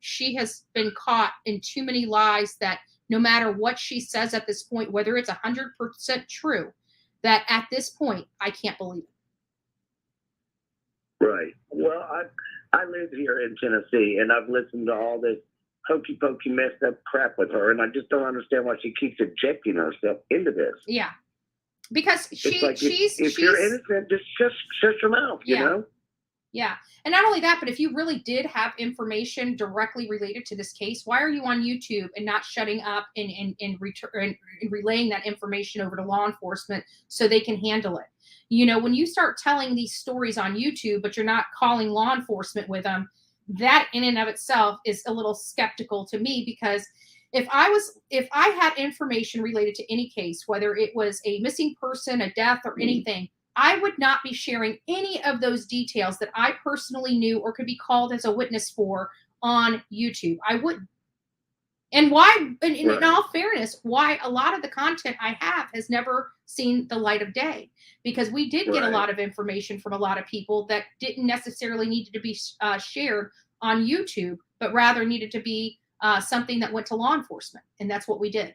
she has been caught in too many lies that no matter what she says at this point, whether it's 100% true, that at this point, I can't believe it. Right. Well, I live here in Tennessee, and I've listened to all this hokey pokey messed up crap with her, and I just don't understand why she keeps injecting herself into this. Yeah, because she's if you're innocent, just shut your mouth. You know. Yeah, and not only that, but if you really did have information directly related to this case, why are you on YouTube and not shutting up and relaying that information over to law enforcement so they can handle it? When you start telling these stories on YouTube, but you're not calling law enforcement with them, that in and of itself is a little skeptical to me, because if I had information related to any case, whether it was a missing person, a death, or anything, I would not be sharing any of those details that I personally knew or could be called as a witness for on YouTube. I wouldn't. And why, in all fairness, why a lot of the content I have has never seen the light of day, because we did get a lot of information from a lot of people that didn't necessarily need to be shared on YouTube, but rather needed to be something that went to law enforcement. And that's what we did.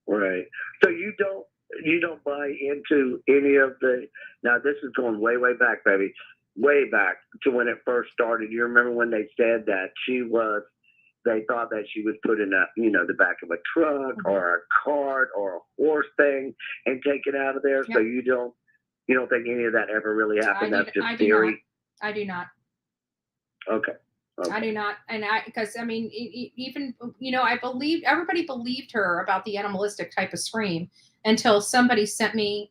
Right. So you don't buy into any of now this is going way back, baby, way back to when it first started. You remember when they said that they thought that she was put in the back of a truck or a cart or a horse thing and taken out of there. Yep. So you don't think any of that ever really happened? That's just theory? I do not. Okay. I do not. And because even, everybody believed her about the animalistic type of scream until somebody sent me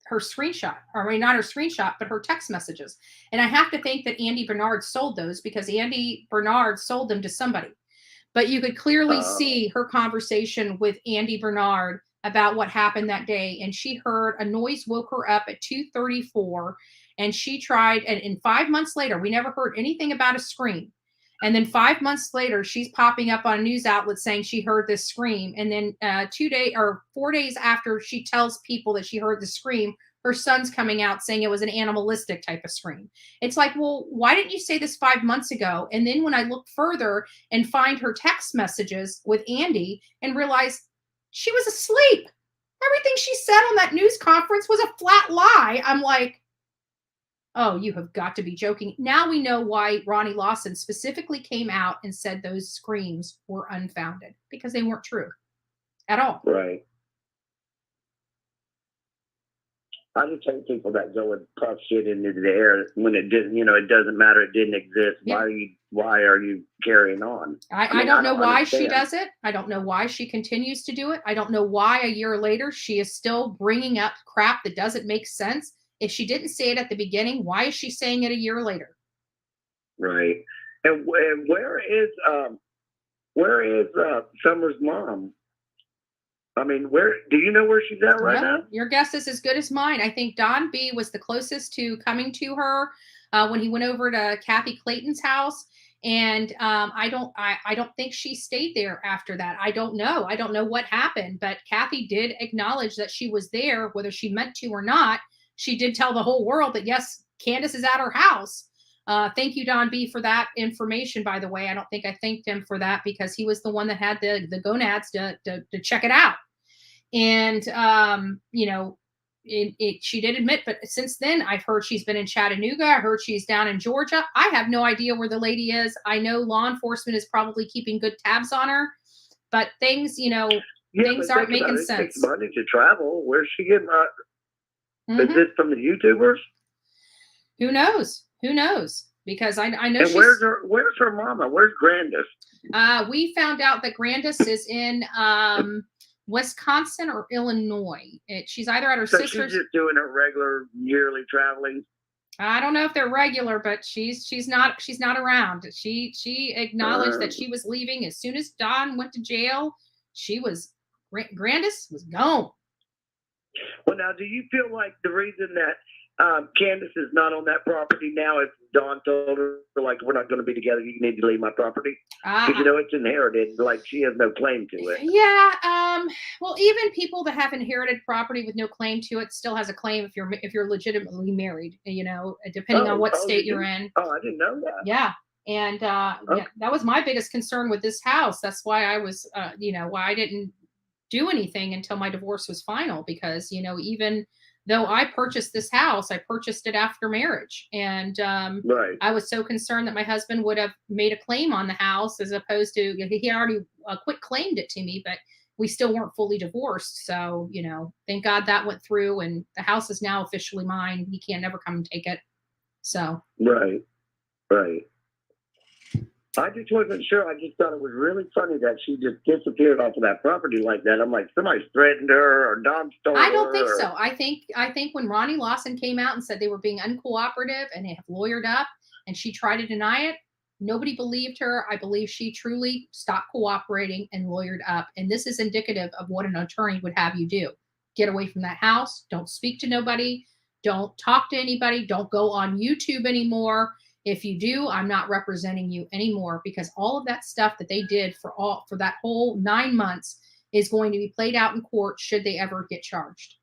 her screenshot, not her screenshot, but her text messages. And I have to think that Andy Bernard sold those, because Andy Bernard sold them to somebody. But you could clearly see her conversation with Andy Bernard about what happened that day. And she heard a noise woke her up at 2:34. And she tried, and 5 months later, we never heard anything about a scream. And then 5 months later, she's popping up on a news outlet saying she heard this scream. And then 4 days after she tells people that she heard the scream, her son's coming out saying it was an animalistic type of scream. It's like, well, why didn't you say this 5 months ago? And then when I look further and find her text messages with Andy and realize she was asleep. Everything she said on that news conference was a flat lie. I'm like, oh, you have got to be joking. Now we know why Ronnie Lawson specifically came out and said those screams were unfounded, because they weren't true at all. Right. I just hate people that go and puff shit into the air when it didn't, it doesn't matter. It didn't exist. Yeah. Why are you carrying on? I don't know why she does it. I don't know why she continues to do it. I don't know why a year later she is still bringing up crap that doesn't make sense. If she didn't say it at the beginning, why is she saying it a year later? Right. And where is Summer's mom? Where do you know where she's at right now? Your guess is as good as mine. I think Don B was the closest to coming to her when he went over to Kathy Clayton's house. And I don't think she stayed there after that. I don't know. I don't know what happened, but Kathy did acknowledge that she was there, whether she meant to or not. She did tell the whole world that, yes, Candace is at her house. Thank you, Don B, for that information, by the way. I don't think I thanked him for that because he was the one that had the gonads to check it out. And, she did admit, but since then I've heard she's been in Chattanooga. I heard she's down in Georgia. I have no idea where the lady is. I know law enforcement is probably keeping good tabs on her, but things, things aren't making sense. It takes money to travel. Where's she getting Mm-hmm. Is this from the YouTubers? Who knows? Because I know and she's. Where's her mama? Where's Grandis? We found out that Grandis is in Wisconsin or Illinois. She's either at her sister's. She's just doing her regular yearly traveling. I don't know if they're regular, but she's not around. She acknowledged that she was leaving as soon as Don went to jail. Grandis was gone. Well, now, do you feel like the reason that Candace is not on that property now is Dawn told her, like, we're not going to be together. You need to leave my property? Because, it's inherited. Like, she has no claim to it. Yeah. Well, even people that have inherited property with no claim to it still has a claim if you're legitimately married, depending on what state you're in. Oh, I didn't know that. Yeah. And yeah, that was my biggest concern with this house. That's why I was, why I didn't do anything until my divorce was final, because, even though I purchased this house, I purchased it after marriage. And right. I was so concerned that my husband would have made a claim on the house, as opposed to, he already quit claimed it to me, but we still weren't fully divorced. So, thank God that went through, and the house is now officially mine. He can't never come and take it. So. Right. I just wasn't sure. I just thought it was really funny that she just disappeared off of that property like that. I'm like, somebody threatened her or Don stole her. I don't think so. I think when Ronnie Lawson came out and said they were being uncooperative and they have lawyered up, and she tried to deny it, nobody believed her. I believe she truly stopped cooperating and lawyered up. And this is indicative of what an attorney would have you do. Get away from that house. Don't speak to nobody. Don't talk to anybody. Don't go on YouTube anymore. If you do, I'm not representing you anymore, because all of that stuff that they did for that whole 9 months is going to be played out in court should they ever get charged.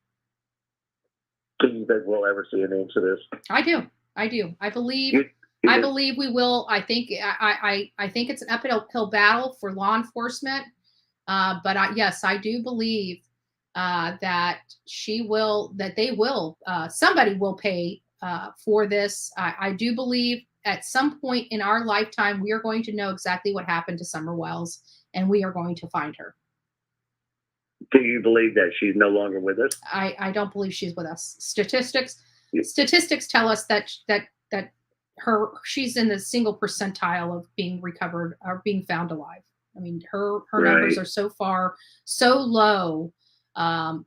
Do you think we'll ever see an end to this? I do. I believe we will. I think it's an uphill battle for law enforcement. But yes, I do believe that somebody will pay for this. I do believe at some point in our lifetime, we are going to know exactly what happened to Summer Wells, and we are going to find her. Do you believe that she's no longer with us? I don't believe she's with us. Statistics tell us that she's in the single percentile of being recovered or being found alive. I mean, her numbers are so low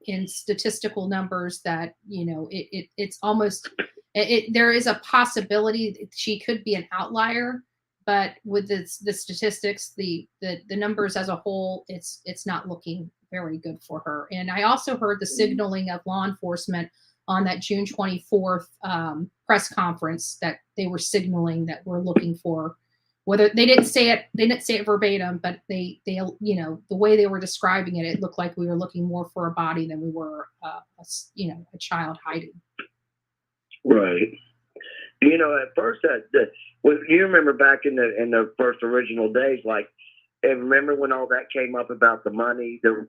in statistical numbers that, it's almost, there is a possibility that she could be an outlier, but with the statistics, the numbers as a whole, it's not looking very good for her. And I also heard the signaling of law enforcement on that June 24th press conference, that they were signaling that we're looking for, whether they didn't say it verbatim, but they the way they were describing it looked like we were looking more for a body than we were a child hiding. Right. At first, you remember back in the first original days, like, and remember when all that came up about the money, the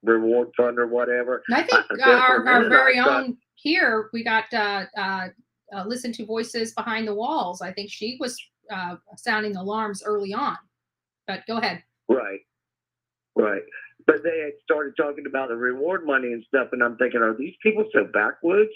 reward fund or whatever? And I think our very own here, we got Listen to Voices Behind the Walls. I think she was sounding alarms early on. But go ahead. Right. But they had started talking about the reward money and stuff, and I'm thinking, are these people so backwoods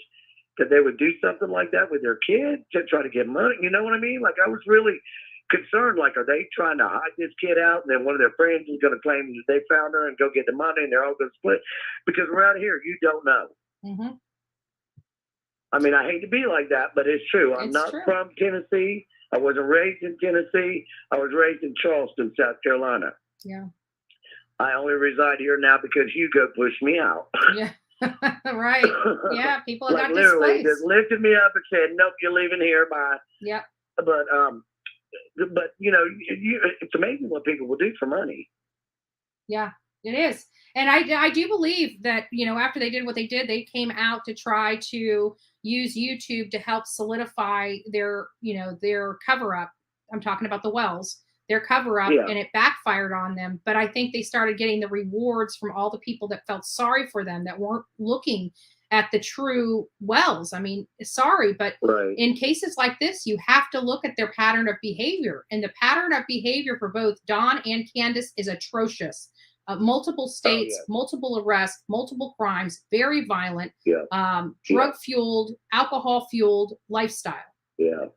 that they would do something like that with their kids to try to get money? You know what I mean? Like, I was really concerned, like, are they trying to hide this kid out, and then one of their friends is going to claim that they found her and go get the money, and they're all going to split? Because around here, you don't know. Mm-hmm. I mean, I hate to be like that, but it's true. I'm not from Tennessee. I wasn't raised in Tennessee. I was raised in Charleston, South Carolina. Yeah. I only reside here now because Hugo pushed me out. Yeah. Right. Yeah. People like got literally displaced. just lifted me up and said, "Nope, you're leaving here." Bye. Yep. But but it's amazing what people will do for money. Yeah, it is. And I do believe that, after they did what they did, they came out to try to use YouTube to help solidify their cover up. I'm talking about the Wells, their cover up, Yeah. and it backfired on them. But I think they started getting the rewards from all the people that felt sorry for them, that weren't looking at the true Wells. I mean, sorry, but Right. in cases like this, you have to look at their pattern of behavior. And the pattern of behavior for both Don and Candace is atrocious. Multiple states, yeah. multiple arrests, multiple crimes, very violent, Yeah. drug-fueled, alcohol-fueled lifestyle. Yeah.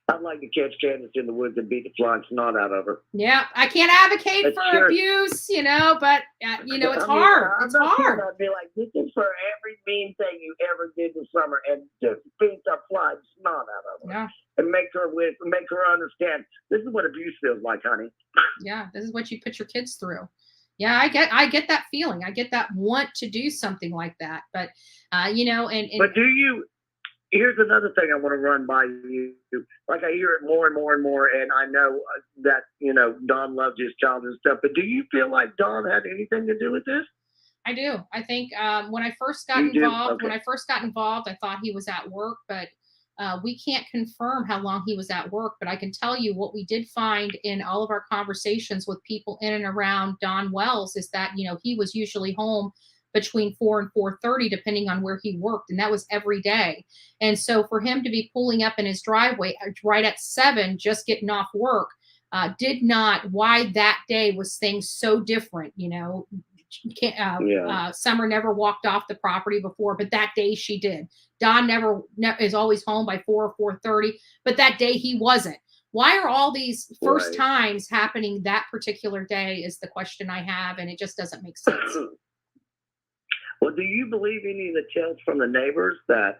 I'd like to catch Candace in the woods and beat the flying snot out of her. Yeah, I can't advocate That's for sure. abuse, but it's I mean, hard. I'm It's not hard. sure I'd be like, this is for every mean thing you ever did this summer, and just beat the flying snot out of her. Yeah, And make her understand this is what abuse feels like, honey. yeah. This is what you put your kids through. Yeah, I get that feeling. I get that want to do something like that. But and But do you? Here's another thing I want to run by you. Like, I hear it more and more and more, and I know that Don loves his child and stuff. But do you feel like Don had anything to do with this? I do. I think when I first got You do? involved, Okay. I thought he was at work, but we can't confirm how long he was at work. But I can tell you what we did find in all of our conversations with people in and around Don Wells is that, he was usually home between 4 and 4:30, depending on where he worked. And that was every day. And so for him to be pulling up in his driveway right at 7, just getting off work, why that day was things so different, Summer never walked off the property before, but that day she did. Don never is always home by 4 or 4:30, but that day he wasn't. Why are all these first times happening that particular day is the question I have, and it just doesn't make sense. Well, do you believe any of the tales from the neighbors that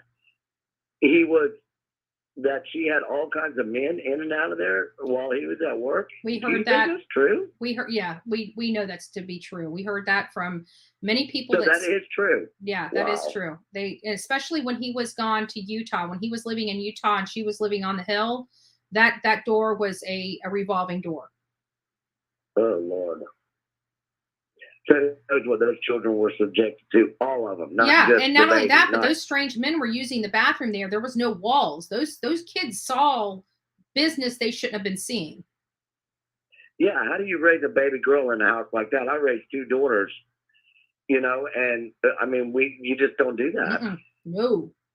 she had all kinds of men in and out of there while he was at work? We Do you heard think that. that's true? We heard, yeah, we know that's to be true. We heard that from many people. So that is true. Yeah, that is Wow. true. Especially when he was gone to Utah, when he was living in Utah and she was living on the hill, that door was a revolving door. Oh, Lord. So who knows what those children were subjected to, all of them. Not just and not the only that, babies, but those strange men were using the bathroom there. There was no walls. Those kids saw business they shouldn't have been seeing. Yeah, how do you raise a baby girl in a house like that? I raised 2 daughters, and I mean, you just don't do that. Mm-mm.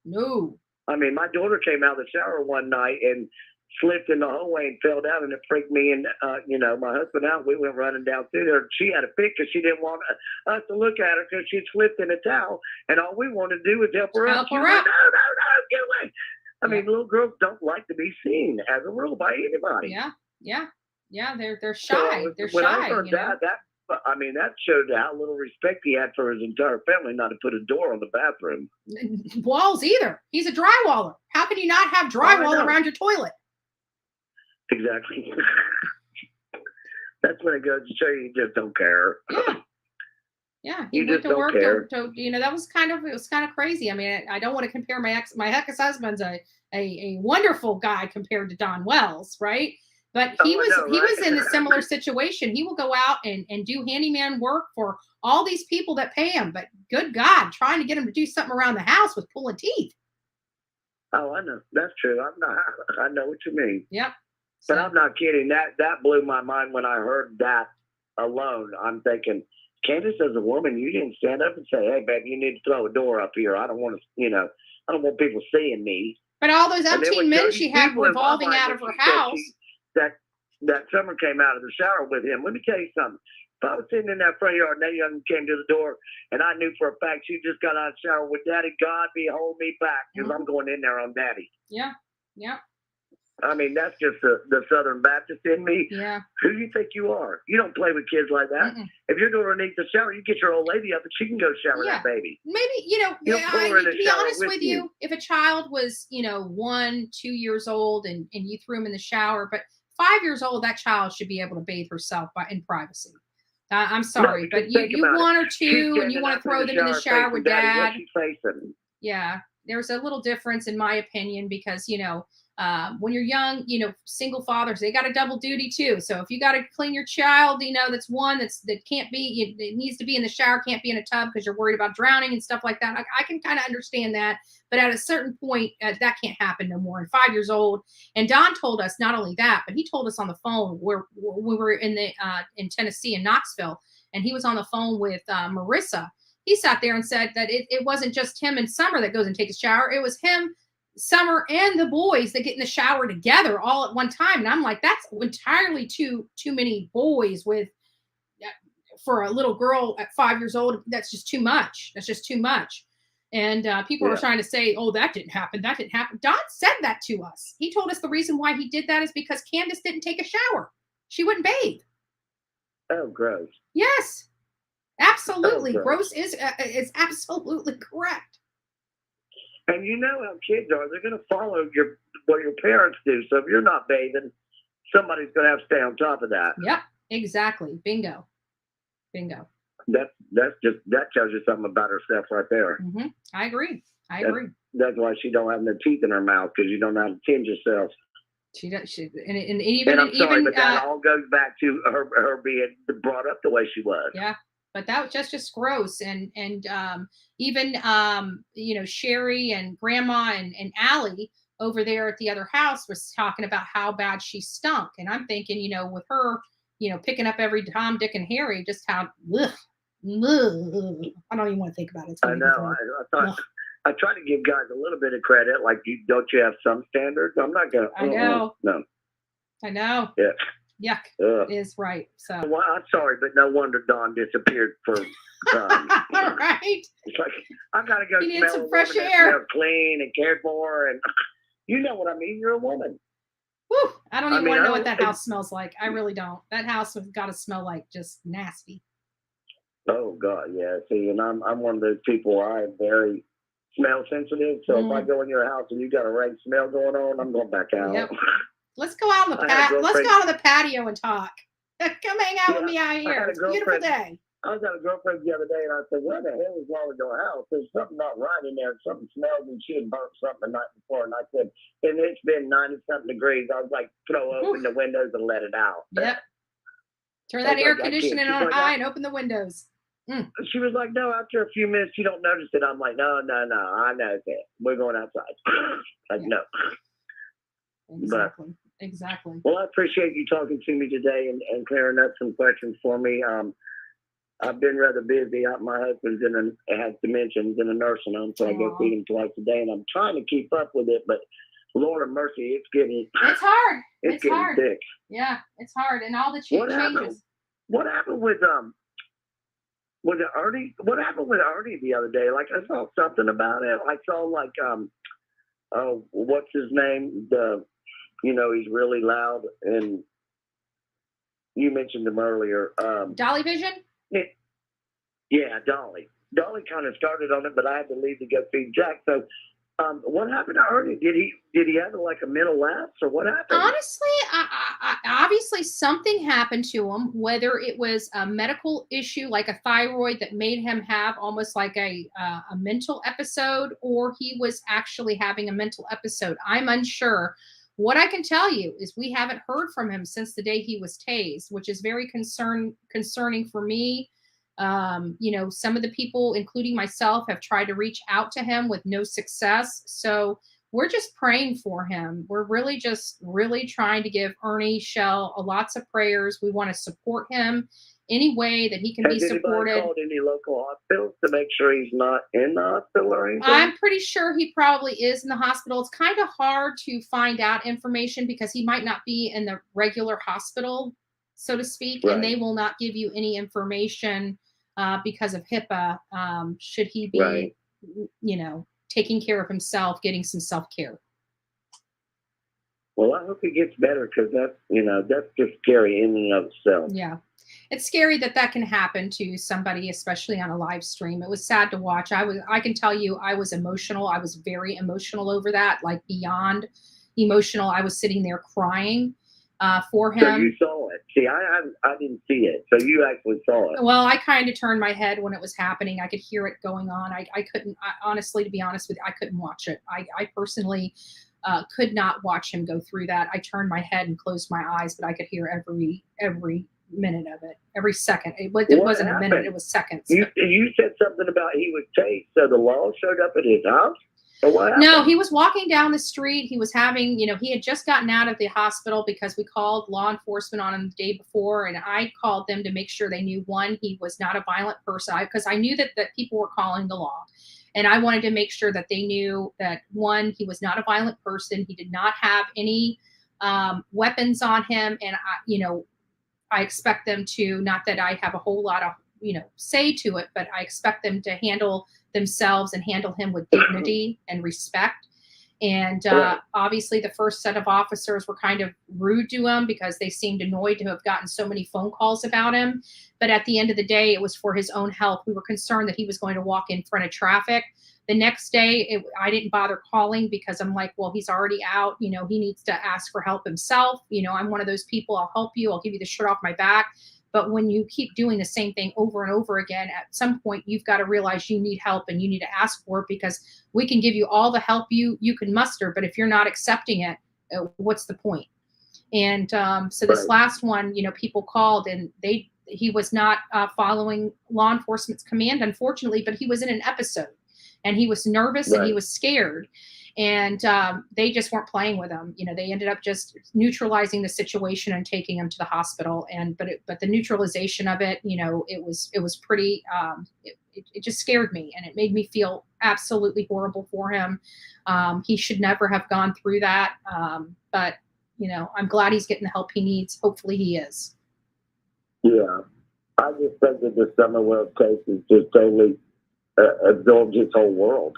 No. I mean, my daughter came out of the shower one night and slipped in the hallway and fell down, and it freaked me and my husband out. We went running down through there. She had a fit because she didn't want us to look at her because she slipped in a towel, and all we wanted to do was help her up. Help She her was like, up. No, get away. I mean, little girls don't like to be seen as a rule by anybody. Yeah. They're shy. So They're when shy. I heard that showed how little respect he had for his entire family not to put a door on the bathroom. Walls either. He's a drywaller. How can you not have drywall around your toilet? Exactly. That's when it goes to show you just don't care. Yeah. He You went just to don't work care. to that was kind of crazy. I mean, I don't want to compare my ex-husband's a wonderful guy compared to Don Wells, right? But he was in a similar situation. He will go out and do handyman work for all these people that pay him. But good God, trying to get him to do something around the house was pulling teeth. Oh, I know. That's true. I know what you mean. Yep. But I'm not kidding. That blew my mind when I heard that alone. I'm thinking, Candace, as a woman, you didn't stand up and say, "Hey, baby, you need to throw a door up here. I don't want people seeing me." But all those And then umpteen when men Jody she had people in my revolving mind out when of her she said house. that Summer came out of the shower with him. Let me tell you something. If I was sitting in that front yard and that young came to the door and I knew for a fact she just got out of the shower with Daddy, God behold me back because I'm going in there on Daddy. Yeah. I mean, that's just the Southern Baptist in me. Yeah. Who do you think you are? You don't play with kids like that. Mm-mm. If your daughter needs a shower, you get your old lady up and she can go shower that baby. Maybe, You don't pull her in the to be shower honest with you, you. if a child was, 1, 2 years old and you threw him in the shower, but 5 years old, that child should be able to bathe herself in privacy. I'm sorry, but you 1 or 2 and you want to throw them in the shower with Dad. What's she facing? Yeah, there's a little difference in my opinion because, When you're young, single fathers, they got a double duty too. So if you got to clean your child, that's one that can't be, it needs to be in the shower, can't be in a tub because you're worried about drowning and stuff like that. I can kind of understand that. But at a certain point, that can't happen no more. And 5 years old. And Don told us not only that, but he told us on the phone where we were in Tennessee in Knoxville, and he was on the phone with Marissa. He sat there and said that it wasn't just him and Summer that goes and takes a shower. It was him, Summer, and the boys that get in the shower together all at one time. And I'm like, that's entirely too many boys for a little girl at 5 years old. That's just too much. That's just too much. And people were trying to say, oh, that didn't happen. That didn't happen. Don said that to us. He told us the reason why he did that is because Candace didn't take a shower. She wouldn't bathe. Oh, gross. Yes, absolutely. Oh, gross is absolutely correct. And you know how kids are. They're going to follow what your parents do. So if you're not bathing, somebody's going to have to stay on top of that. Yep, exactly. Bingo. That tells you something about herself right there. Mm-hmm. I agree. That's why she don't have no teeth in her mouth, because you don't know how to tend yourself. She does. And even I'm sorry, but that all goes back to her being brought up the way she was. Yeah, but that was just gross. And even Sherry and Grandma and Allie over there at the other house was talking about how bad she stunk. And I'm thinking, with her, picking up every Tom, Dick, and Harry, just how I don't even want to think about it. I know. I try to give guys a little bit of credit. Like, don't you have some standards? I'm not gonna. I know. No. I know. Yeah. Yuck is right. So. Well, I'm sorry, but no wonder Dawn disappeared for time. Right. It's like, I gotta go You need smell some a fresh woman that air. smells clean and cared for, and you know what I mean. You're a woman. Whew, I don't even want to know what that I- house smells like. I really don't. That house has got to smell like just nasty. Oh God, yeah. See, and I'm one of those people. I'm very smell sensitive. So if I go in your house and you got a rank smell going on, I'm going back out. Yep. Let's go out on the Let's go out on the patio and talk. Come hang out with me out here. It's a beautiful day. I was at a girlfriend the other day, and I said, "Where the hell is wrong with your house? There's something not right in there. Something smells, and she had burnt something the night before." And I said, "And it's been 90-something degrees." I was like, "Throw open the windows and let it out." Yep. Turn that air conditioning on high and open the windows. She was like, "No, after a few minutes, you don't notice it." I'm like, No, I know that. We're going outside." Like, no. Exactly. Well, I appreciate you talking to me today and clearing up some questions for me. I've been rather busy. My husband's has dementia in a nursing home, so I go feed him twice a day, and I'm trying to keep up with it, but Lord of mercy, it's hard. It's getting hard. thick. Yeah, it's hard, and all the changes. What happened with was it Ernie? What happened with Ernie the other day? Like, I saw something about it. I saw like what's his name? He's really loud, and you mentioned him earlier. Dolly Vision? Yeah, Dolly. Dolly kind of started on it, but I had to leave to go feed Jack. So, what happened to Ernie? Did he have like a mental lapse, or what happened? Honestly, I obviously something happened to him. Whether it was a medical issue like a thyroid that made him have almost like a mental episode, or he was actually having a mental episode. I'm unsure. What I can tell you is we haven't heard from him since the day he was tased, which is very concerning for me. Some of the people, including myself, have tried to reach out to him with no success. So we're just praying for him. We're really trying to give Ernie Shell lots of prayers. We want to support him any way that he can be supported. Has anybody called any local hospitals to make sure he's not in the hospital or anything? I'm pretty sure he probably is in the hospital. It's kind of hard to find out information because he might not be in the regular hospital, so to speak, right. And they will not give you any information because of HIPAA. Should he be, right. Taking care of himself, getting some self-care. Well, I hope he gets better, because that's just scary in and of itself. Yeah. It's scary that can happen to somebody, especially on a live stream. It was sad to watch. I can tell you, I was emotional. I was very emotional over that, like beyond emotional. I was sitting there crying for him. So you saw it. See, I didn't see it. So you actually saw it. Well, I kind of turned my head when it was happening. I could hear it going on. I couldn't, honestly, to be honest with you, I couldn't watch it. I personally, could not watch him go through that. I turned my head and closed my eyes, but I could hear every minute of it, every second. It wasn't a minute, it was seconds. You said something about he was chased, so the law showed up at his house? Or what happened? No, he was walking down the street. He was having, he had just gotten out of the hospital because we called law enforcement on him the day before, and I called them to make sure they knew, one, he was not a violent person, because I knew that people were calling the law. And I wanted to make sure that they knew that, one, he was not a violent person. He did not have any weapons on him. And, I expect them to, not that I have a whole lot of, say to it, but I expect them to handle themselves and handle him with dignity and respect. And obviously the first set of officers were kind of rude to him because they seemed annoyed to have gotten so many phone calls about him. But at the end of the day, it was for his own health. We were concerned that he was going to walk in front of traffic. The next day, I didn't bother calling because I'm like, well, he's already out. He needs to ask for help himself. I'm one of those people. I'll help you. I'll give you the shirt off my back. But when you keep doing the same thing over and over again, at some point, you've got to realize you need help and you need to ask for it, because we can give you all the help you can muster. But if you're not accepting it, what's the point? And so this last one, people called and he was not following law enforcement's command, unfortunately, but he was in an episode and he was nervous and he was scared. And they just weren't playing with him. They ended up just neutralizing the situation and taking him to the hospital. But the neutralization of it, it was pretty. It just scared me, and it made me feel absolutely horrible for him. He should never have gone through that. But I'm glad he's getting the help he needs. Hopefully, he is. Yeah, I just think that the Summerwell case is just totally absorbed his whole world.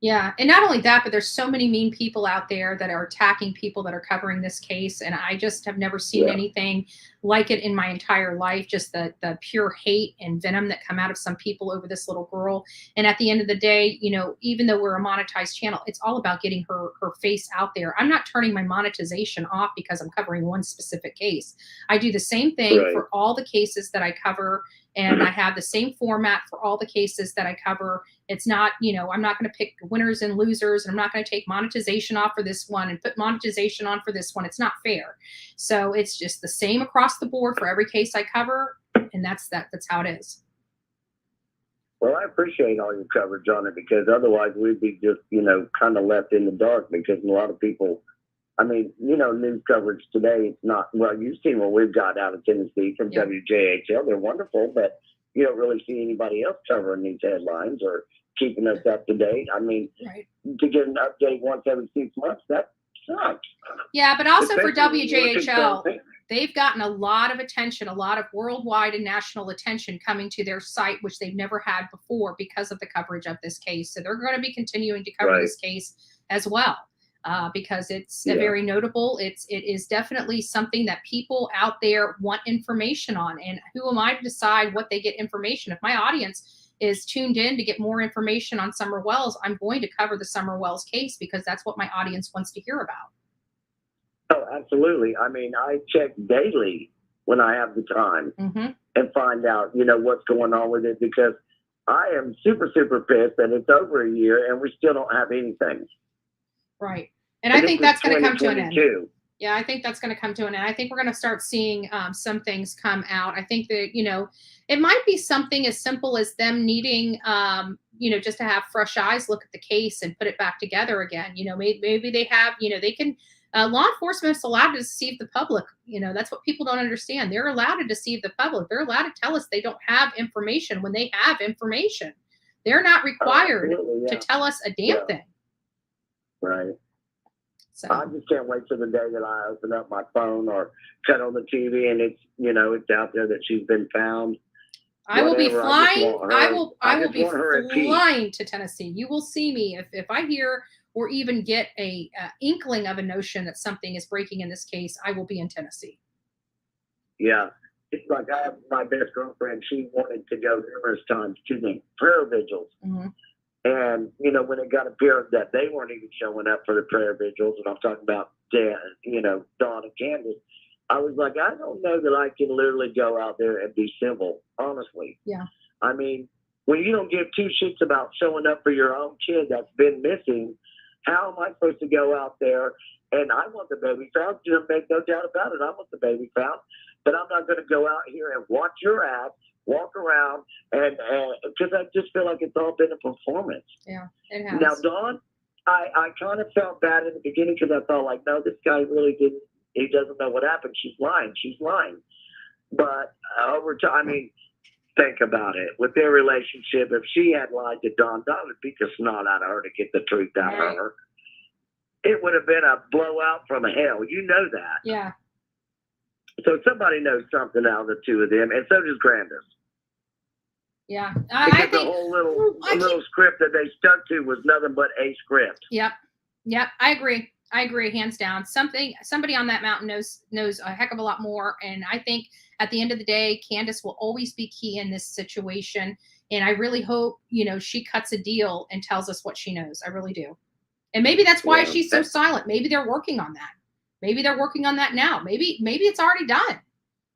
Yeah. And not only that, but there's so many mean people out there that are attacking people that are covering this case. And I just have never seen anything like it in my entire life. Just the pure hate and venom that come out of some people over this little girl. And at the end of the day, even though we're a monetized channel, it's all about getting her face out there. I'm not turning my monetization off because I'm covering one specific case. I do the same thing for all the cases that I cover. And I have the same format for all the cases that I cover. It's not, I'm not going to pick winners and losers, and I'm not going to take monetization off for this one and put monetization on for this one. It's not fair. So it's just the same across the board for every case I cover. And that's how it is. Well, I appreciate all your coverage on it, because otherwise we'd be just, kind of left in the dark, because a lot of people, news coverage today, it's not, well, you've seen what we've got out of Tennessee from WJHL. They're wonderful, but you don't really see anybody else covering these headlines or keeping us up to date. To get an update once every 6 months, that sucks. Yeah, but also for WJHL, they've gotten a lot of attention, a lot of worldwide and national attention coming to their site, which they've never had before because of the coverage of this case. So they're going to be continuing to cover this case as well. Because it's very notable. It is definitely something that people out there want information on. And who am I to decide what they get information? If my audience is tuned in to get more information on Summer Wells, I'm going to cover the Summer Wells case because that's what my audience wants to hear about. Oh, absolutely. I check daily when I have the time and find out, what's going on with it, because I am super, super pissed that it's over a year and we still don't have anything. Right. And I think that's going to come to an end. Yeah, I think that's going to come to an end. I think we're going to start seeing some things come out. I think that, it might be something as simple as them needing, just to have fresh eyes look at the case and put it back together again. Maybe they have, they can, law enforcement is allowed to deceive the public. That's what people don't understand. They're allowed to deceive the public. They're allowed to tell us they don't have information when they have information. They're not required to tell us a damn thing. Right. So I just can't wait for the day that I open up my phone or turn on the TV and it's, it's out there that she's been found. I will be flying. I will be flying to Tennessee. You will see me if I hear or even get a inkling of a notion that something is breaking in this case. I will be in Tennessee. Yeah. It's like I have my best girlfriend. She wanted to go numerous times to the prayer vigils. And, when it got apparent that they weren't even showing up for the prayer vigils, and I'm talking about, Dawn and Candace, I was like, I don't know that I can literally go out there and be civil, honestly. Yeah. When you don't give two shits about showing up for your own kid that's been missing, How am I supposed to go out there? And I want the baby found. You make no doubt about it. I want the baby found. But I'm not going to go out here and watch your ass walk around, and because I just feel like it's all been a performance. Yeah, it has. Now, Dawn, I kind of felt bad in the beginning because I thought, like, no, this guy really didn't. He doesn't know what happened. She's lying. But over time, I mean, think about it. With their relationship, if she had lied to Dawn would beat the snot out of her to get the truth out of her. It would have been a blowout from hell. You know that. Yeah. So somebody knows something out of the two of them, and so does Grandis. Yeah, I think the whole little script that they stuck to was nothing but a script. Yep, I agree, hands down. Somebody on that mountain knows a heck of a lot more, and I think at the end of the day, Candace will always be key in this situation. And I really hope she cuts a deal and tells us what she knows. I really do. And maybe that's why she's so silent. Maybe they're working on that. Maybe they're working on that now. Maybe it's already done.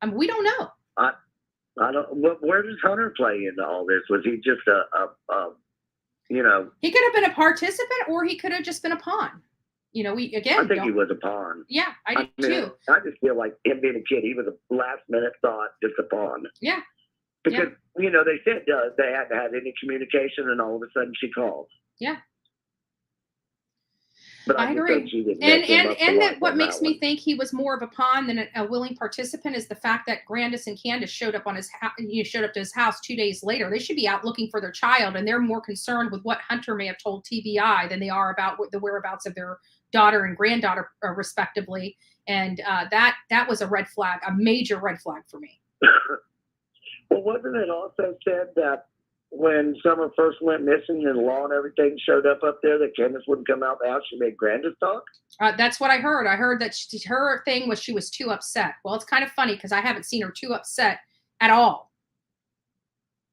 I mean, we don't know. I don't. Where does Hunter play into all this? Was he just He could have been a participant, or he could have just been a pawn. I think he was a pawn. Yeah, I do too. I just feel like him being a kid, he was a last minute thought, just a pawn. Yeah. Because they said they hadn't had any communication, and all of a sudden she called. Yeah. But I agree. And that what makes me think he was more of a pawn than a willing participant is the fact that Grandis and Candace showed up to his house 2 days later. They should be out looking for their child, and they're more concerned with what Hunter may have told TBI than they are about the whereabouts of their daughter and granddaughter, respectively. And that was a red flag, a major red flag for me. Well, wasn't it also said that when Summer first went missing and Law and everything showed up there, that Candace wouldn't come out the house? She made Grandis talk? That's what I heard. I heard that her thing was she was too upset. Well, it's kind of funny because I haven't seen her too upset at all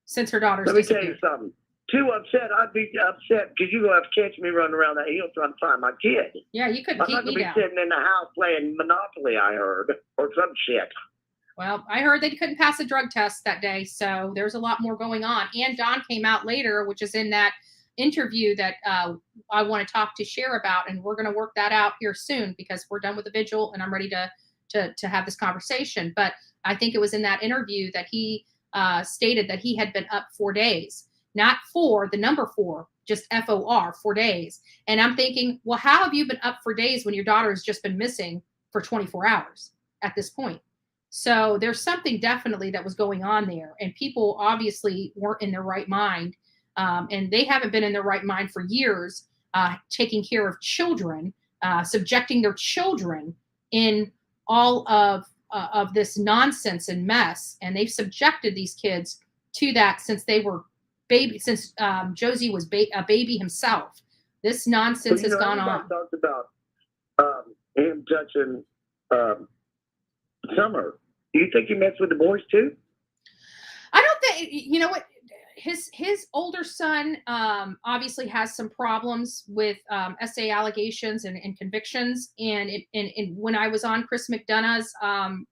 since her daughter's Let me tell you something. Too upset? I'd be upset because you're going to have to catch me running around that hill trying to find my kid. Yeah, you couldn't keep me down. I'm not going to be sitting in the house playing Monopoly, I heard, or some shit. Well, I heard they couldn't pass a drug test that day, so there's a lot more going on. And Dawn came out later, which is in that interview that I want to talk to Cher about, and we're going to work that out here soon because we're done with the vigil, and I'm ready to have this conversation. But I think it was in that interview that he stated that he had been up 4 days, not for the number 4, just FOR, 4 days. And I'm thinking, well, how have you been up for days when your daughter has just been missing for 24 hours at this point? So there's something definitely that was going on there, and people obviously weren't in their right mind, and they haven't been in their right mind for years, taking care of children, subjecting their children in all of this nonsense and mess, and they've subjected these kids to that since they were since Josie was a baby himself. This nonsense has gone on. Talked about him touching Summer. Do you think he messed with the boys too? I don't think, you know what, his older son obviously has some problems with SA allegations and convictions. And when I was on Chris McDonough's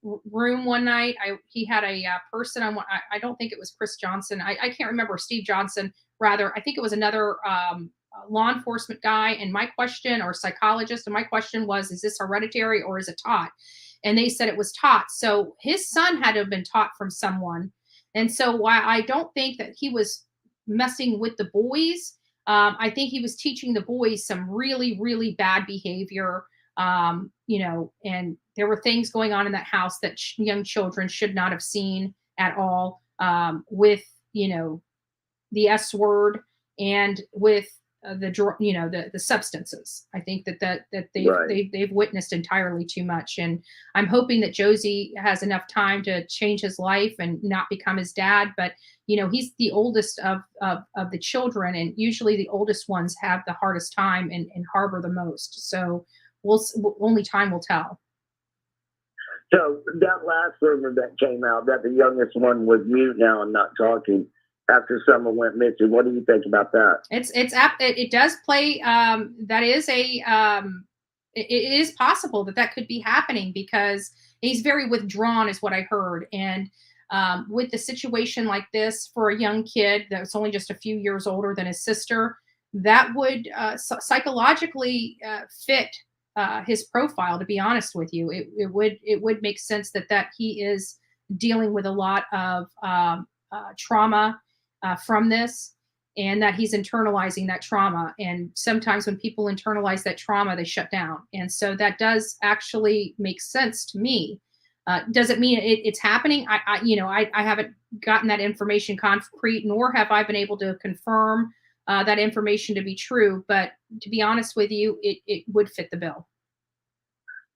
room one night, he had a person on. I don't think it was Chris Johnson. I can't remember, Steve Johnson, rather. I think it was another law enforcement guy. And my question, or psychologist, and my question was, is this hereditary or is it taught? And they said it was taught. So his son had to have been taught from someone. And so while I don't think that he was messing with the boys, I think he was teaching the boys some really, really bad behavior, and there were things going on in that house that young children should not have seen at all, with, the S word and with the substances. I think that they've witnessed entirely too much, and I'm hoping that Josie has enough time to change his life and not become his dad. But he's the oldest of the children, and usually the oldest ones have the hardest time and harbor the most. So only time will tell. So that last rumor that came out that the youngest one was mute now and not talking after Summer went missing. What do you think about that? It does play. That is it is possible that could be happening because he's very withdrawn, is what I heard. And with the situation like this for a young kid that's only just a few years older than his sister, that would psychologically fit his profile. To be honest with you, it would make sense that he is dealing with a lot of trauma from this, and that he's internalizing that trauma. And sometimes when people internalize that trauma, they shut down. And so that does actually make sense to me. Does it mean it's happening? I haven't gotten that information concrete, nor have I been able to confirm that information to be true. But to be honest with you, it would fit the bill.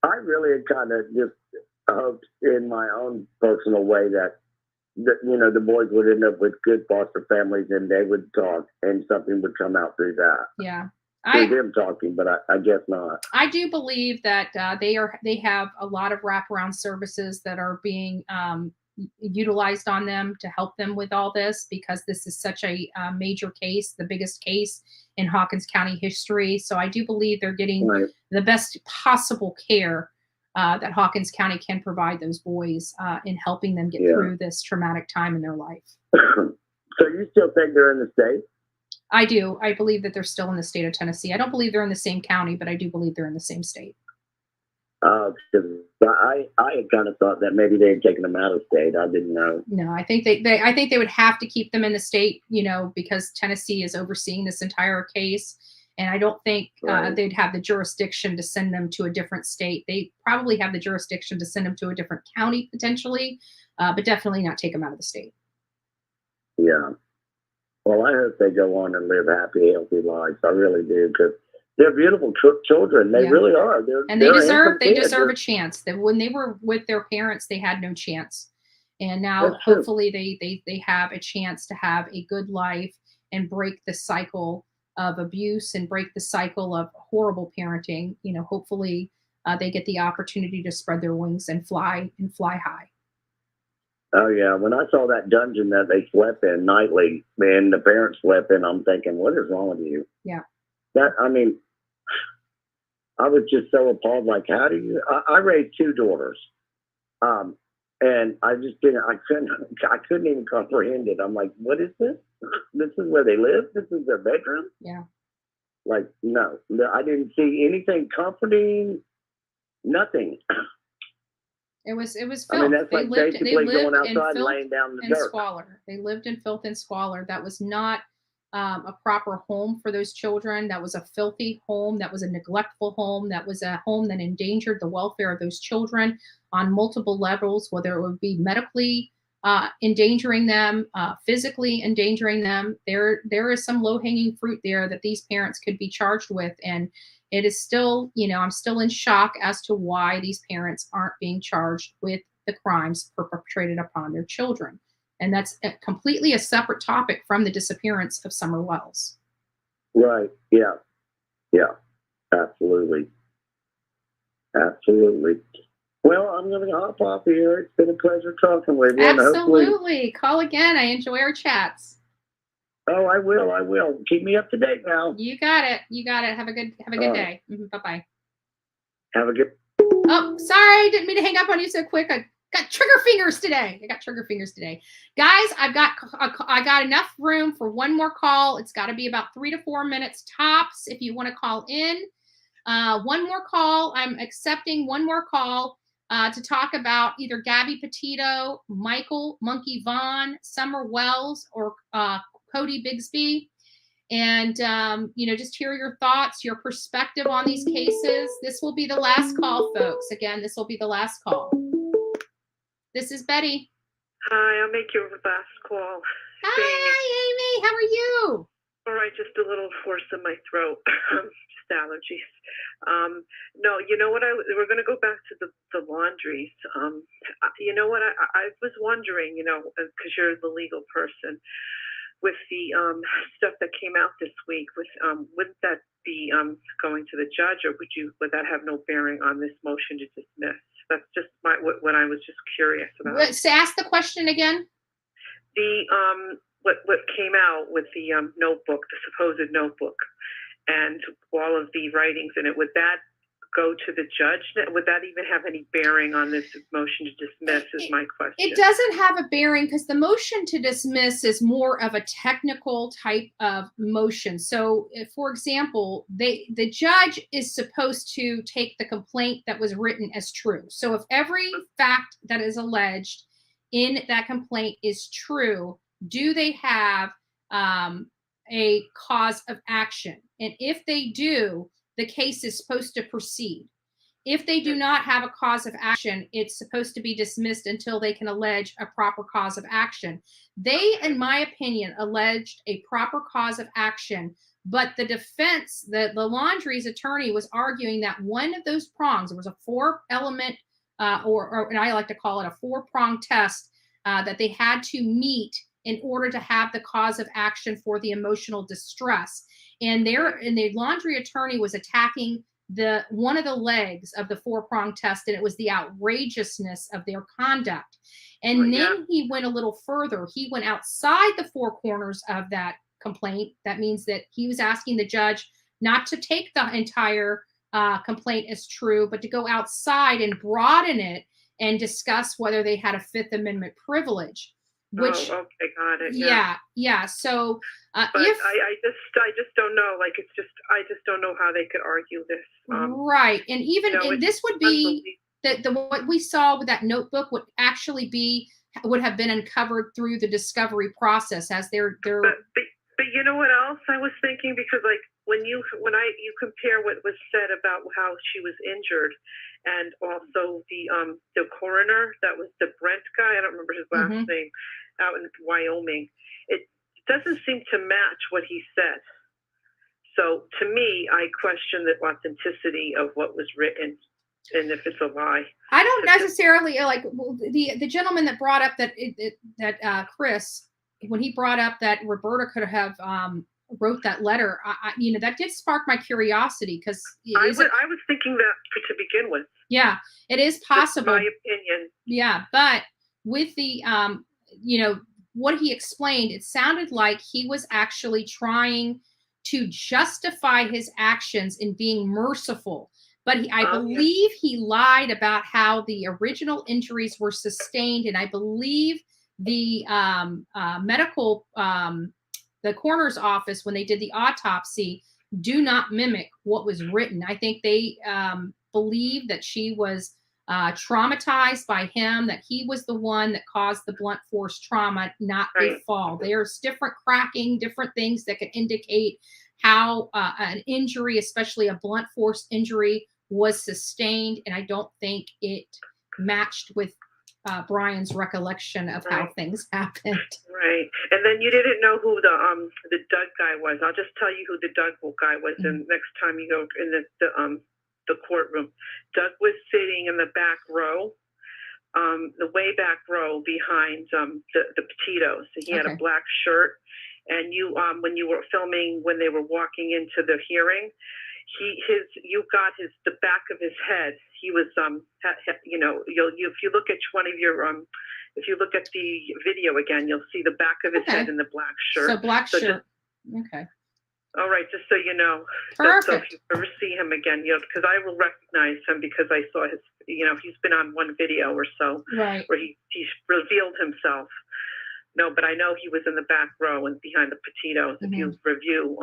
I really kind of just hoped in my own personal way that the boys would end up with good foster families and they would talk and something would come out through that. Yeah. Through them talking, but I guess not. I do believe that they have a lot of wraparound services that are being utilized on them to help them with all this, because this is such a major case, the biggest case in Hawkins County history. So I do believe they're getting the best possible care that Hawkins County can provide those boys in helping them get through this traumatic time in their life. So you still think they're in the state? I do. I believe that they're still in the state of Tennessee. I don't believe they're in the same county, but I do believe they're in the same state. I had kind of thought that maybe they had taken them out of state. I didn't know. No, I think they would have to keep them in the state, because Tennessee is overseeing this entire case. And I don't think they'd have the jurisdiction to send them to a different state. They probably have the jurisdiction to send them to a different county potentially, but definitely not take them out of the state. Yeah. Well, I hope they go on and live happy, healthy lives. I really do, because they're beautiful children. They really are. They deserve a chance. That when they were with their parents, they had no chance, and now hopefully they have a chance to have a good life and break the cycle of abuse and break the cycle of horrible parenting. Hopefully they get the opportunity to spread their wings and fly high. Oh, yeah. When I saw that dungeon that they slept in nightly and the parents slept in, I'm thinking, what is wrong with you? Yeah. I was just so appalled. Like, how do you? I raised two daughters, and I just didn't. I couldn't even comprehend it. I'm like, what is this? This is where they live. This is their bedroom. Yeah. Like, no, I didn't see anything comforting. Nothing. It was filth. I mean, that's they like lived, basically they lived going outside in and laying down in the and dirt. squalor. They lived in filth and squalor. That was not a proper home for those children. That was a filthy home. That was a neglectful home. That was a home that endangered the welfare of those children on multiple levels, whether it would be medically endangering them, physically endangering them. There is some low-hanging fruit there that these parents could be charged with. And it is still, I'm still in shock as to why these parents aren't being charged with the crimes perpetrated upon their children. And that's completely a separate topic from the disappearance of Summer Wells. Right. Yeah. Yeah. Absolutely. Absolutely. Well, I'm going to hop off here. It's been a pleasure talking with you. Absolutely. Call again. I enjoy our chats. Oh, I will. Keep me up to date now. You got it. Have a good day. Bye-bye. Have a good. Oh, sorry. Didn't mean to hang up on you so quick. I got trigger fingers today. Guys, I got enough room for one more call. It's got to be about 3 to 4 minutes tops if you want to call in. One more call. I'm accepting one more call to talk about either Gabby Petito, Michael Monkey Vaughn, Summer Wells, or Codi Bigsby. And, just hear your thoughts, your perspective on these cases. This will be the last call, folks. Again, this will be the last call. This is Betty. Hi, I'll make your last call. Hi, Amy. How are you? All right, just a little hoarse in my throat. Just allergies. No, you know what? We're going to go back to the laundries. You know what? I was wondering, because you're the legal person, with the stuff that came out this week, wouldn't that be going to the judge, or would that have no bearing on this motion to dismiss? That's just what I was just curious about. So ask the question again. The what came out with the notebook, the supposed notebook, and all of the writings in it, would that go to the judge? Would that even have any bearing on this motion to dismiss is my question. It doesn't have a bearing because the motion to dismiss is more of a technical type of motion. So, for example, the judge is supposed to take the complaint that was written as true. So if every fact that is alleged in that complaint is true, do they have a cause of action? And if they do, the case is supposed to proceed. If they do not have a cause of action, it's supposed to be dismissed until they can allege a proper cause of action. They, in my opinion, alleged a proper cause of action, but the defense, the Laundrie's attorney was arguing that one of those prongs, it was a 4-element, and I like to call it a 4-prong test that they had to meet in order to have the cause of action for the emotional distress. And the Laundrie attorney was attacking one of the legs of the 4-prong test, and it was the outrageousness of their conduct. And then he went a little further. He went outside the 4 corners of that complaint. That means that he was asking the judge not to take the entire complaint as true, but to go outside and broaden it and discuss whether they had a Fifth Amendment privilege. Which, okay, got it. Yeah. So, but I just don't know. Like, I just don't know how they could argue this. Right, and even and this would be the what we saw with that notebook would have been uncovered through the discovery process as their. But you know what else I was thinking, because like when you compare what was said about how she was injured, and also the coroner, that was the Brent guy, I don't remember his last name, out in Wyoming, it doesn't seem to match what he said. So to me, I question the authenticity of what was written, and if it's a lie. I don't necessarily like the gentleman that brought up that Chris, when he brought up that Roberta could have wrote that letter, that did spark my curiosity, because I was thinking that to begin with. Yeah, it is possible. That's my opinion. Yeah, but with the what he explained, it sounded like he was actually trying to justify his actions in being merciful. But I believe he lied about how the original injuries were sustained, and I believe the medical, the coroner's office, when they did the autopsy, do not mimic what was written. I think they believe that she was traumatized by him, that he was the one that caused the blunt force trauma, not a fall. There's different cracking, different things that can indicate how an injury, especially a blunt force injury, was sustained. And I don't think it matched with Brian's recollection of how things happened. Right. And then you didn't know who the Doug guy was. I'll just tell you who the Doug guy was, and next time you go in the courtroom. Doug was sitting in the back row, the way back row behind the Petitos. He had a black shirt, and you when you were filming, when they were walking into the hearing, you got the back of his head. He was if you look at one of your if you look at the video again, you'll see the back of his head in the black shirt. So black shirt. All right, just so you know. Perfect. So if you ever see him again, because I will recognize him, because I saw his, he's been on one video or so where he revealed himself. No, but I know he was in the back row and behind the Petitos. If you review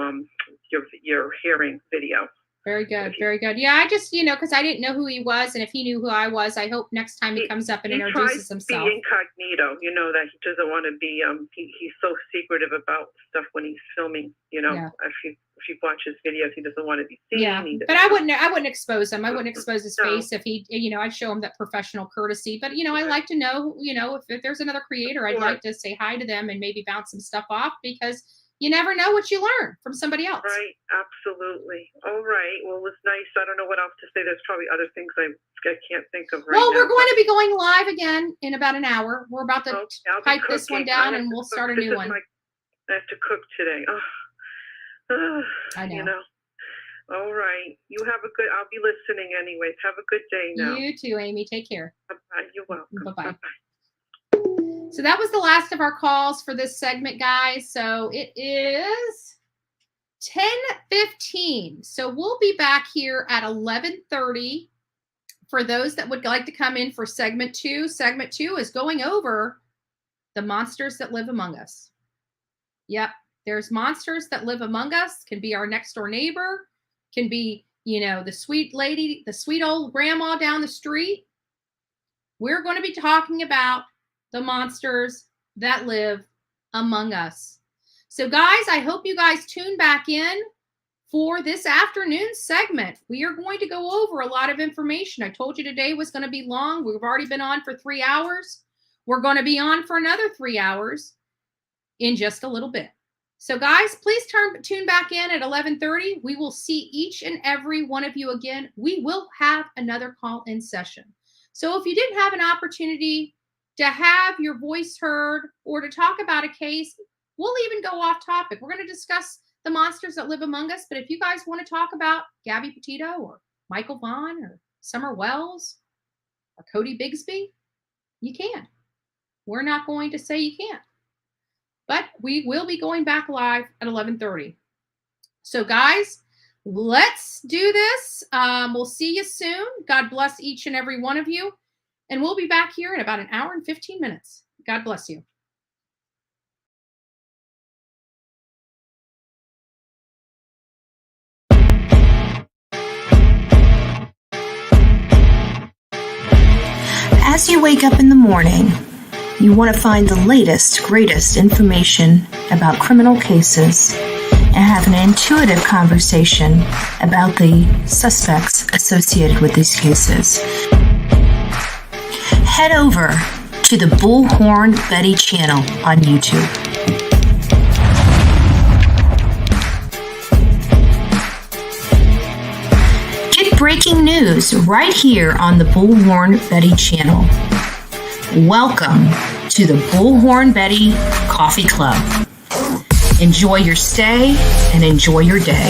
your hearing video. Very good, very good. Yeah, I just, because I didn't know who he was, and if he knew who I was, I hope next time he comes up and introduces himself. He tries to be incognito, that he doesn't want to be, he's so secretive about stuff when he's filming, if you watch his videos, he doesn't want to be seen. Yeah, but I wouldn't expose him. I wouldn't expose his face if he, I'd show him that professional courtesy. But, I like to know, if there's another creator, I'd like to say hi to them and maybe bounce some stuff off, because you never know what you learn from somebody else. Right, absolutely. All right. Well, it was nice. I don't know what else to say. There's probably other things I can't think of right now. Well, we're going to be going live again in about an hour. We're about to pipe this one down, and we'll start a new one. I have to cook today. I know. All right. You have a good, I'll be listening anyways. Have a good day now. You too, Amy. Take care. Bye-bye. You're welcome. Bye-bye. Bye-bye. So that was the last of our calls for this segment, guys. So it is 10:15. So we'll be back here at 11:30 for those that would like to come in for segment 2. Segment 2 is going over the monsters that live among us. Yep, there's monsters that live among us. Can be our next door neighbor, can be, the sweet lady, the sweet old grandma down the street. We're going to be talking about the monsters that live among us. So guys, I hope you guys tune back in for this afternoon segment. We are going to go over a lot of information. I told you today was going to be long. We've already been on for 3 hours. We're going to be on for another 3 hours in just a little bit. So guys, please tune back in at 11:30. We will see each and every one of you again. We will have another call-in session. So if you didn't have an opportunity to have your voice heard or to talk about a case, we'll even go off topic. We're going to discuss the monsters that live among us. But if you guys want to talk about Gabby Petito or Michael Vaughn or Summer Wells or Codi Bigsby, you can. We're not going to say you can't. But we will be going back live at 11:30. So guys, let's do this. We'll see you soon. God bless each and every one of you. And we'll be back here in about an hour and 15 minutes. God bless you. As you wake up in the morning, you want to find the latest, greatest information about criminal cases and have an intuitive conversation about the suspects associated with these cases. Head over to the Bullhorn Betty channel on YouTube. Get breaking news right here on the Bullhorn Betty channel. Welcome to the Bullhorn Betty Coffee Club. Enjoy your stay and enjoy your day.